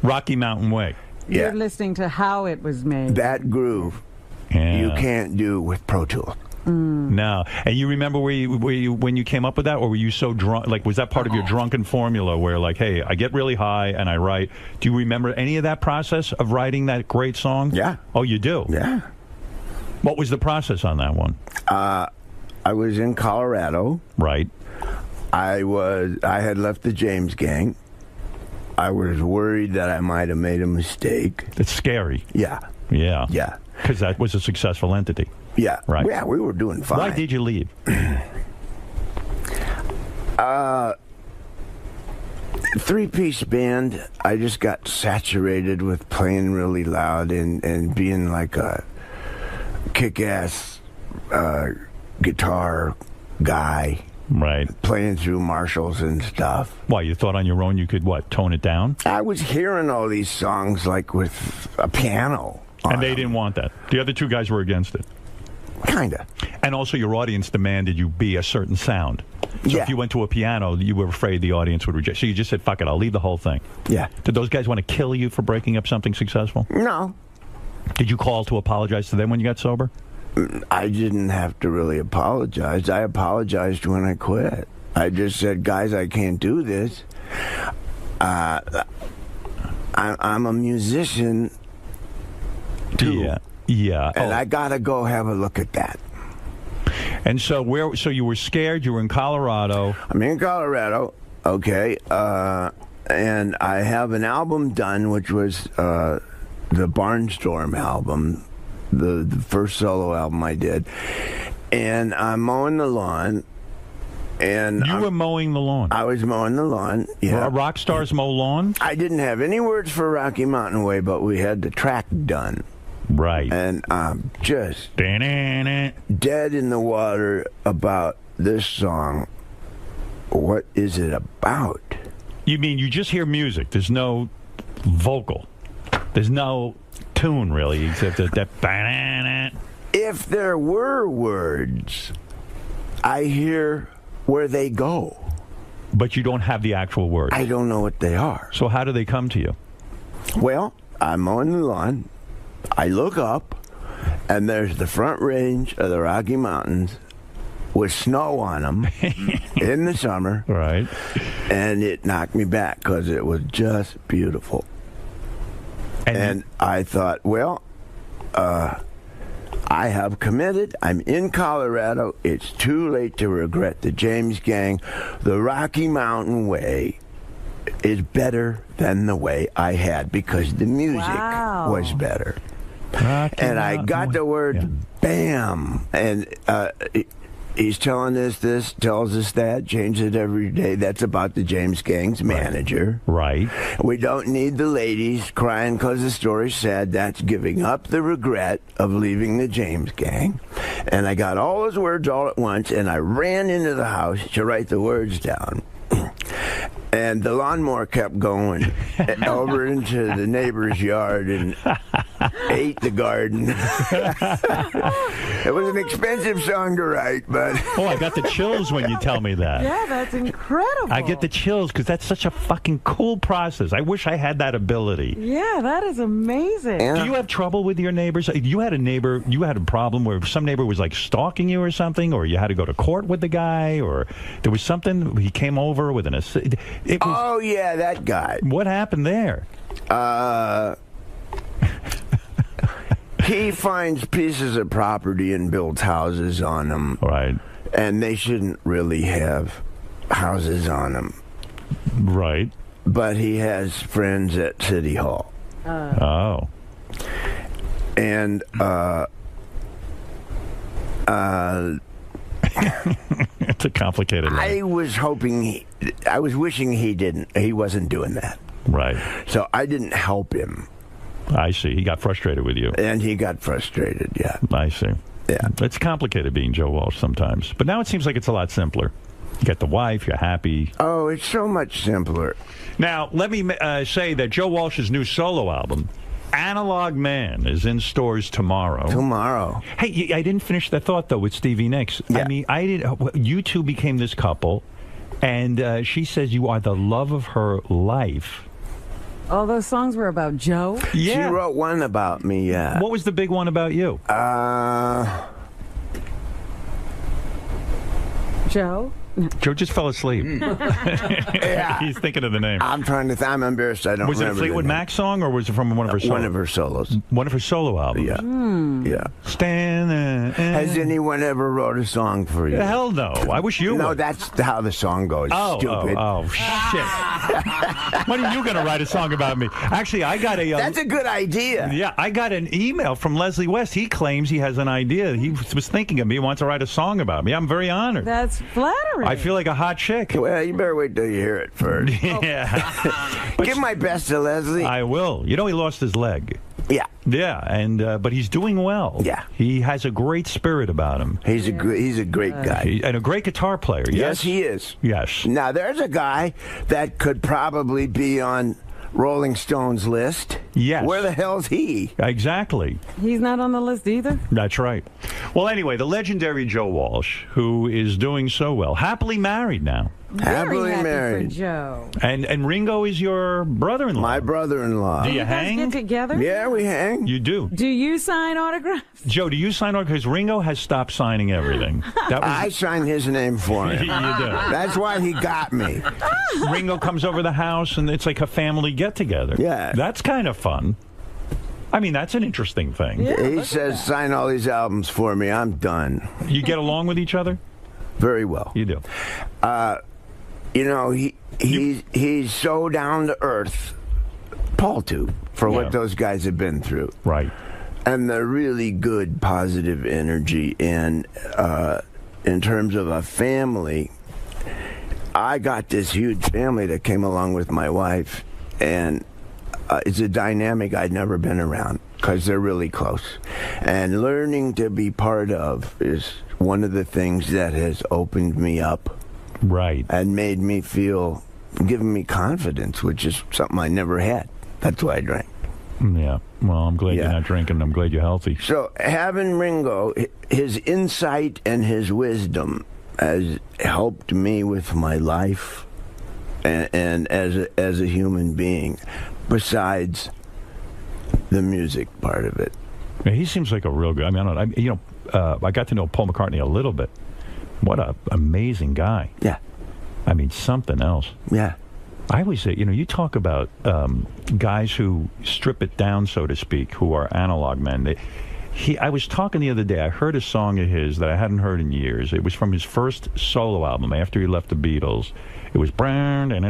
Rocky Mountain Way. You're listening to how it was made. That groove, you can't do with Pro Tools. No. And you remember when you came up with that, or were you so drunk? Like, was that part of your drunken formula where, like, hey, I get really high and I write? Do you remember any of that process of writing that great song? Yeah. Oh, you do? Yeah. What was the process on that one? I was in Colorado. Right. I had left the James Gang. I was worried that I might have made a mistake. It's scary. Yeah. Yeah. Yeah. Because that was a successful entity. Yeah. Right. Yeah, we were doing fine. Why did you leave? 3-piece band. I just got saturated with playing really loud and being like a kick-ass guitar guy. Right. Playing through Marshalls and stuff. Why, you thought on your own you could, tone it down? I was hearing all these songs, like, with a piano. And they didn't want that. The other two guys were against it. Kinda. And also your audience demanded you be a certain sound. So if you went to a piano, you were afraid the audience would reject. So you just said, fuck it, I'll leave the whole thing. Yeah. Did those guys want to kill you for breaking up something successful? No. Did you call to apologize to them when you got sober? I didn't have to really apologize. I apologized when I quit. I just said, guys, I can't do this. I'm a musician, too. Yeah. Yeah. And I got to go have a look at that. And so so you were scared, you were in Colorado. I'm in Colorado, okay. And I have an album done, which was the Barnstorm album. The first solo album I did, and I'm mowing the lawn. And you were mowing the lawn. I was mowing the lawn. Yeah, rock stars mow lawns. I didn't have any words for Rocky Mountain Way, but we had the track done. Right. And I'm just dead in the water about this song. What is it about? You mean you just hear music? There's no vocal. There's no tune, really, except that. If there were words, I hear where they go. But you don't have the actual words. I don't know what they are. So how do they come to you? Well, I'm on the lawn. I look up, and there's the front range of the Rocky Mountains with snow on them in the summer. Right. And it knocked me back because it was just beautiful. And I thought, well, I have committed. I'm in Colorado. It's too late to regret the James Gang. The Rocky Mountain Way is better than the way I had because the music was better. And I got the word bam. And he's telling us this, tells us that, changes it every day. That's about the James Gang's manager. Right. We don't need the ladies crying because the story's sad. That's giving up the regret of leaving the James Gang. And I got all those words all at once, and I ran into the house to write the words down. And the lawnmower kept going over into the neighbor's yard and ate the garden. It was an expensive song to write, but... Oh, I got the chills when you tell me that. Yeah, that's incredible. I get the chills because that's such a fucking cool process. I wish I had that ability. Yeah, that is amazing. Do you have trouble with your neighbors? You had a problem where some neighbor was like stalking you or something, or you had to go to court with the guy, or there was something, he came over with an... Oh, yeah, that guy. What happened there? He finds pieces of property and builds houses on them. Right. And they shouldn't really have houses on them. Right. But he has friends at City Hall. Oh. And, it's a complicated life. I was wishing he wasn't doing that. Right. So I didn't help him. I see. He got frustrated with you. And he got frustrated, yeah. I see. Yeah. It's complicated being Joe Walsh sometimes. But now it seems like it's a lot simpler. You got the wife, you're happy. Oh, it's so much simpler. Now, let me say that Joe Walsh's new solo album, Analog Man, is in stores tomorrow. Tomorrow. Hey, I didn't finish that thought, though, with Stevie Nicks. Yeah. I mean, you two became this couple, and she says you are the love of her life. All those songs were about Joe? Yeah. She wrote one about me, yeah. What was the big one about you? Joe? Joe just fell asleep. Yeah. He's thinking of the name. I'm trying to I'm embarrassed. I don't Was it a remember Fleetwood Mac song, or was it from one of her solos? One of her solos. One of her solo albums? Yeah. Yeah. Stand there. Has anyone ever wrote a song for you? Hell no. I wish you No, would. that's how the song goes. Stupid. Oh, shit. When are you going to write a song about me? Actually, I got a... That's a good idea. Yeah, I got an email from Leslie West. He claims he has an idea. He was thinking of me. He wants to write a song about me. I'm very honored. That's flattering. I feel like a hot chick. Well, you better wait till you hear it first. Yeah. Give my best to Leslie. I will. You know, he lost his leg. Yeah. Yeah, and but he's doing well. Yeah. He has a great spirit about him. He's a great guy. And a great guitar player. Yes, he is. Yes. Now, there's a guy that could probably be on Rolling Stone's list. Yes. Where the hell's he? Exactly. He's not on the list either? That's right. Well, anyway, the legendary Joe Walsh, who is doing so well, happily married now. Happily Very married. for Joe. And Ringo is your brother-in-law. My brother-in-law. Do you guys hang? get together? Yeah, we hang. You do. Do you sign autographs? Joe, do you sign autographs? Because Ringo has stopped signing everything. I signed his name for him. You do. That's why he got me. Ringo comes over the house, and it's like a family get-together. Yeah. That's kind of fun. I mean, that's an interesting thing. Yeah, He says, sign all these albums for me. I'm done. You get along with each other? Very well. You do. You know, he's so down to earth, Paul too, for what those guys have been through. Right. And the really good positive energy. And in terms of a family, I got this huge family that came along with my wife, and it's a dynamic I'd never been around because they're really close. And learning to be part of is one of the things that has opened me up. Right. And made me feel, given me confidence, which is something I never had. That's why I drank. Yeah. Well, I'm glad you're not drinking. I'm glad you're healthy. So having Ringo, his insight and his wisdom has helped me with my life and as a human being, besides the music part of it. Yeah, he seems like a real guy. I mean, I got to know Paul McCartney a little bit. What an amazing guy. Yeah. I mean, something else. Yeah. I always say, you talk about guys who strip it down, so to speak, who are analog men. I was talking the other day, I heard a song of his that I hadn't heard in years. It was from his first solo album after he left the Beatles. It was Turn It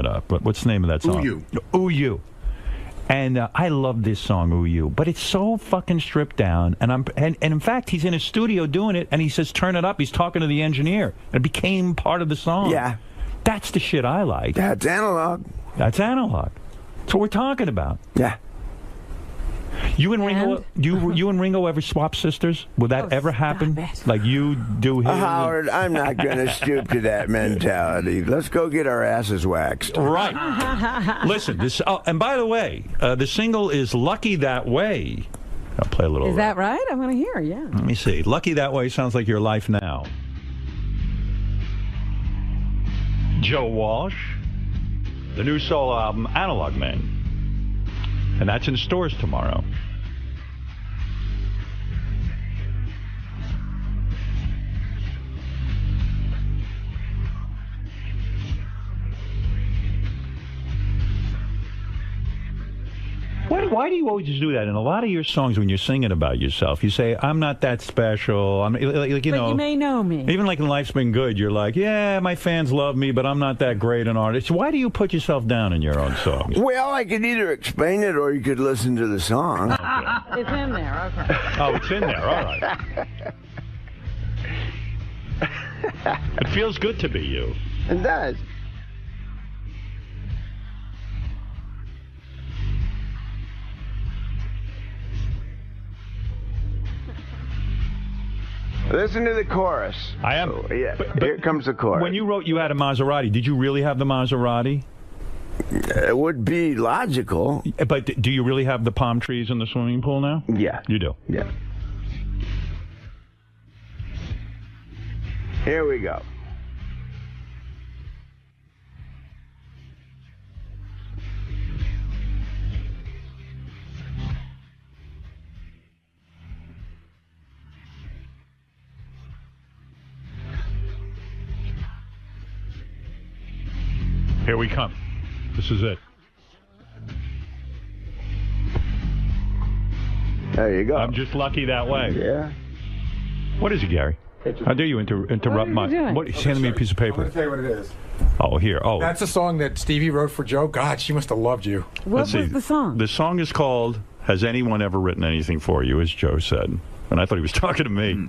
Up. What's the name of that song? Ooh You. Ooh You. And I love this song, Ooh You, but it's so fucking stripped down. And in fact, he's in his studio doing it, and he says, "Turn it up." He's talking to the engineer. It became part of the song. Yeah, that's the shit I like. That's analog. That's analog. That's what we're talking about. Yeah. You and Ringo, you and Ringo ever swap sisters? Would that ever happen? Like you do his? Howard, I'm not going to stoop to that mentality. Let's go get our asses waxed. Right. Listen, this. Oh, and by the way, the single is "Lucky That Way." I'll play a little. Is that right? I want to hear. Yeah. Let me see. "Lucky That Way" sounds like your life now. Joe Walsh, the new solo album, Analog Man. And that's in stores tomorrow. Why do you always do that? In a lot of your songs, when you're singing about yourself, you say, "I'm not that special." But you may know me. Even like in Life's Been Good, you're like, "Yeah, my fans love me, but I'm not that great an artist." Why do you put yourself down in your own songs? Well, I could either explain it or you could listen to the song. Okay. It's in there. Okay. Oh, it's in there. All right. It feels good to be you. It does. Listen to the chorus. I am. Yeah, here comes the chorus. When you wrote you had a Maserati, did you really have the Maserati? It would be logical. But do you really have the palm trees in the swimming pool now? Yeah. You do? Yeah. Here we go. Here we come. This is it. There you go. I'm just lucky that way. Yeah. What is it, Gary? How dare you interrupt my... What? He's handing me a piece of I'm paper. going to tell you what it is. Oh, here. Oh. That's a song that Stevie wrote for Joe. God, she must have loved you. What was the song? The song is called Has Anyone Ever Written Anything For You, as Joe said. And I thought he was talking to me.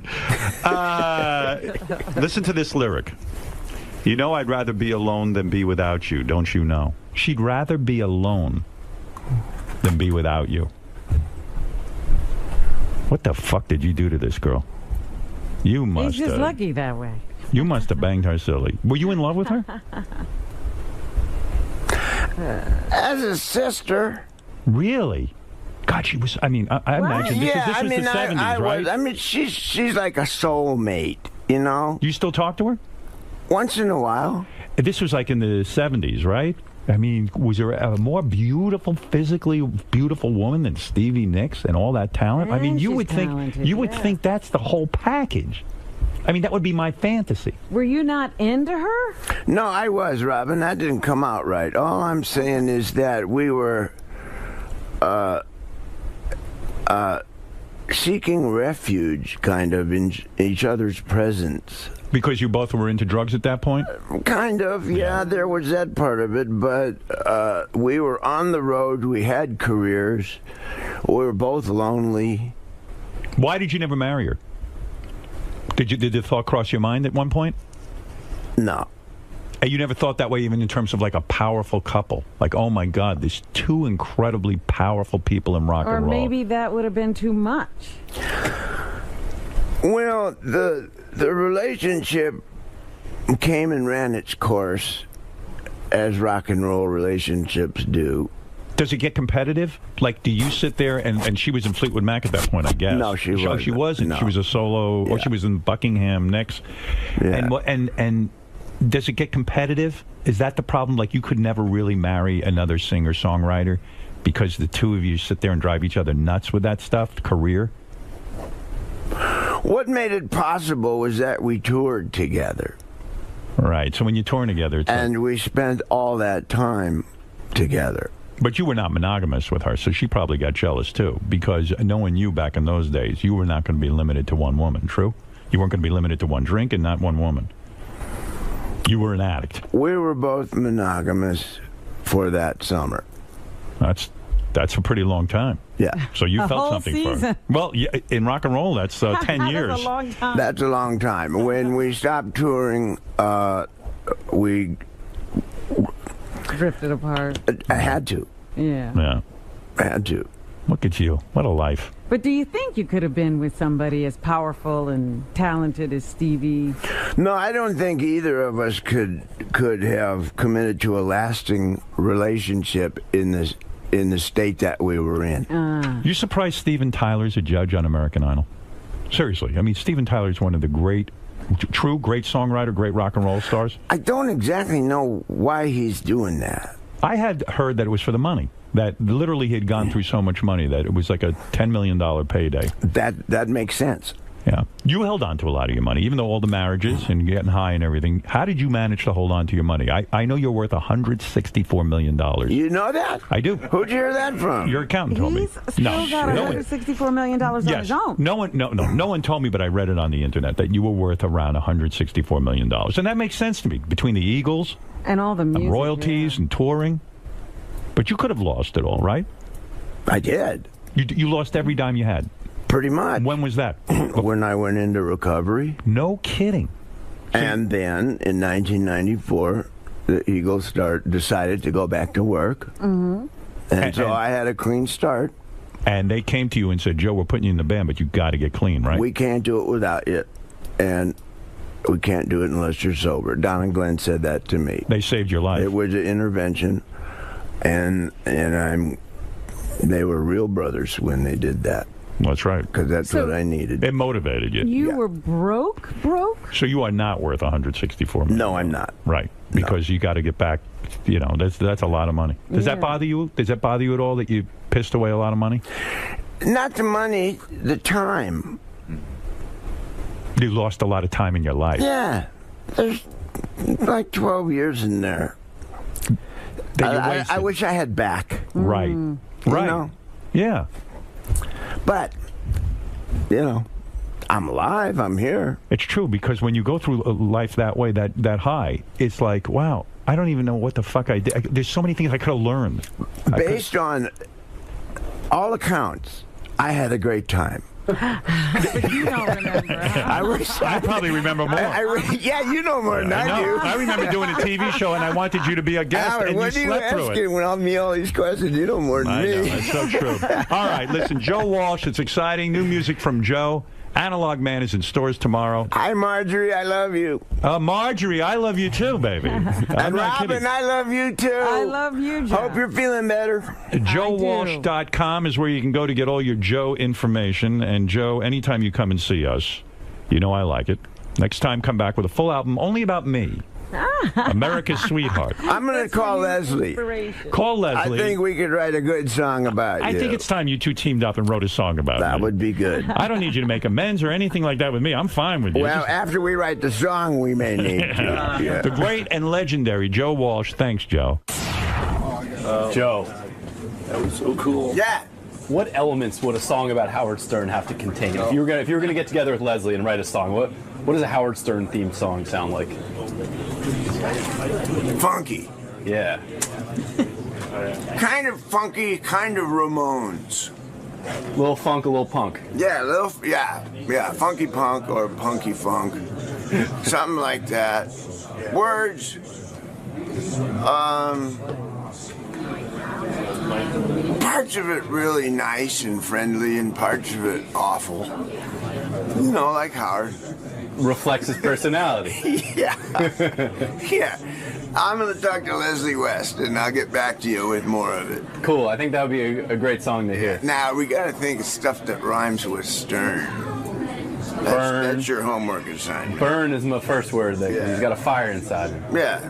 Listen to this lyric. You know I'd rather be alone than be without you, don't you know? She'd rather be alone than be without you. What the fuck did you do to this girl? You must He's just lucky that way. You must have banged her silly. Were you in love with her? As a sister. Really? God, she was. I mean, I imagine this was the 70s, right? I mean, she's like a soulmate, you know? You still talk to her? Once in a while. This was like in the 70s, right? I mean, was there a more beautiful, physically beautiful woman than Stevie Nicks and all that talent? I mean, you would think that's the whole package. I mean, that would be my fantasy. Were you not into her? No, I was, Robin. That didn't come out right. All I'm saying is that we were seeking refuge, kind of, in each other's presence. Because you both were into drugs at that point? Kind of, yeah, there was that part of it, but we were on the road, we had careers, we were both lonely. Why did you never marry her? Did the thought cross your mind at one point? No. And you never thought that way even in terms of like a powerful couple? Like, oh my God, there's two incredibly powerful people in rock and roll. Or maybe that would have been too much. Well, the relationship came and ran its course, as rock and roll relationships do. Does it get competitive? Like, do you sit there and she was in Fleetwood Mac at that point, I guess? No, she wasn't. She wasn't. No. She was a solo, or she was in Buckingham Nicks. Yeah. And does it get competitive? Is that the problem? Like, you could never really marry another singer-songwriter because the two of you sit there and drive each other nuts with that stuff, career? What made it possible was that we toured together. Right. So when you tour together, it's we spent all that time together. But you were not monogamous with her, so she probably got jealous too. Because knowing you back in those days, you were not going to be limited to one woman. True? You weren't going to be limited to one drink and not one woman. You were an addict. We were both monogamous for that summer. That's a pretty long time. Yeah. So you A felt whole something season. for her. Well, yeah, in rock and roll, that's 10 years. That's a long time. That's a long time. When we stopped touring, we drifted apart. I had to. Yeah. Yeah. I had to. Look at you. What a life. But do you think you could have been with somebody as powerful and talented as Stevie? No, I don't think either of us could have committed to a lasting relationship in the state that we were in. You surprised Steven Tyler's a judge on American Idol? Seriously. I mean, Steven Tyler's one of the great songwriter, great rock and roll stars. I don't exactly know why he's doing that. I had heard that it was for the money. That literally he had gone through so much money that it was like a $10 million payday. That makes sense. Yeah. You held on to a lot of your money, even though all the marriages and getting high and everything. How did you manage to hold on to your money? I know you're worth $164 million. You know that? I do. Who'd you hear that from? Your accountant told me. He's still got $164 million on his own. No one told me, but I read it on the internet that you were worth around $164 million. And that makes sense to me, between the Eagles and all the music, and royalties and touring. But you could have lost it all, right? I did. You lost every dime you had? Pretty much. When was that? When I went into recovery. No kidding. And then, in 1994, the Eagles decided to go back to work. Mm-hmm. And so I had a clean start. And they came to you and said, Joe, we're putting you in the band, but you got to get clean, right? We can't do it without you. and we can't do it unless you're sober. Don and Glenn said that to me. They saved your life. It was an intervention, and they were real brothers when they did that. That's right. Because that's what I needed. It motivated you. You were broke? So you are not worth $164 million. No, I'm not. Right. Because you got to get back, that's a lot of money. Does that bother you? Does that bother you at all that you pissed away a lot of money? Not the money, the time. You lost a lot of time in your life. Yeah. There's like 12 years in there. I wish I had back. Right. You Right. know? Yeah. But, I'm alive. I'm here. It's true, because when you go through life that way, that high, it's like, wow, I don't even know what the fuck I did. There's so many things I could have learned. Based on all accounts, I had a great time. But you don't remember. I probably remember more. Yeah, you know more than I do. I remember doing a TV show, and I wanted you to be a guest, Howard, and you what are you slept through asking it. when I'm me all these questions? You know more than me. I know, that's so true. All right, listen, Joe Walsh, it's exciting. New music from Joe. Analog Man is in stores tomorrow. Hi, Marjorie, I love you. Marjorie, I love you too, baby. And Robin, I love you too. I love you, Joe. Hope you're feeling better. JoeWalsh.com is where you can go to get all your Joe information. And Joe, anytime you come and see us, you know I like it. Next time, come back with a full album only about me. America's Sweetheart. I'm going to call Leslie. Call Leslie. I think we could write a good song about you. I think it's time you two teamed up and wrote a song about That me. would be good. I don't need you to make amends or anything like that with me. I'm fine with you. Well, after we write the song, we may need to. Yeah. The great and legendary Joe Walsh. Thanks, Joe. Joe. That was so cool. Yeah. What elements would a song about Howard Stern have to contain? If you were gonna get together with Leslie and write a song, what does a Howard Stern themed song sound like? Funky. Yeah. Kind of funky, kind of Ramones. Little funk, a little punk. Yeah, yeah, funky punk or punky funk. Something like that. Words. Parts of it really nice and friendly and parts of it awful. You know, like Howard. Reflects his personality. Yeah. Yeah. I'm going to talk to Leslie West, and I'll get back to you with more of it. Cool. I think that would be a great song to hear. Now, we got to think of stuff that rhymes with Stern. Burn. That's your homework assignment. Burn is my first word there. Yeah. He's got a fire inside him. Yeah.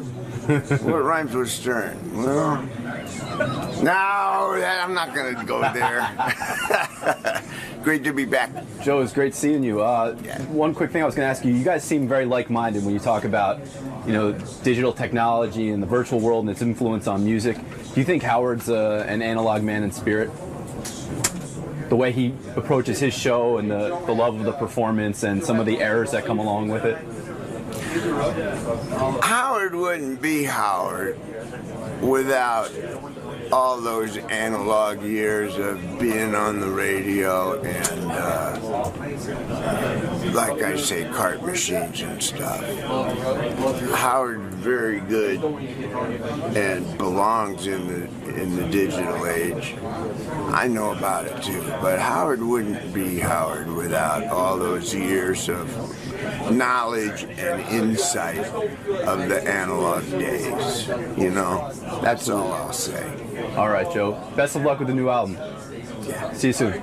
What rhymes with Stern? Well, no, I'm not going to go there. Great to be back. Joe, it's great seeing you. One quick thing I was going to ask you. You guys seem very like-minded when you talk about, digital technology and the virtual world and its influence on music. Do you think Howard's an analog man in spirit? The way he approaches his show and the love of the performance and some of the errors that come along with it? Howard wouldn't be Howard without all those analog years of being on the radio and, like I say, cart machines and stuff. Howard very good and belongs in the digital age. I know about it too, but Howard wouldn't be Howard without all those years of knowledge and insight of the analog days. That's all I'll say. All right, Joe. Best of luck with the new album. Yeah. See you soon.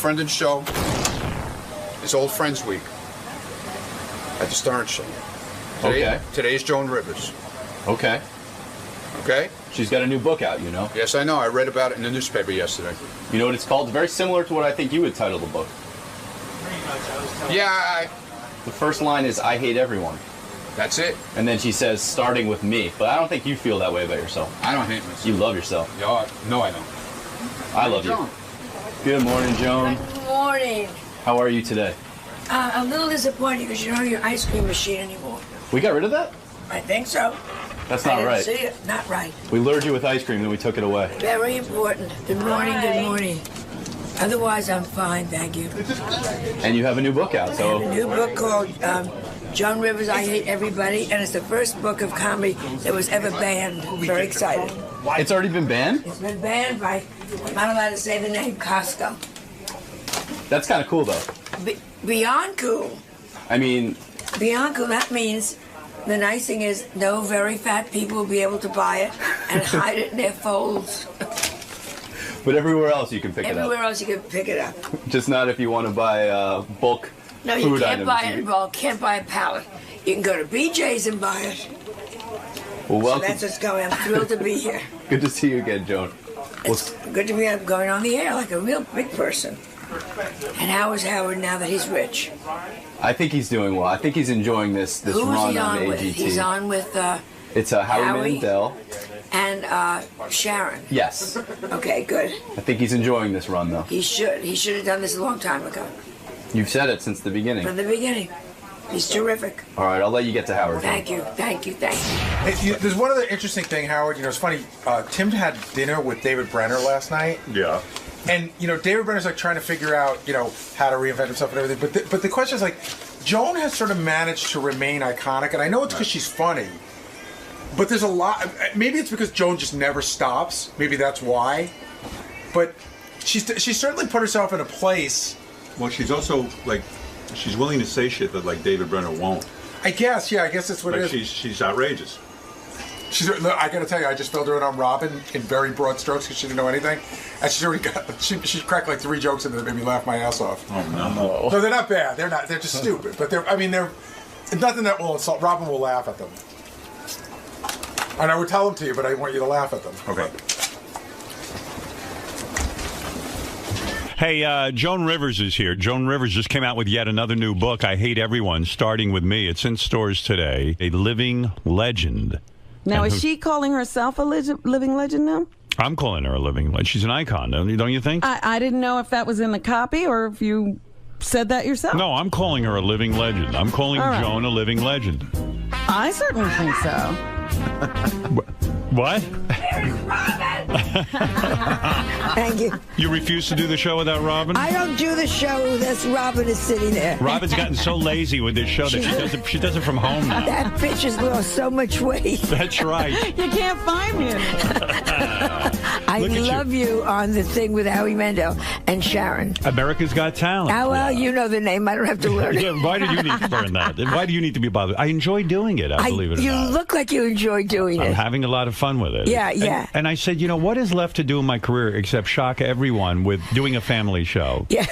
friend of the show. It's Old Friends Week at the Stern Show. Today's Joan Rivers. Okay. Okay? She's got a new book out, you know. Yes, I know. I read about it in the newspaper yesterday. You know what it's called? Very similar to what I think you would title the book. Yeah, The first line is, I hate everyone. That's it. And then she says, starting with me. But I don't think you feel that way about yourself. I don't hate myself. You love yourself. No, I don't. I love you. Good morning, Joan. Good morning. How are you today? A little disappointed because you don't have your ice cream machine anymore. We got rid of that? I think so. That's not I didn't right. see it. Not right. We lured you with ice cream, then we took it away. Very important. Good morning, good morning. Otherwise, I'm fine, thank you. And you have a new book out, I so... have a new book called Joan Rivers, I Hate Everybody, and it's the first book of comedy that was ever banned. Very excited. It's already been banned? It's been banned by, I'm not allowed to say the name, Costco. That's kind of cool, though. Beyond cool. I mean... Beyond cool, that means the nice thing is no very fat people will be able to buy it and hide it in their folds. But everywhere else you can pick it up. Everywhere else you can pick it up. Just not if you want to buy bulk No, food you can't items. buy it in bulk, can't buy a pallet. You can go to BJ's and buy it. Well, So welcome. that's what's going. I'm thrilled to be here. Good to see you again, Joan. It's good to be going on the air like a real big person. And how is Howard now that he's rich? I think he's doing well. I think he's enjoying this Who's run he on on with? AGT. He's on with It's Howie Mandel. and Sharon. Yes. Okay, good. I think he's enjoying this run, though. He should have done this a long time ago. You've said it since the beginning. From the beginning. He's terrific. All right, I'll let you get to Howard. Thank you. Hey, there's one other interesting thing, Howard. You know, it's funny. Tim had dinner with David Brenner last night. Yeah. And, you know, David Brenner's like trying to figure out, you know, how to reinvent himself and everything. But the question is like, Joan has sort of managed to remain iconic. And I know it's because she's funny. But there's a lot. Maybe it's because Joan just never stops. Maybe that's why. But she's certainly put herself in a place. Well, she's also, like, she's willing to say shit that, like, David Brenner won't. I guess that's what like it is. She's outrageous. Look, I gotta tell you, I just filled her in on Robin in very broad strokes because she didn't know anything, and she's already she cracked like 3 jokes in there that made me laugh my ass off. Oh no! No, they're not bad. They're just stupid. But they're nothing that will insult. Robin will laugh at them, and I would tell them to you, but I want you to laugh at them. Okay. Hey, Joan Rivers is here. Joan Rivers just came out with yet another new book, I Hate Everyone, starting with me. It's in stores today. A living legend. Now, is she calling herself a living legend now? I'm calling her a living legend. She's an icon, don't you think? I didn't know if that was in the copy or if you said that yourself. No, I'm calling her a living legend. I'm calling Joan a living legend. I certainly think so. What? Thank you. You refuse to do the show without Robin? I don't do the show unless Robin is sitting there. Robin's gotten so lazy with this show that she does it from home now. That bitch has lost so much weight. That's right. You can't find me I love you on the thing with Howie Mandel and Sharon. America's Got Talent. Oh, well, you know the name. I don't have to learn it. Yeah, why do you need to learn that? Why do you need to be bothered? I enjoy doing it, I believe it or You not. look like you enjoy doing it. I'm having a lot of fun with it. Yeah. And I said, you know, what is left to do in my career except shock everyone with doing a family show? Yeah.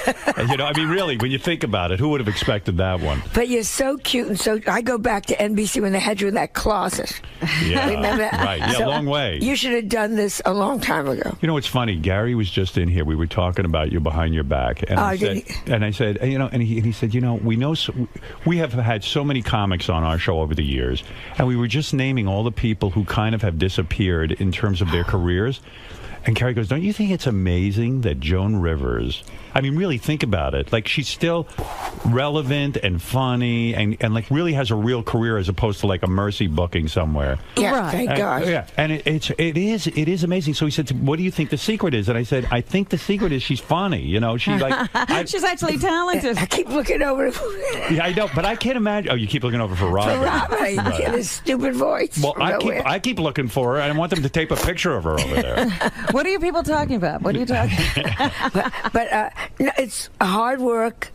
You know, I mean, really, when you think about it, who would have expected that one? But you're so cute, and so I go back to NBC when they had you in that closet. Yeah. Remember that? Right. Yeah, So long way. You should have done this a long time ago. You know, it's funny. Gary was just in here. We were talking about you behind your back, and I said, you know, and he said, you know, we have had so many comics on our show over the years, and we were just naming all the people who kind of have disappeared in terms of their careers. And Gary goes, don't you think it's amazing that Joan Rivers, I mean, really think about it. Like, she's still relevant and funny and like really has a real career as opposed to like a Mercy booking somewhere. Yeah, thank God. Yeah, and it is amazing. So he said, what do you think the secret is? And I said, I think the secret is she's funny. You know, she's like... she's actually talented. I keep looking over. Yeah, I know, but I can't imagine... Oh, you keep looking over for Robin. For Robin, Right. he had his stupid voice. Well, I keep looking for her. I want them to tape a picture of her over there. What are you people talking about? What are you talking about? But no, it's hard work.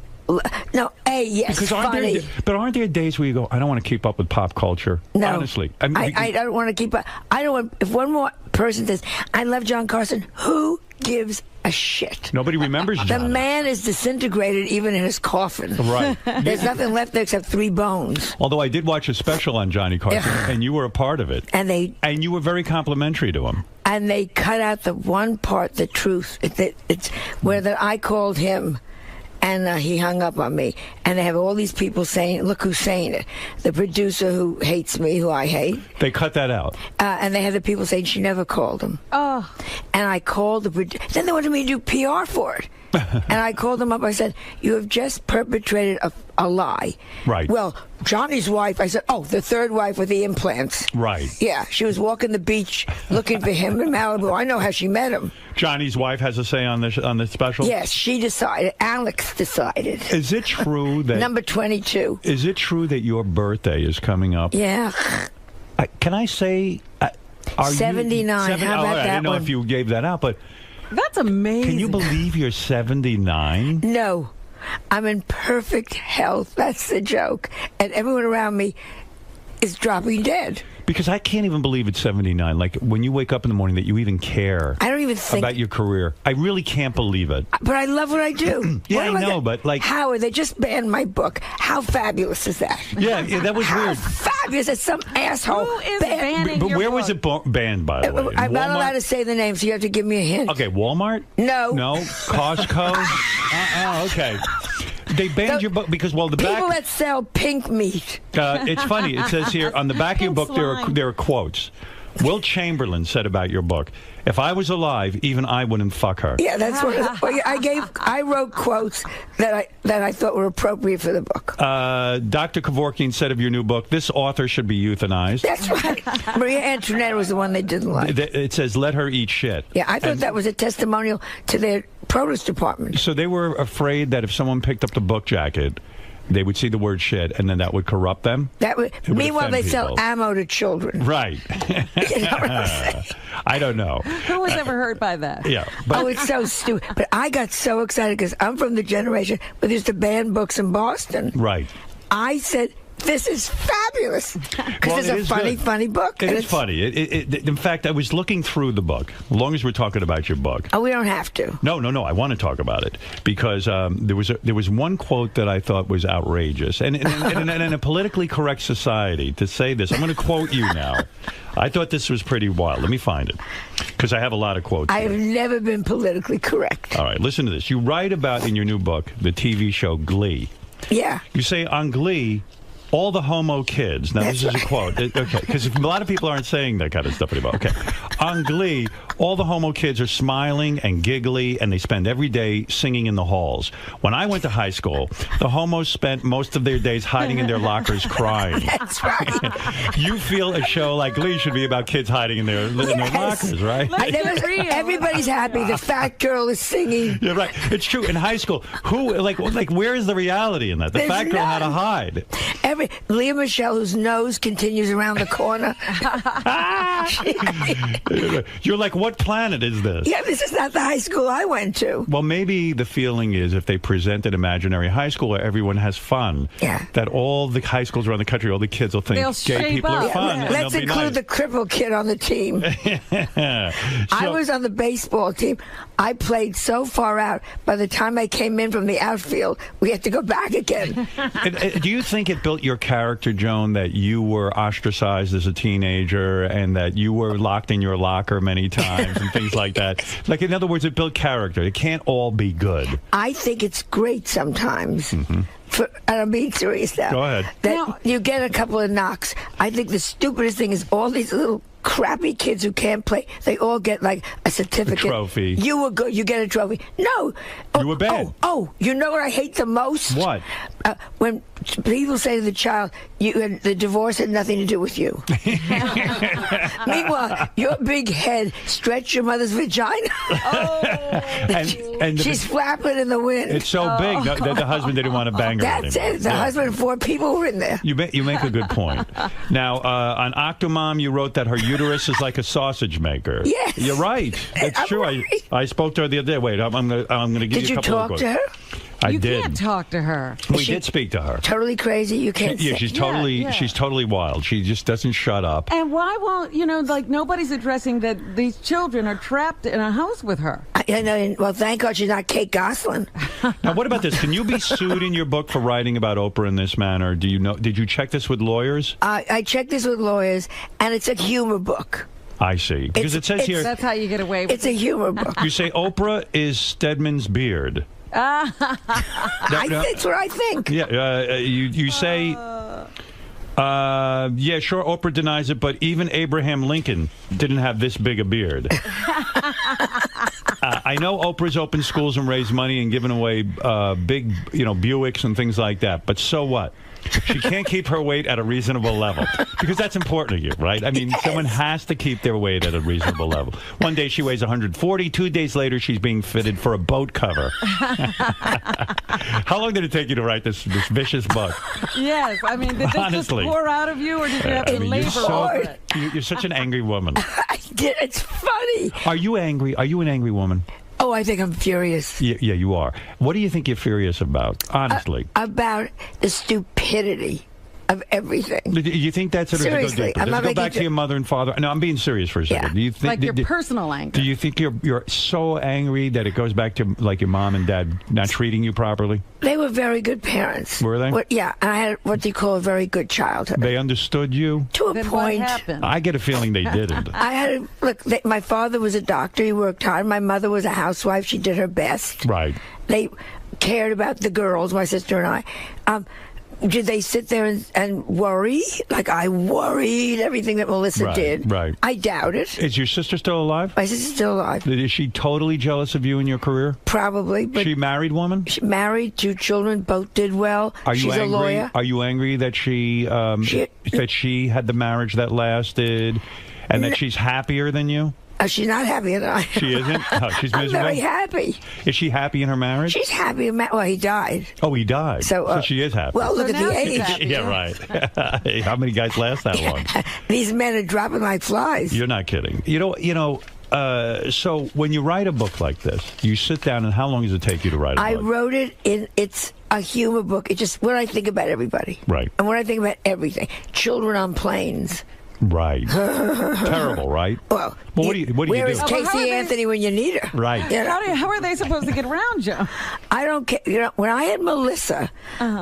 No, yes, because funny. Aren't there days where you go, I don't want to keep up with pop culture? No. Honestly. I don't want to keep up. I don't want, if one more person says, I love John Carson, who gives a shit. Nobody remembers The Johnny. man is disintegrated even in his coffin. Right. There's nothing left there except 3 bones. Although I did watch a special on Johnny Carson, and you were a part of it. And you were very complimentary to him. And they cut out the one part, the truth. It's where that I called him, and he hung up on me. And they have all these people saying, look who's saying it. The producer who hates me, who I hate. They cut that out. And they have the people saying she never called him. Oh. And I called the producer. Then they wanted me to do PR for it. And I called them up. I said, you have just perpetrated a lie. Right. Well, Johnny's wife, I said, oh, the third wife with the implants. Right. Yeah, she was walking the beach looking for him in Malibu. I know how she met him. Johnny's wife has a say on the special? Yes, she decided. Alex decided. Is it true that... Number 22. Is it true that your birthday is coming up? Yeah. Can I say... are 79. You, How about that I didn't know one? if you gave that out, but... That's amazing. Can you believe you're 79? No. I'm in perfect health. That's the joke. And everyone around me is dropping dead. Because I can't even believe it's 79. Like, when you wake up in the morning that you even care I don't even think about your career. I really can't believe it. But I love what I do. Yeah, What am I know, gonna- but, like... Howard, they just banned my book. How fabulous is that? Yeah, that was weird. Fabulous. It's some asshole. Who is banning But your where book? was it banned, by the way? In I'm not Walmart? allowed to say the name, so you have to give me a hint. Okay, Walmart? No. No? Costco? Okay. They banned your book because, well, the back... People that sell pink meat. It's funny. It says here on the back of your book there are quotes. Will Chamberlain said about your book, "If I was alive, even I wouldn't fuck her." Yeah, that's what I wrote quotes that I thought were appropriate for the book. Dr. Kevorkian said of your new book, "This author should be euthanized." That's right. Maria Antoinette was the one they didn't like. It says, "Let her eat shit." Yeah, I thought that was a testimonial to their produce department. So they were afraid that if someone picked up the book jacket, they would see the word shit, and then that would corrupt them. That would, would meanwhile, they offend sell people. ammo to children. Right. You know what I'm saying? I don't know. Who was ever hurt by that? Yeah. But Oh, it's so stupid. But I got so excited because I'm from the generation where they used to ban books in Boston. Right. I said, this is fabulous. Because Well, it's it a is funny, good. funny book. It and is it's- funny. In fact, I was looking through the book. As long as we're talking about your book. Oh, we don't have to. No. I want to talk about it because there was one quote that I thought was outrageous, and in a politically correct society to say this, I'm going to quote you now. I thought this was pretty wild. Let me find it because I have a lot of quotes. I here. have never been politically correct. All right, listen to this. You write about in your new book the TV show Glee. Yeah. You say on Glee, all the homo kids. Now, this is a quote. Okay, because a lot of people aren't saying that kind of stuff anymore. Okay. On Glee, all the homo kids are smiling and giggly, and they spend every day singing in the halls. When I went to high school, the homos spent most of their days hiding in their lockers crying. That's right. You feel a show like Glee should be about kids hiding in their lockers, right? Everybody's happy. The fat girl is singing. Yeah, right. It's true. In high school, where is the reality in that? The There's fat girl had to none. hide. Leah Michelle, whose nose continues around the corner. You're like, what planet is this? Yeah, this is not the high school I went to. Well, maybe the feeling is if they present an imaginary high school where everyone has fun, that all the high schools around the country, all the kids will think They'll gay shape people up. are fun. and Let's they'll be include nice. the crippled kid on the team. I was on the baseball team. I played so far out. By the time I came in from the outfield, we had to go back again. Do you think it built your character, Joan, that you were ostracized as a teenager and that you were locked in your locker many times and things like that? Like, in other words, it built character. It can't all be good. I think it's great sometimes. And I'm being serious now. Go ahead. That you get a couple of knocks. I think the stupidest thing is all these little crappy kids who can't play. They all get like a certificate. A trophy. You were good. You get a trophy. No. You were bad. Oh, you know what I hate the most? What? When people say to the child, the divorce had nothing to do with you. Meanwhile, your big head stretched your mother's vagina. and She's flapping in the wind. It's so big that the husband didn't want to bang her That's anymore. it. The husband and 4 people were in there. You make a good point. Now, on Octomom, you wrote that her uterus is like a sausage maker. Yes. You're right. It's true. I spoke to her the other day. Wait, I'm going to give Did you a you couple of talk quotes. to her? You did. can't talk to her. We did speak to her. Totally crazy. You can't. Yeah, she's totally wild. She just doesn't shut up. And why won't nobody's addressing that these children are trapped in a house with her? I know. Well, thank God she's not Kate Gosselin. Now, what about this? Can you be sued in your book for writing about Oprah in this manner? Do you know? Did you check this with lawyers? I checked this with lawyers, and it's a humor book. I see. Because it says here. That's how you get away with it. It's a humor book. You say Oprah is Stedman's beard. That's what I think. Yeah, you say, yeah, sure, Oprah denies it, but even Abraham Lincoln didn't have this big a beard. I know Oprah's opened schools and raised money and given away big, Buicks and things like that, but so what? She can't keep her weight at a reasonable level because that's important to you, right? I mean, someone has to keep their weight at a reasonable level. One day she weighs 140. 2 days later, she's being fitted for a boat cover. How long did it take you to write this vicious book? Yes, I mean, did this Honestly. just pour out of you, or did you have to labor over it? You're such an angry woman. I did. It's funny. Are you angry? Are you an angry woman? Oh, I think I'm furious. Yeah, you are. What do you think you're furious about, honestly? About the stupidity of everything. Do you think that's it, or does it go deeper? Does it go back to your mother and father? No, I'm being serious for a second. Yeah. Do you think, Like your personal anger. Do you think you're so angry that it goes back to like your mom and dad not treating you properly? They were very good parents. Were they? Yeah, and I had what they call a very good childhood. They understood you? To a Then point. what happened? I get a feeling they didn't. I had my father was a doctor. He worked hard. My mother was a housewife. She did her best. Right. They cared about the girls, my sister and I. Did they sit there and worry like I worried everything that Melissa did? Right. I doubt it. Is your sister still alive? My sister's still alive. Is she totally jealous of you and your career? Probably. But she a married woman? She married, 2 children, both did well. She's angry? a lawyer. Are you angry that she had the marriage that lasted and that she's happier than you? She's not happy than I am. She isn't? Oh, she's miserable? I'm very happy. Is she happy in her marriage? She's happy. Well, he died. Oh, he died. So she is happy. Well, look at the age. Yeah, right. How many guys last that long? These men are dropping like flies. You're not kidding. So when you write a book like this, you sit down, and how long does it take you to write a book? I wrote it it's a humor book. It's just what I think about everybody. Right. And what I think about everything. Children on planes. Right. Terrible, right? Well, what do you where do? is Casey Anthony when you need her? Right. How are they supposed to get around, Joe? I don't care. When I had Melissa,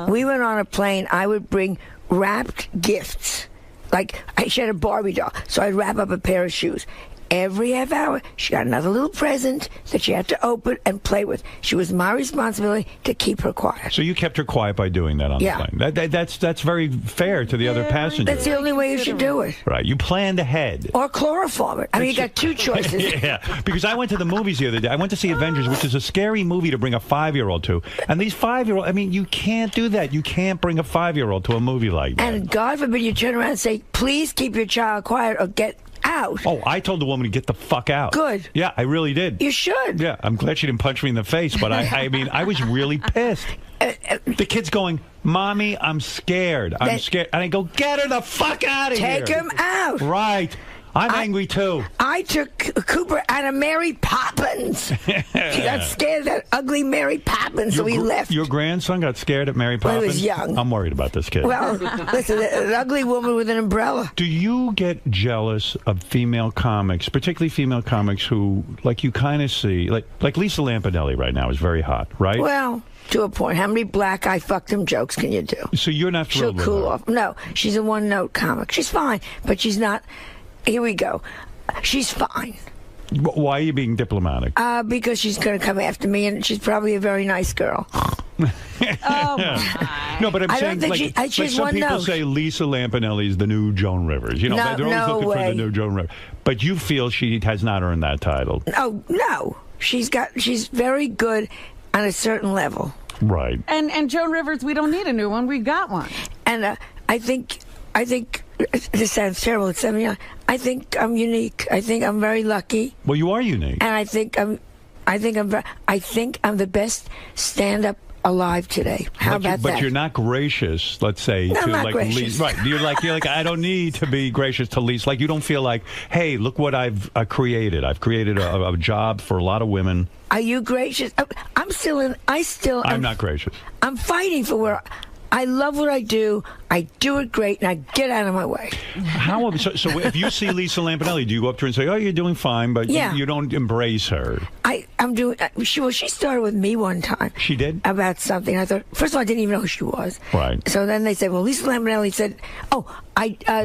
we went on a plane. I would bring wrapped gifts. Like, she had a Barbie doll, so I'd wrap up a pair of shoes. Every half hour, she got another little present that she had to open and play with. She was my responsibility to keep her quiet. So you kept her quiet by doing that on the plane. That's very fair to the other passengers. That's the only way you should do it. Right. You planned ahead. Or chloroform it. I mean, you got 2 choices. Yeah. Because I went to the movies the other day. I went to see Avengers, which is a scary movie to bring a 5-year-old to. And these 5-year-olds, I mean, you can't do that. You can't bring a 5-year-old to a movie like that. And God forbid you turn around and say, please keep your child quiet or get out. Oh, I told the woman to get the fuck out. Good. Yeah, I really did. You should. Yeah, I'm glad she didn't punch me in the face, but I mean, I was really pissed. The kid's going, Mommy, I'm scared. I'm scared. And I go, get her the fuck out of here. Take him out. Right. I'm angry, too. I took Cooper out of Mary Poppins. He got scared of that ugly Mary Poppins, so he left. Your grandson got scared at Mary Poppins? Well, he was young. I'm worried about this kid. Well, listen, an ugly woman with an umbrella. Do you get jealous of female comics, particularly female comics who, like, you kind of see, like Lisa Lampanelli right now is very hot, right? Well, to a point. How many black I fucked him jokes can you do? So you're not thrilled She'll with cool her? off. No, she's a one-note comic. She's fine, but she's not. Here we go. She's fine. Why are you being diplomatic? Because she's going to come after me, and she's probably a very nice girl. Oh, my. No, but I'm I saying, don't think like some people say Lisa Lampanelli is the new Joan Rivers. You know, they're always looking for the new Joan Rivers. But you feel she has not earned that title. Oh, no. She's very good on a certain level. Right. And Joan Rivers, we don't need a new one. We got one. And I think this sounds terrible. It's I think I'm unique. I think I'm very lucky. Well, you are unique. And I think I'm the best stand-up alive today. How about but that? you're not gracious, let's say, No, to I'm not like gracious. Lisa. Right. You're like, I don't need to be gracious to Lisa. Like, you don't feel like, hey, look what I've created. I've created a job for a lot of women. Are you gracious? I'm still in. I'm not gracious. I'm fighting for where I love what I do. I do it great, and I get out of my way. So if you see Lisa Lampanelli, do you go up to her and say, "Oh, you're doing fine," but you don't embrace her? I'm doing. She started with me one time. She did? About something. I thought, first of all, I didn't even know who she was. Right. So then they said, well, Lisa Lampanelli said,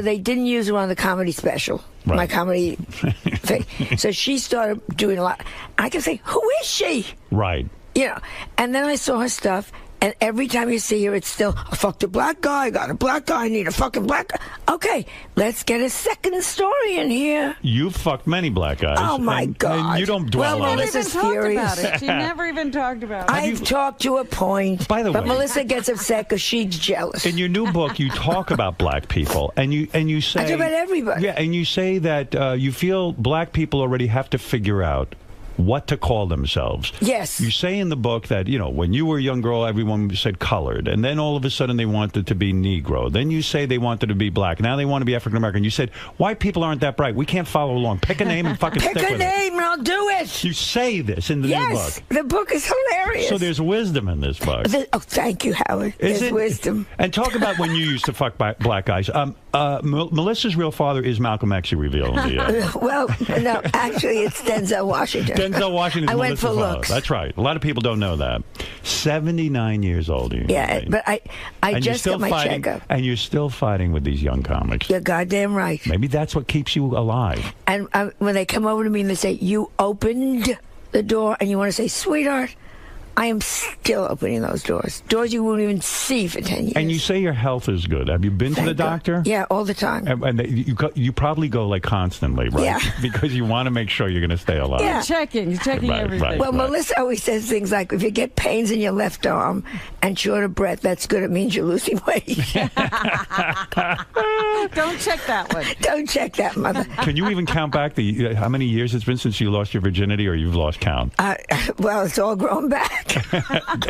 they didn't use her on the comedy special. Right. My comedy thing. So she started doing a lot. I can say, who is she? Right. You know. And then I saw her stuff. And every time you see her, it's still, I fucked a black guy, I got a black guy, I need a fucking black guy. Okay, let's get a second story in here. You've fucked many black guys. Oh, my God. And you don't dwell Well, on it. Melissa's furious. About it. She never even talked about it. I've talked to a point. By the but way, Melissa gets upset because she's jealous. In your new book, you talk about black people, and you say... I talk about everybody. Yeah, and you say that you feel black people already have to figure out what to call themselves. Yes. You say in the book that, when you were a young girl, everyone said colored, and then all of a sudden they wanted to be Negro. Then you say they wanted to be black. Now they want to be African American. You said, white people aren't that bright. We can't follow along. Pick a name and fucking stick with it. Pick a name and I'll do it. You say this in the new book. Yes, the book is hilarious. So there's wisdom in this book. Thank you, Howard. There's wisdom. And talk about when you used to fuck black guys. Melissa's real father is Malcolm X, you reveal in the Well, no, actually, it's Denzel Washington. Denzel Washington. I went for looks. That's right. A lot of people don't know that. 79 years old. Yeah, but I just got my checkup. And you're still fighting with these young comics. You're goddamn right. Maybe that's what keeps you alive. And when they come over to me and they say, you opened the door, and you want to say, sweetheart, I am still opening those doors. Doors you won't even see for 10 years. And you say your health is good. Have you been to the doctor? Yeah, all the time. And you probably go like constantly, right? Yeah. Because you want to make sure you're going to stay alive. Yeah. You're checking everything. Right, well, Melissa always says things like, if you get pains in your left arm and short of breath, that's good. It means you're losing weight. Don't check that one. Don't check that, mother. Can you even count back how many years it's been since you lost your virginity, or you've lost count? Well, it's all grown back.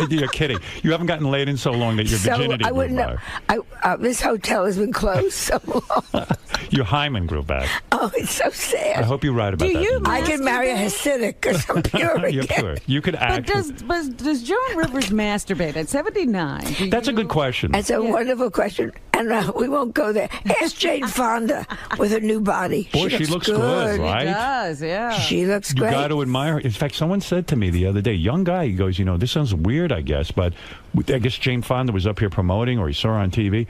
You're kidding. You haven't gotten laid in so long that your virginity I wouldn't grew know. back. This hotel has been closed so long. Your hymen grew back. Oh, it's so sad. I hope you write about that. I can marry a Hasidic because I'm pure You're again. pure. You could act. But does Joan Rivers masturbate at 79? That's a good question. That's a wonderful question. And we won't go there. Ask Jane Fonda with her new body. Boy, she looks good, right? She does, yeah. She looks You great. got to admire her. In fact, someone said to me the other day, young guy, he goes, this sounds weird, I guess, but I guess Jane Fonda was up here promoting, or he saw her on TV,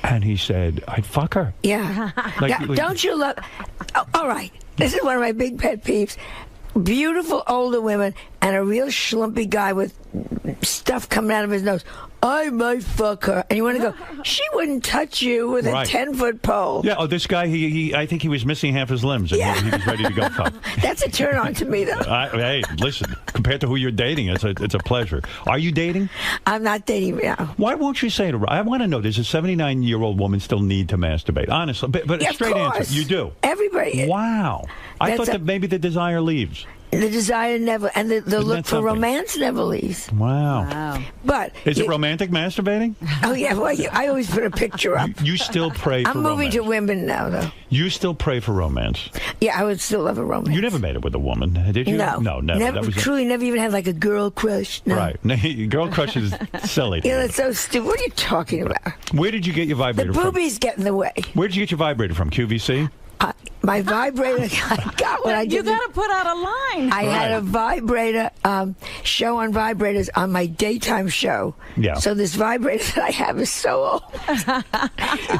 and he said, I'd fuck her. Yeah. Don't you love... Oh, all right. This is one of my big pet peeves. Beautiful older women and a real schlumpy guy with stuff coming out of his nose. I might fuck her. And you want to go, she wouldn't touch you with a 10-foot pole. Yeah, this guy, I think he was missing half his limbs, and he was ready to go fuck. That's a turn on to me, though. Hey, listen, compared to who you're dating, it's a pleasure. Are you dating? I'm not dating now. Why won't you say it? I want to know, does a 79-year-old woman still need to masturbate? Honestly, but a straight answer, you do. Everybody. Wow. I thought that maybe the desire leaves. The desire never, and the look for romance never leaves. Wow. But is it romantic masturbating? Oh yeah, well, I always put a picture up. You still pray for I'm moving romance. to women now, though. You still pray for romance? Yeah, I would still love a romance. You never made it with a woman, did you? No, never. Never, truly, never even had like a girl crush. No. Right. Girl crush is silly. Yeah, that's so stupid. What are you talking about? Where did you get your vibrator from? from? The boobies get in the way. Where did you get your vibrator from? QVC? My vibrator, I got what I did. You got to put out a line. I had a vibrator show on vibrators on my daytime show. Yeah. So this vibrator that I have is so old.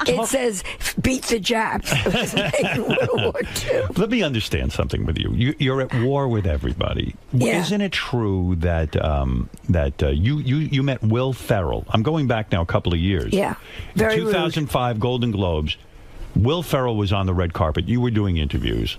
It says, beat the Japs. It was made in World War II. Let me understand something with you. You're at war with everybody. Yeah. Isn't it true that you met Will Ferrell? I'm going back now a couple of years. Yeah. Very 2005 Golden Globes. Will Ferrell was on the red carpet. You were doing interviews.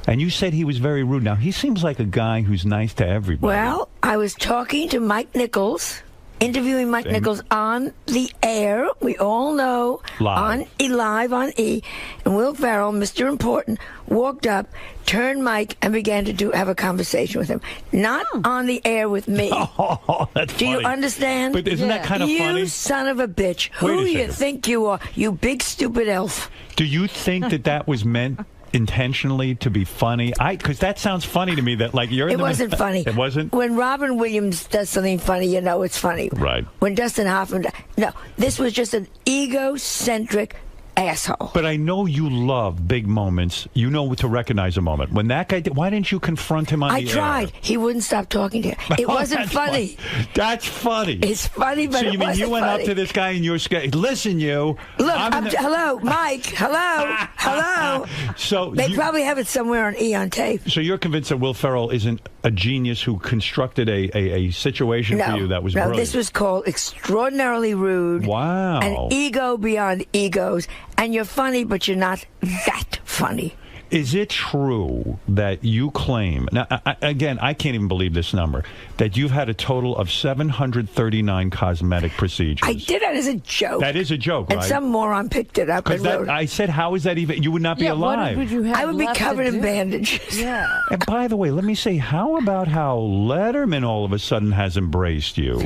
And you said he was very rude. Now, he seems like a guy who's nice to everybody. Well, I was talking to Mike Nichols interviewing Mike Nichols on the air. We all know live on E. And Will Ferrell, Mr. Important, walked up, turned Mike, and began to have a conversation with him. Not on the air with me. Oh, that's Do you funny. understand? But isn't that kind of funny? You son of a bitch. Wait a Who do you second. think you are? You big stupid elf. Do you think that was meant intentionally to be funny? Because that sounds funny to me. That like you're. It wasn't funny. It wasn't. When Robin Williams does something funny, you know it's funny. Right. When Dustin Hoffman, no, this was just an egocentric asshole. But I know you love big moments. You know to recognize a moment. When that guy did, why didn't you confront him on the I air? tried. He wouldn't stop talking to him. It Oh, wasn't that's funny. That's funny. It's funny, but so it you mean wasn't you went funny. up to this guy and you're scared? Listen, you. Look, I'm hello, Mike. Hello, hello. So They probably have it somewhere on E on tape. So you're convinced that Will Ferrell isn't a genius who constructed a situation for you that was brilliant? This was called extraordinarily rude. Wow. An ego beyond egos. And you're funny, but you're not that funny. Is it true that you claim, now, again, I can't even believe this number, that you've had a total of 739 cosmetic procedures? I did it as a joke. That is a joke, And right? some moron picked it up and wrote it. I said, how is that even? You would not be alive. I would be covered in bandages. Yeah. And by the way, let me say, how about how Letterman all of a sudden has embraced you?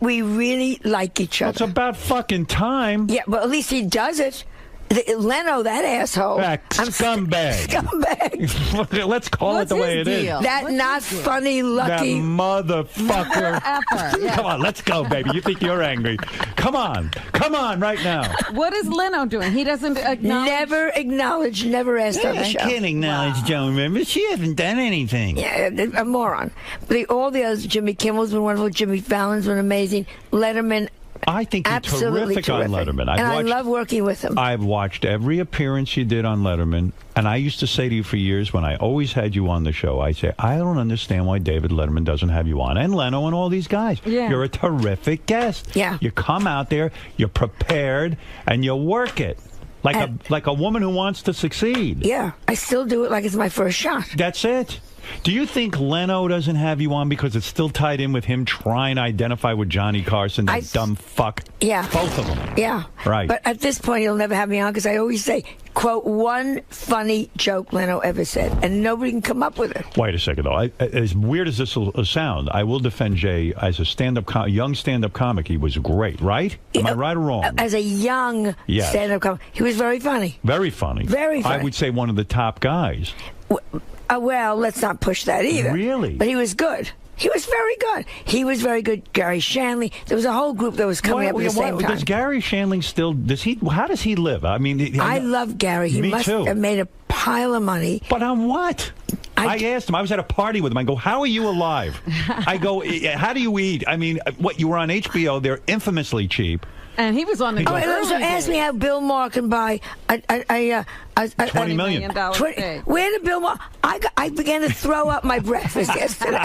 We really like each other. It's about fucking time. Yeah, but at least he does it. Leno, that asshole. Scumbag. Scumbag. Let's call it the way it is. That not funny, lucky. That motherfucker. Yeah. Come on, let's go, baby. You think you're angry. Come on, right now. What is Leno doing? He doesn't acknowledge. Never acknowledge, never asked on the show. I can't acknowledge Joan Rivers. She hasn't done anything. Yeah, a moron. But all the others, Jimmy Kimmel's been wonderful. Jimmy Fallon's been amazing. Letterman. I think you're absolutely terrific on Letterman. I love working with him. I've watched every appearance you did on Letterman, and I used to say to you for years when I always had you on the show, I say, I don't understand why David Letterman doesn't have you on, and Leno and all these guys. Yeah. You're a terrific guest. Yeah. You come out there, you're prepared, and you work it. Like a woman who wants to succeed. Yeah, I still do it like it's my first shot. That's it. Do you think Leno doesn't have you on because it's still tied in with him trying to identify with Johnny Carson, that dumb fuck? Yeah. Both of them. Yeah. Right. But at this point, he'll never have me on because I always say, quote, one funny joke Leno ever said, and nobody can come up with it. Wait a second, though. As weird as this will sound, I will defend Jay as a young stand-up comic. He was great, right? Am I right or wrong? As a young Yes. stand-up comic, he was very funny. Very funny. Very funny. I would say one of the top guys. Well, let's not push that either. Really? But he was good. He was very good. He was very good. Gary Shanley. There was a whole group that was coming up at the same time. Does Gary Shandling still? How does he live? I mean, I love Gary. He Me must too. have made a pile of money. But on what? I asked him. I was at a party with him. I go, "How are you alive?" I go, "How do you eat?" I mean, what you were on HBO? They're infamously cheap. And he was on the. Oh, and also ask me how Bill Maher can buy a $20 million. Where did Bill Maher? I began to throw up my breakfast yesterday.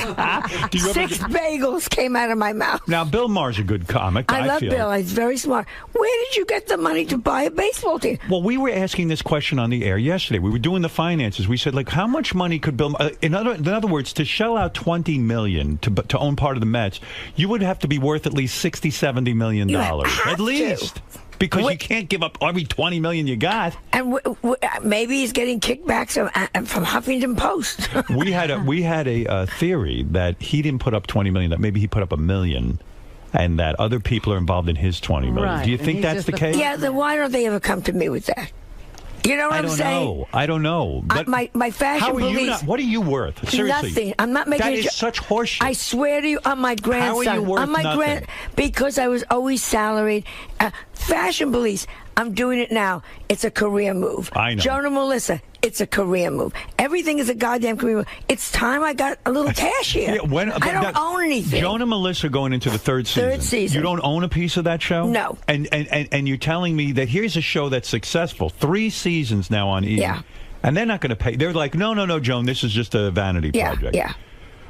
6 bagels came out of my mouth. Now, Bill Maher's a good comic. I love feel. Bill. He's very smart. Where did you get the money to buy a baseball team? Well, we were asking this question on the air yesterday. We were doing the finances. We said, like, how much money could Bill? In other words, to shell out $20 million to own part of the Mets, you would have to be worth at least $60-70 million at least. Because you can't give up every $20 million you got. And maybe he's getting kickbacks from Huffington Post. we had a theory that he didn't put up $20 million. That maybe he put up $1 million, and that other people are involved in his $20 million. Right. Do you think that's the case? Yeah. Then why don't they ever come to me with that? You know what I'm saying? I don't know. But my fashion how are you police. not? What are you worth? Seriously, Nothing. I'm not making that a is such horseshit. I swear to you, on my grandson. How are you worth on my nothing? Because I was always salaried. Fashion police. I'm doing it now. It's a career move. I know. Joan and Melissa. It's a career move. Everything is a goddamn career move. It's time I got a little cash here. I don't own anything. Joan and Melissa are going into the third season. Third season. You don't own a piece of that show? No. And you're telling me that here's a show that's successful. 3 seasons now on E! Yeah. And they're not going to pay. They're like, no, Joan, this is just a vanity project. Yeah.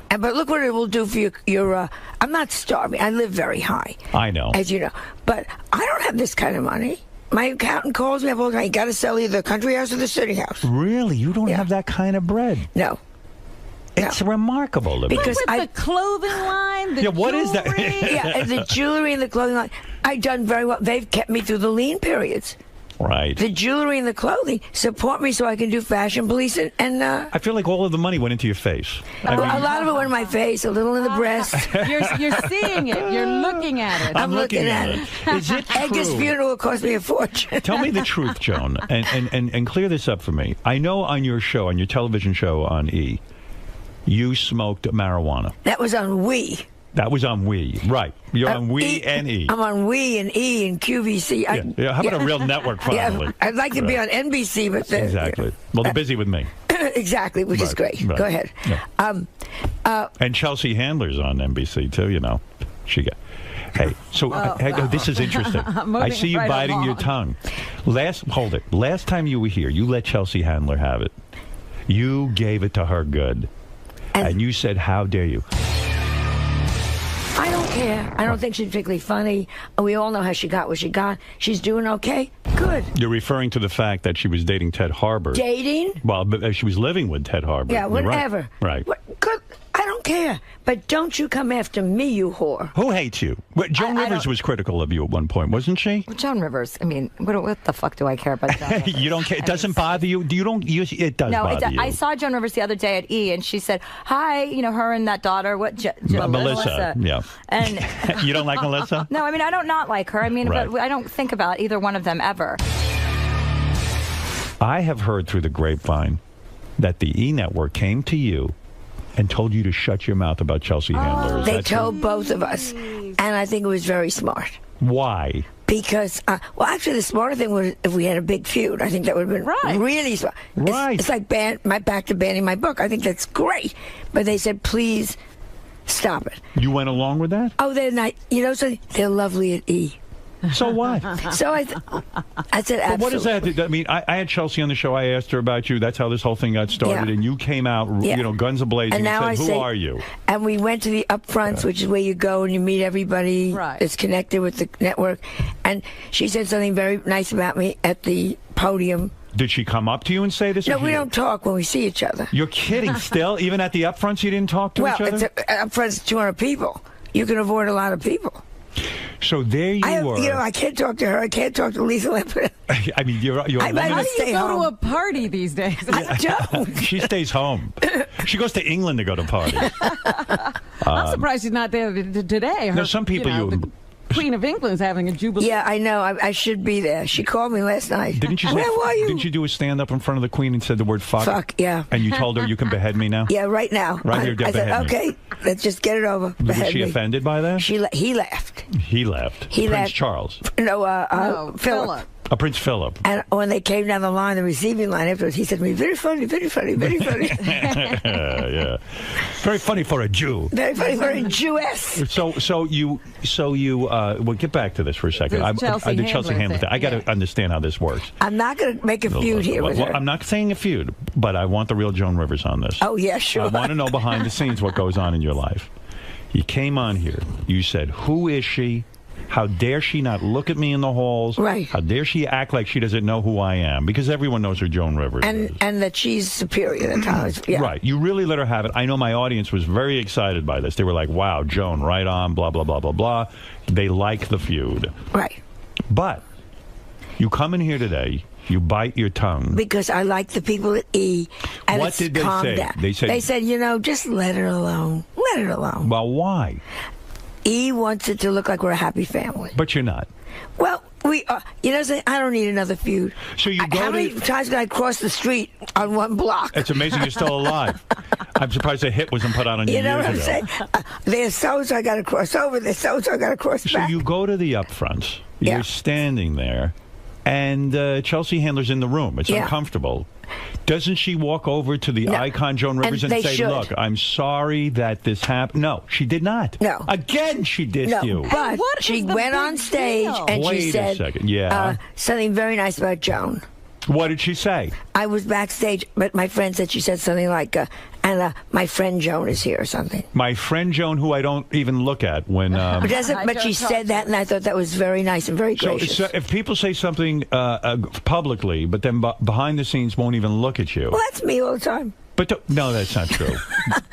But look what it will do for your I'm not starving. I live very high. I know. As you know. But I don't have this kind of money. My accountant calls me up all the time. You got to sell either the country house or the city house. Really? You don't have that kind of bread? No. It's remarkable, Libby. Because the clothing line, the what is that? Yeah, the jewelry and the clothing line. I've done very well. They've kept me through the lean periods. Right. The jewelry and the clothing support me so I can do fashion police and I feel like all of the money went into your face. a lot of it went in my face, a little in the breast. You're seeing it. You're looking at it. I'm looking at it. Is it true? Edgar's funeral cost me a fortune. Tell me the truth, Joan, and clear this up for me. I know on your show, on your television show on E, you smoked marijuana. That was on We. That was on We, right? You're on We and E. I'm on We and E and QVC. Yeah. How about a real network finally? Yeah, I'd like to be on NBC, but exactly. Well, they're busy with me. Exactly, which is great. Right. Go ahead. Yeah. And Chelsea Handler's on NBC too. You know, she got. Hey, so this is interesting. I see you biting your tongue. Hold it. Last time you were here, you let Chelsea Handler have it. You gave it to her good, and you said, "How dare you?" I don't care. I don't think she's particularly funny. We all know how she got what she got. She's doing okay. Good. You're referring to the fact that she was dating Ted Harbor. Dating? Well, but she was living with Ted Harbor. Yeah, whatever. Right. Good. I don't care. But don't you come after me, you whore. Who hates you? Joan Rivers was critical of you at one point, wasn't she? Well, Joan Rivers. I mean, what the fuck do I care about Joan Rivers? You don't care? It doesn't bother you? It does bother you. I saw Joan Rivers the other day at E, and she said, "Hi, her and that daughter. Melissa. Yeah. And you don't like Melissa? No, I mean I don't not like her. I mean, right. but I don't think about either one of them ever. I have heard through the grapevine that the E Network came to you and told you to shut your mouth about Chelsea Handler. They told both of us, and I think it was very smart. Why? Because, actually, the smarter thing was if we had a big feud. I think that would have been really smart. Right. It's like back to banning my book. I think that's great. But they said, please stop it. You went along with that? Oh, they're not. So they're lovely at E. So what? So I said, absolutely. But what does that? I mean, I had Chelsea on the show. I asked her about you. That's how this whole thing got started. Yeah. And you came out, guns a-blazing, and now said, "Who are you?" And we went to the upfronts, which is where you go and you meet everybody that's connected with the network. And she said something very nice about me at the podium. Did she come up to you and say this? No, we don't talk when we see each other. You're kidding still? Even at the upfronts, you didn't talk to each other? Well, upfronts 200 people. You can avoid a lot of people. So there you were. I can't talk to her. I can't talk to Lisa Lamprey. I mean, you're How do you go to a party these days? I don't. She stays home. She goes to England to go to parties. I'm surprised she's not there today. No, some people the Queen of England's having a jubilee. Yeah, I know. I should be there. She called me last night. Didn't you? Where were you? Didn't you do a stand-up in front of the Queen and said the word fuck? Fuck, yeah. And you told her you can behead me now? Yeah, right now. Right here, I said, behead me. okay, let's just get it over. Was Behead she me. offended by that? He laughed. He left. He Prince left. Charles. No, Philip. Prince Philip. And when they came down the line, the receiving line afterwards, he said to me, very funny, very funny, very funny. Yeah. Very funny for a Jew. Very funny for a Jewess. So you well, get back to this for a second. The Chelsea Handler thing. I got to understand how this works. I'm not going to make a feud here with her. I'm not saying a feud, but I want the real Joan Rivers on this. Oh, yeah, sure. I want to know behind the scenes what goes on in your life. You came on here. You said, who is she? How dare she not look at me in the halls? Right. How dare she act like she doesn't know who I am? Because everyone knows who Joan Rivers is. And that she's superior at times. Yeah. Right. You really let her have it. I know my audience was very excited by this. They were like, wow, Joan, right on, blah, blah, blah, blah, blah. They like the feud. Right. But you come in here today, you bite your tongue. Because I like the people at E. And What it's did they calmed say? down. They said, just let her alone. Let her alone. Well, why? E wants it to look like we're a happy family. But you're not. Well, we are. I don't need another feud. So you go How many times did I cross the street on one block? It's amazing you're still alive. I'm surprised a hit wasn't put out on you You know years what I'm ago. saying? There's so-and-so I got to cross over. There's so-and-so I got to cross So back. you go to the upfronts. You're standing there, and Chelsea Handler's in the room. It's uncomfortable. Doesn't she walk over to the icon Joan Rivers and say, look, I'm sorry that this happened? No, she did not. No. Again, she dissed you. But she went on stage and Wait she a said second. something very nice about Joan. What did she say? I was backstage, but my friend said she said something like, my friend Joan is here or something. My friend Joan, who I don't even look at when... But she said that, and I thought that was very nice and very gracious. So if people say something publicly, but then behind the scenes won't even look at you... Well, that's me all the time. But no, that's not true.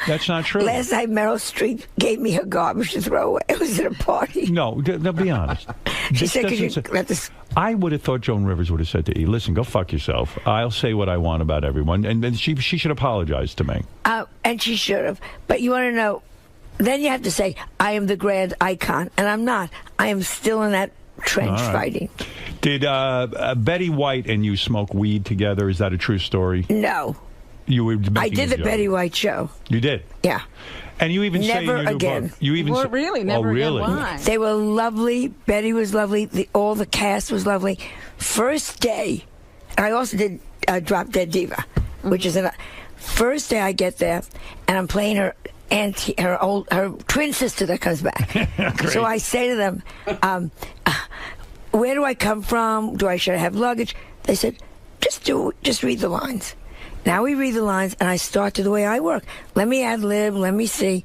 That's not true. Last night, Meryl Streep gave me her garbage to throw away. It was at a party. No, be honest. She said, "Could you let this?" I would have thought Joan Rivers would have said to E, "Listen, go fuck yourself. I'll say what I want about everyone," and she should apologize to me. And she should have. But you want to know? Then you have to say, "I am the grand icon," and I'm not. I am still in that trench fighting. Did Betty White and you smoke weed together? Is that a true story? No. You were. I did the Betty White show. You did. Yeah. And you even say in never your new again. book, you even Well, say, really, never again. Why? They were lovely. Betty was lovely. All the cast was lovely. First day, I also did Drop Dead Diva, which is first day I get there, and I'm playing her auntie, her twin sister that comes back. So I say to them, "Where do I come from? Should I have luggage?" They said, "Just read the lines." Now we read the lines, and I start to the way I work. Let me ad lib. Let me see.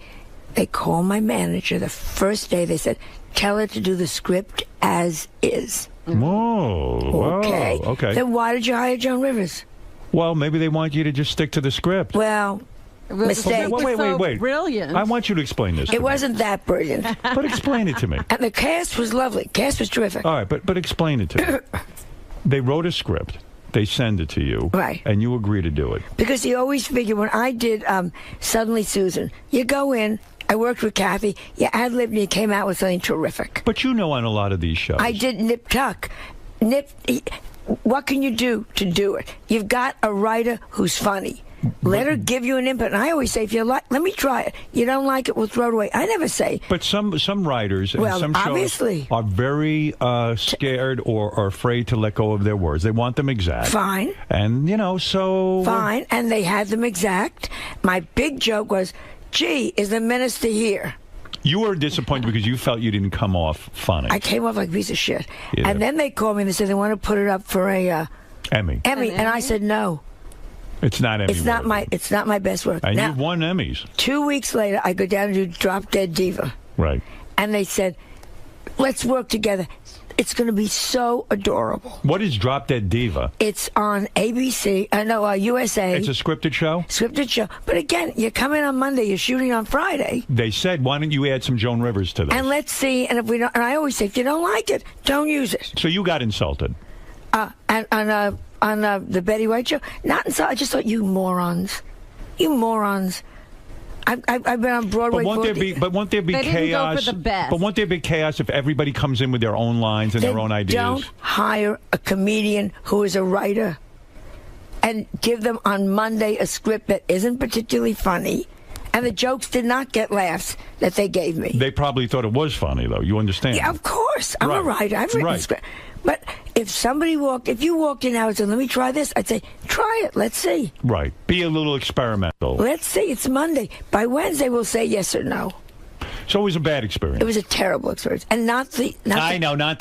They call my manager the first day. They said, "Tell her to do the script as is." Whoa. Okay. Whoa, okay. Then why did you hire Joan Rivers? Well, maybe they want you to just stick to the script. Well, mistake. Wait. Brilliant. I want you to explain this. It wasn't that brilliant. But explain it to me. And the cast was lovely. Cast was terrific. All right, but explain it to me. They wrote a script. They send it to you. Right. And you agree to do it. Because you always figure, when I did Suddenly Susan, you go in, I worked with Kathy, you ad-libbed and you came out with something terrific. But you know on a lot of these shows. I did Nip Tuck. What can you do to do it? You've got a writer who's funny. Let her give you an input. And I always say, if you like, let me try it. You don't like it, we'll throw it away. I never say. But some writers and some shows obviously are very scared or afraid to let go of their words. They want them exact. Fine. And, so... Fine. And they had them exact. My big joke was, gee, is the minister here? You were disappointed because you felt you didn't come off funny. I came off like a piece of shit. Yeah. And then they called me and they said they want to put it up for a... Emmy. And I said no. It's not Emmy. It's not my best work. And now, you've won Emmys. 2 weeks later, I go down to do Drop Dead Diva. Right. And they said, let's work together. It's going to be so adorable. What is Drop Dead Diva? It's on ABC. USA. It's a scripted show? Scripted show. But again, you're coming on Monday. You're shooting on Friday. They said, why don't you add some Joan Rivers to this? And let's see. And if we don't, and I always say, if you don't like it, don't use it. So you got insulted. And on the Betty White show, not inside. I just thought, you morons. I've been on Broadway. But won't there be They didn't go chaos? for the best. But won't there be chaos if everybody comes in with their own lines and their own ideas? Don't hire a comedian who is a writer and give them on Monday a script that isn't particularly funny. And the jokes did not get laughs that they gave me. They probably thought it was funny, though. You understand? Yeah, of course. I'm a writer. I've written script. But if you walked in now and said, let me try this, I'd say, try it. Let's see. Right. Be a little experimental. Let's see. It's Monday. By Wednesday, we'll say yes or no. So it was a bad experience. It was a terrible experience. And not the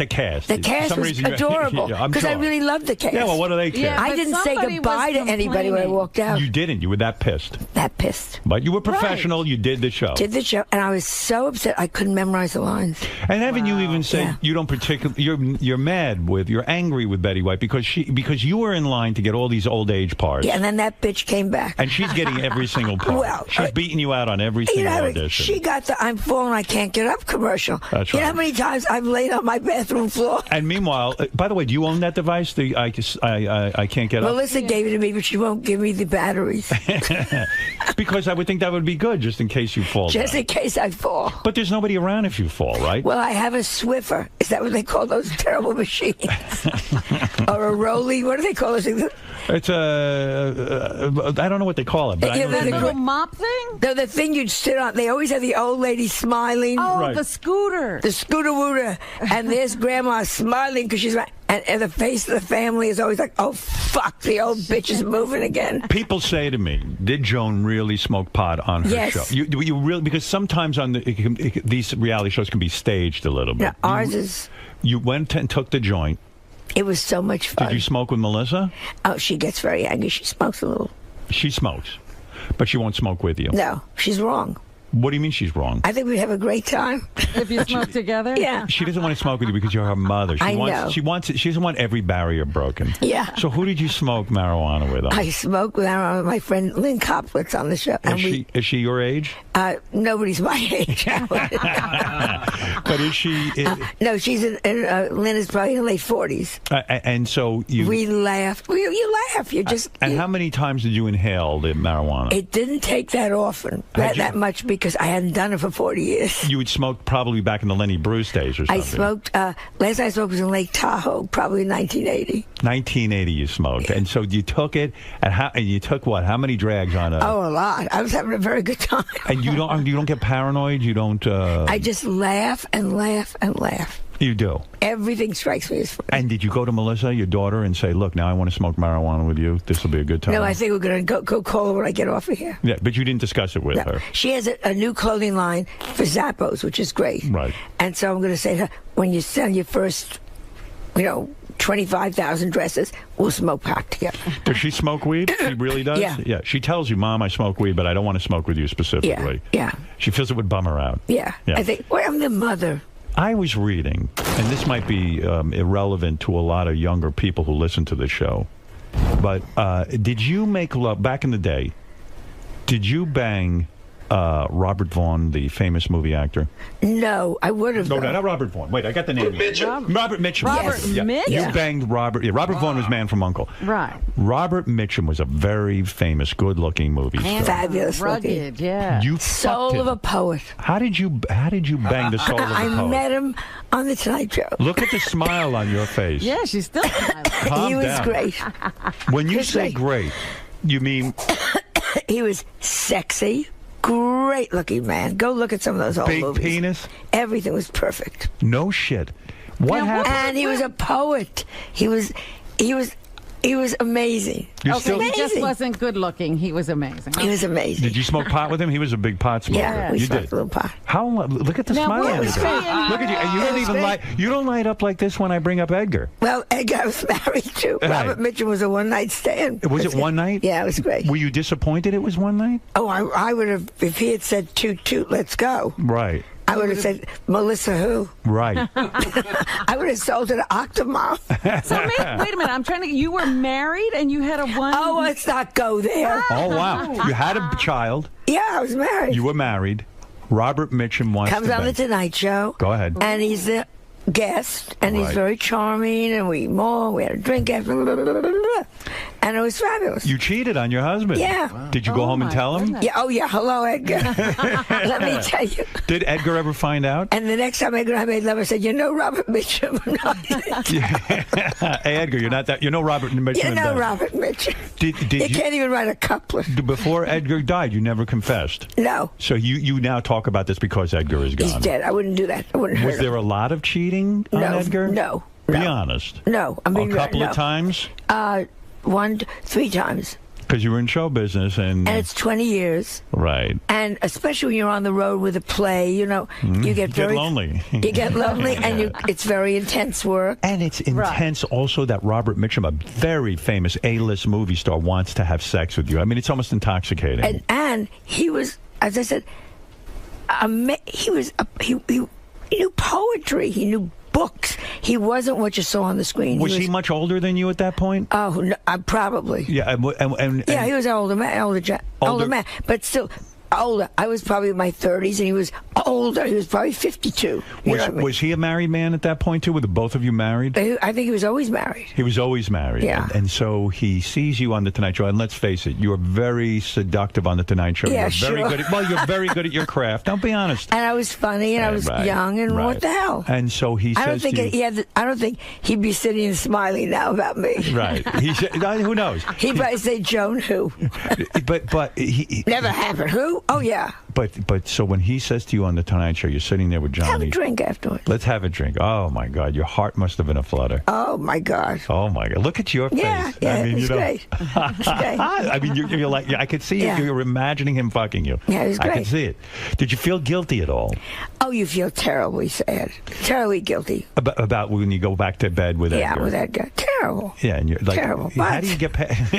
cast. The cast was adorable. Because I really loved the cast. Yeah, well, what do they care? Yeah, I didn't say goodbye to anybody when I walked out. You didn't. You were that pissed. But you were professional. Right. You did the show. And I was so upset I couldn't memorize the lines. And haven't you even said you don't particularly? You're angry with Betty White because you were in line to get all these old age parts. Yeah, and then that bitch came back. And she's getting every single part. Well, she's beating you out on every single audition. She got the "I'm falling, I can't get up" commercial. That's You right. know how many times I've laid on my bathroom floor? And meanwhile, by the way, do you own that device? I can't get up. Melissa gave it to me, but she won't give me the batteries. Because I would think that would be good, just in case you fall. Just in case I fall. But there's nobody around if you fall, right? Well, I have a Swiffer. Is that what they call those terrible machines? Or a Rolly? What do they call those things? It's I don't know what they call it. But I know the little mop thing? The thing you'd sit on. They always have the old lady smiling. Oh, the scooter. The scooter wooter. And there's Grandma smiling because she's right. And the face of the family is always like, oh, fuck, the old bitch is moving again. People say to me, did Joan really smoke pot on her show? You really, because sometimes on these reality shows can be staged a little bit. Yeah, ours is. You went and took the joint. It was so much fun. Did you smoke with Melissa? Oh, she gets very angry. She smokes a little. She smokes, but she won't smoke with you. No, she's wrong. What do you mean she's wrong? I think we'd have a great time. If you smoke together? Yeah. She doesn't want to smoke with you because you're her mother. I know. She doesn't want every barrier broken. Yeah. So who did you smoke marijuana with? I smoked with my friend Lynn Koplitz on the show. Is she your age? Nobody's my age. But is she? No, she's Lynn is probably in her late 40s. And so you. We laughed. You laugh. You just. And how many times did you inhale the marijuana? It didn't take that often, that much, because I hadn't done it for 40 years. You would smoke probably back in the Lenny Bruce days or something. I smoked. Last time I smoked was in Lake Tahoe, probably in 1980. 1980, you smoked, and so you took it. And you took what? How many drags on it? Oh, a lot. I was having a very good time. And you don't get paranoid. You don't. I just laugh and laugh and laugh. You do. Everything strikes me as funny. And did you go to Melissa, your daughter, and say, "Look, now I want to smoke marijuana with you. This will be a good time"? No, I think we're going to go call her when I get off of here. Yeah, but you didn't discuss it with her. She has a new clothing line for Zappos, which is great. Right. And so I'm going to say to her, when you sell your first, 25,000 dresses, we'll smoke pot together. Does she smoke weed? She really does? Yeah. Yeah. She tells you, Mom, I smoke weed, but I don't want to smoke with you specifically. Yeah. She feels it would bum her out. Yeah. I think, I'm the mother. I was reading, and this might be irrelevant to a lot of younger people who listen to the show, but did you make love, back in the day, did you bang Robert Vaughn, the famous movie actor? No, I would have. No, not Robert Vaughn. Wait, I got the name. Robert Mitchum. Robert Mitchum? You banged Robert. Yeah, Robert Vaughn was Man from U.N.C.L.E. Right. Robert Mitchum was a very famous, good-looking movie star. Fabulous rugged, yeah. You soul fucked of him. a poet. How did you bang the soul of a poet? I met him on the Tonight Show. Look at the smile on your face. Yeah, she's still smiling. Calm He was down. great. When you say great, you mean he was sexy. Great looking man. Go look at some of those old big movies. penis? Everything was perfect. No shit. What happened? And he was a poet. He was amazing. He just wasn't good looking. He was amazing. He was amazing. Did you smoke pot with him? He was a big pot smoker. Yeah, we you smoked did. a little pot. How? Look at the Now, smile what on your was face. great? Look at you. And you don't even light. You don't light up like this when I bring up Edgar. Well, Edgar I was married to. Right. Robert Mitchum was a one-night stand. Was it one night? Yeah, it was great. Were you disappointed it was one night? Oh, I would have, if he had said toot toot, let's go. Right. I would have said, Melissa who? Right. I would have sold it to Octomom. So wait a minute. I'm trying to. You were married and you had a one. Oh, let's not go there. Oh, wow. You had a child. Yeah, I was married. You were married. Robert Mitchum wants Comes to on bang. the Tonight Show. Go ahead. And he's the guest, and he's Right. very charming, and we had a drink after, and it was fabulous. You cheated on your husband. Yeah. Wow. Did you go home and tell him? Yeah. Oh, yeah. Hello, Edgar. Let me tell you. Did Edgar ever find out? And the next time Edgar and I made love, I said, Robert Mitchum. Hey, Edgar, you're not that. You know Robert Mitchum. You know Robert Mitchum. Did you you can't even write a couplet. Before Edgar died, you never confessed. No. So you now talk about this because Edgar is gone. He's dead. I wouldn't do that. I wouldn't hurt Was there a lot of cheating on Edgar? No. Be honest. No. I mean, a couple no. of times? 3 times. Because you were in show business and it's 20 years. Right. And especially when you're on the road with a play, you get very lonely. You get lonely, and it's very intense work. And it's intense also that Robert Mitchum, a very famous A-list movie star, wants to have sex with you. I mean, it's almost intoxicating. And he was, as I said, he knew poetry. He knew books. He wasn't what you saw on the screen. Was he much older than you at that point? Oh, no, probably. Yeah, and Yeah, he was an older man, but still older. I was probably in my 30s, and he was older. He was probably 52. You know what I mean? Was he a married man at that point, too? Were both of you married? I think he was always married. He was always married. Yeah. And so he sees you on The Tonight Show, and let's face it, you're very seductive on The Tonight Show. Yeah, you're very good at, you're very good at your craft. Don't be honest. And I was funny, and I was young, and what the hell? And so he I don't says think to you... I don't think he'd be sitting and smiling now about me. Right. Who knows? He'd probably say, Joan who? But he... Never happened. Who? Oh, yeah. But so when he says to you on The Tonight Show, you're sitting there with Johnny. Have a drink afterwards. Let's have a drink. Oh, my God. Your heart must have been a flutter. Oh, my God. Oh, my God. Look at your face. Yeah, I mean, it's great. It's great. I mean, you're like, I could see it. You're imagining him fucking you. Yeah, it was great. I could see it. Did you feel guilty at all? Oh, you feel terribly sad. Terribly guilty. About when you go back to bed with Edgar? Yeah, with Edgar. Terrible. Yeah, and you're like, terrible. How do you get past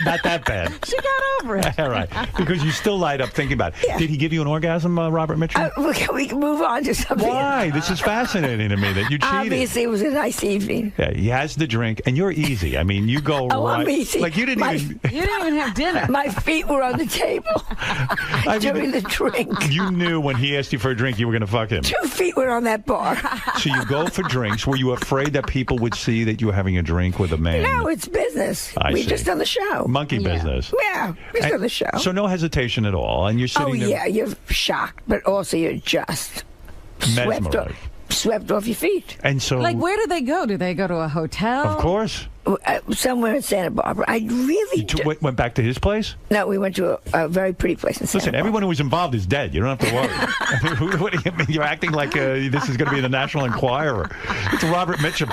Not that bad. She got over it. All right. Because you still light up thinking about it. Yeah. Did he give you an orgasm, Robert Mitchum? We can move on to something. Why? This is fascinating to me that you cheated. Obviously, it was a nice evening. Yeah, he has the drink, and you're easy. I mean, you go Oh, right. I'm easy. Like you didn't even. You didn't even have dinner. My feet were on the table during the drink. You knew when he asked you for a drink, you were going to fuck him. 2 feet were on that bar. So you go for drinks. Were you afraid that people would see that you were having a drink with a man? No, it's business. I We see. just done the show. Monkey business. Yeah, we done the show. So no hesitation at all, and you're sitting Oh there. yeah, you're shocked, but also you're just Mesmerized. swept off your feet. And so, Like, where do they go? Do they go to a hotel? of course, Somewhere in Santa Barbara. I really went back to his place. No, we went to a very pretty place in Santa Listen, everyone who was involved is dead. You don't have to worry. I mean, what do you mean? You're acting like this is going to be in the National Enquirer. It's Robert Mitchum.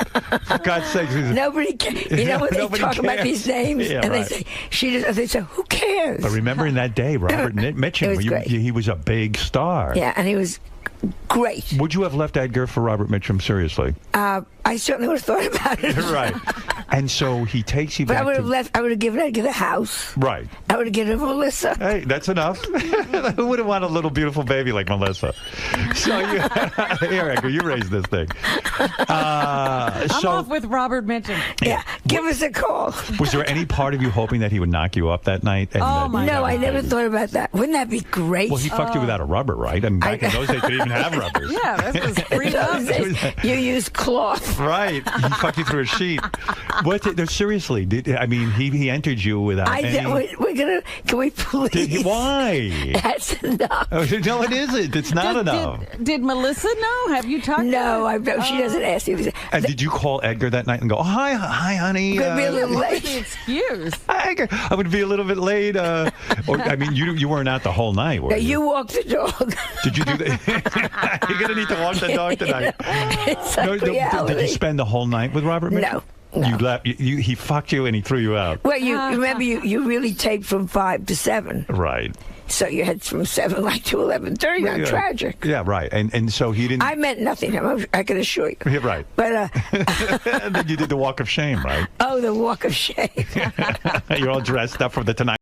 For God's sakes. Nobody cares. You know when they Nobody talk about cares. these names Yeah, and right. they say, who cares? But remember in that day, Robert Mitchum, It was great. he was a big star. Yeah, and he was great. Would you have left Edgar for Robert Mitchum? Seriously? I certainly would have thought about it. Right. And so he takes you But back I would to... have left. I would have given Edgar the house. Right. I would have given him Melissa. Hey, that's enough. Who wouldn't want a little beautiful baby like Melissa? So you, here, Edgar, you raised this thing. I'm So off with Robert Mitchum. Yeah, give us a call. was there any part of you hoping that he would knock you up that night? And No, I never thought about that. Wouldn't that be great? Well, he fucked you without a rubber, right? I mean, back in those days, they didn't even have rubbers. Yeah, this was free love. You use cloth. Right. He fucked you through a sheet. What? No, seriously. He entered you without any... We're gonna. Can we please? Why? That's enough. Oh, no, it isn't. It's not enough. Did Melissa know? Have you talked to her? No, she doesn't ask you. And did you call Edgar that night and go, oh, hi, honey? Could be a little What's late. the excuse? Hi, Edgar. I would be a little bit late. Or, I mean, you weren't out the whole night, were No, you? you walk the dog. Did you do that? You're going to need to walk the dog tonight. It's like reality. Did you spend the whole night with Robert Mitchum? No. You left. He fucked you and he threw you out. Well, you remember you really taped from 5 to 7. Right. So you had from 7 like to 11:30. Yeah. Tragic. Yeah, right. And so he didn't. I meant nothing. I can assure you. Yeah, right. But And then you did the walk of shame, right? oh, the walk of shame. You're all dressed up for the Tonight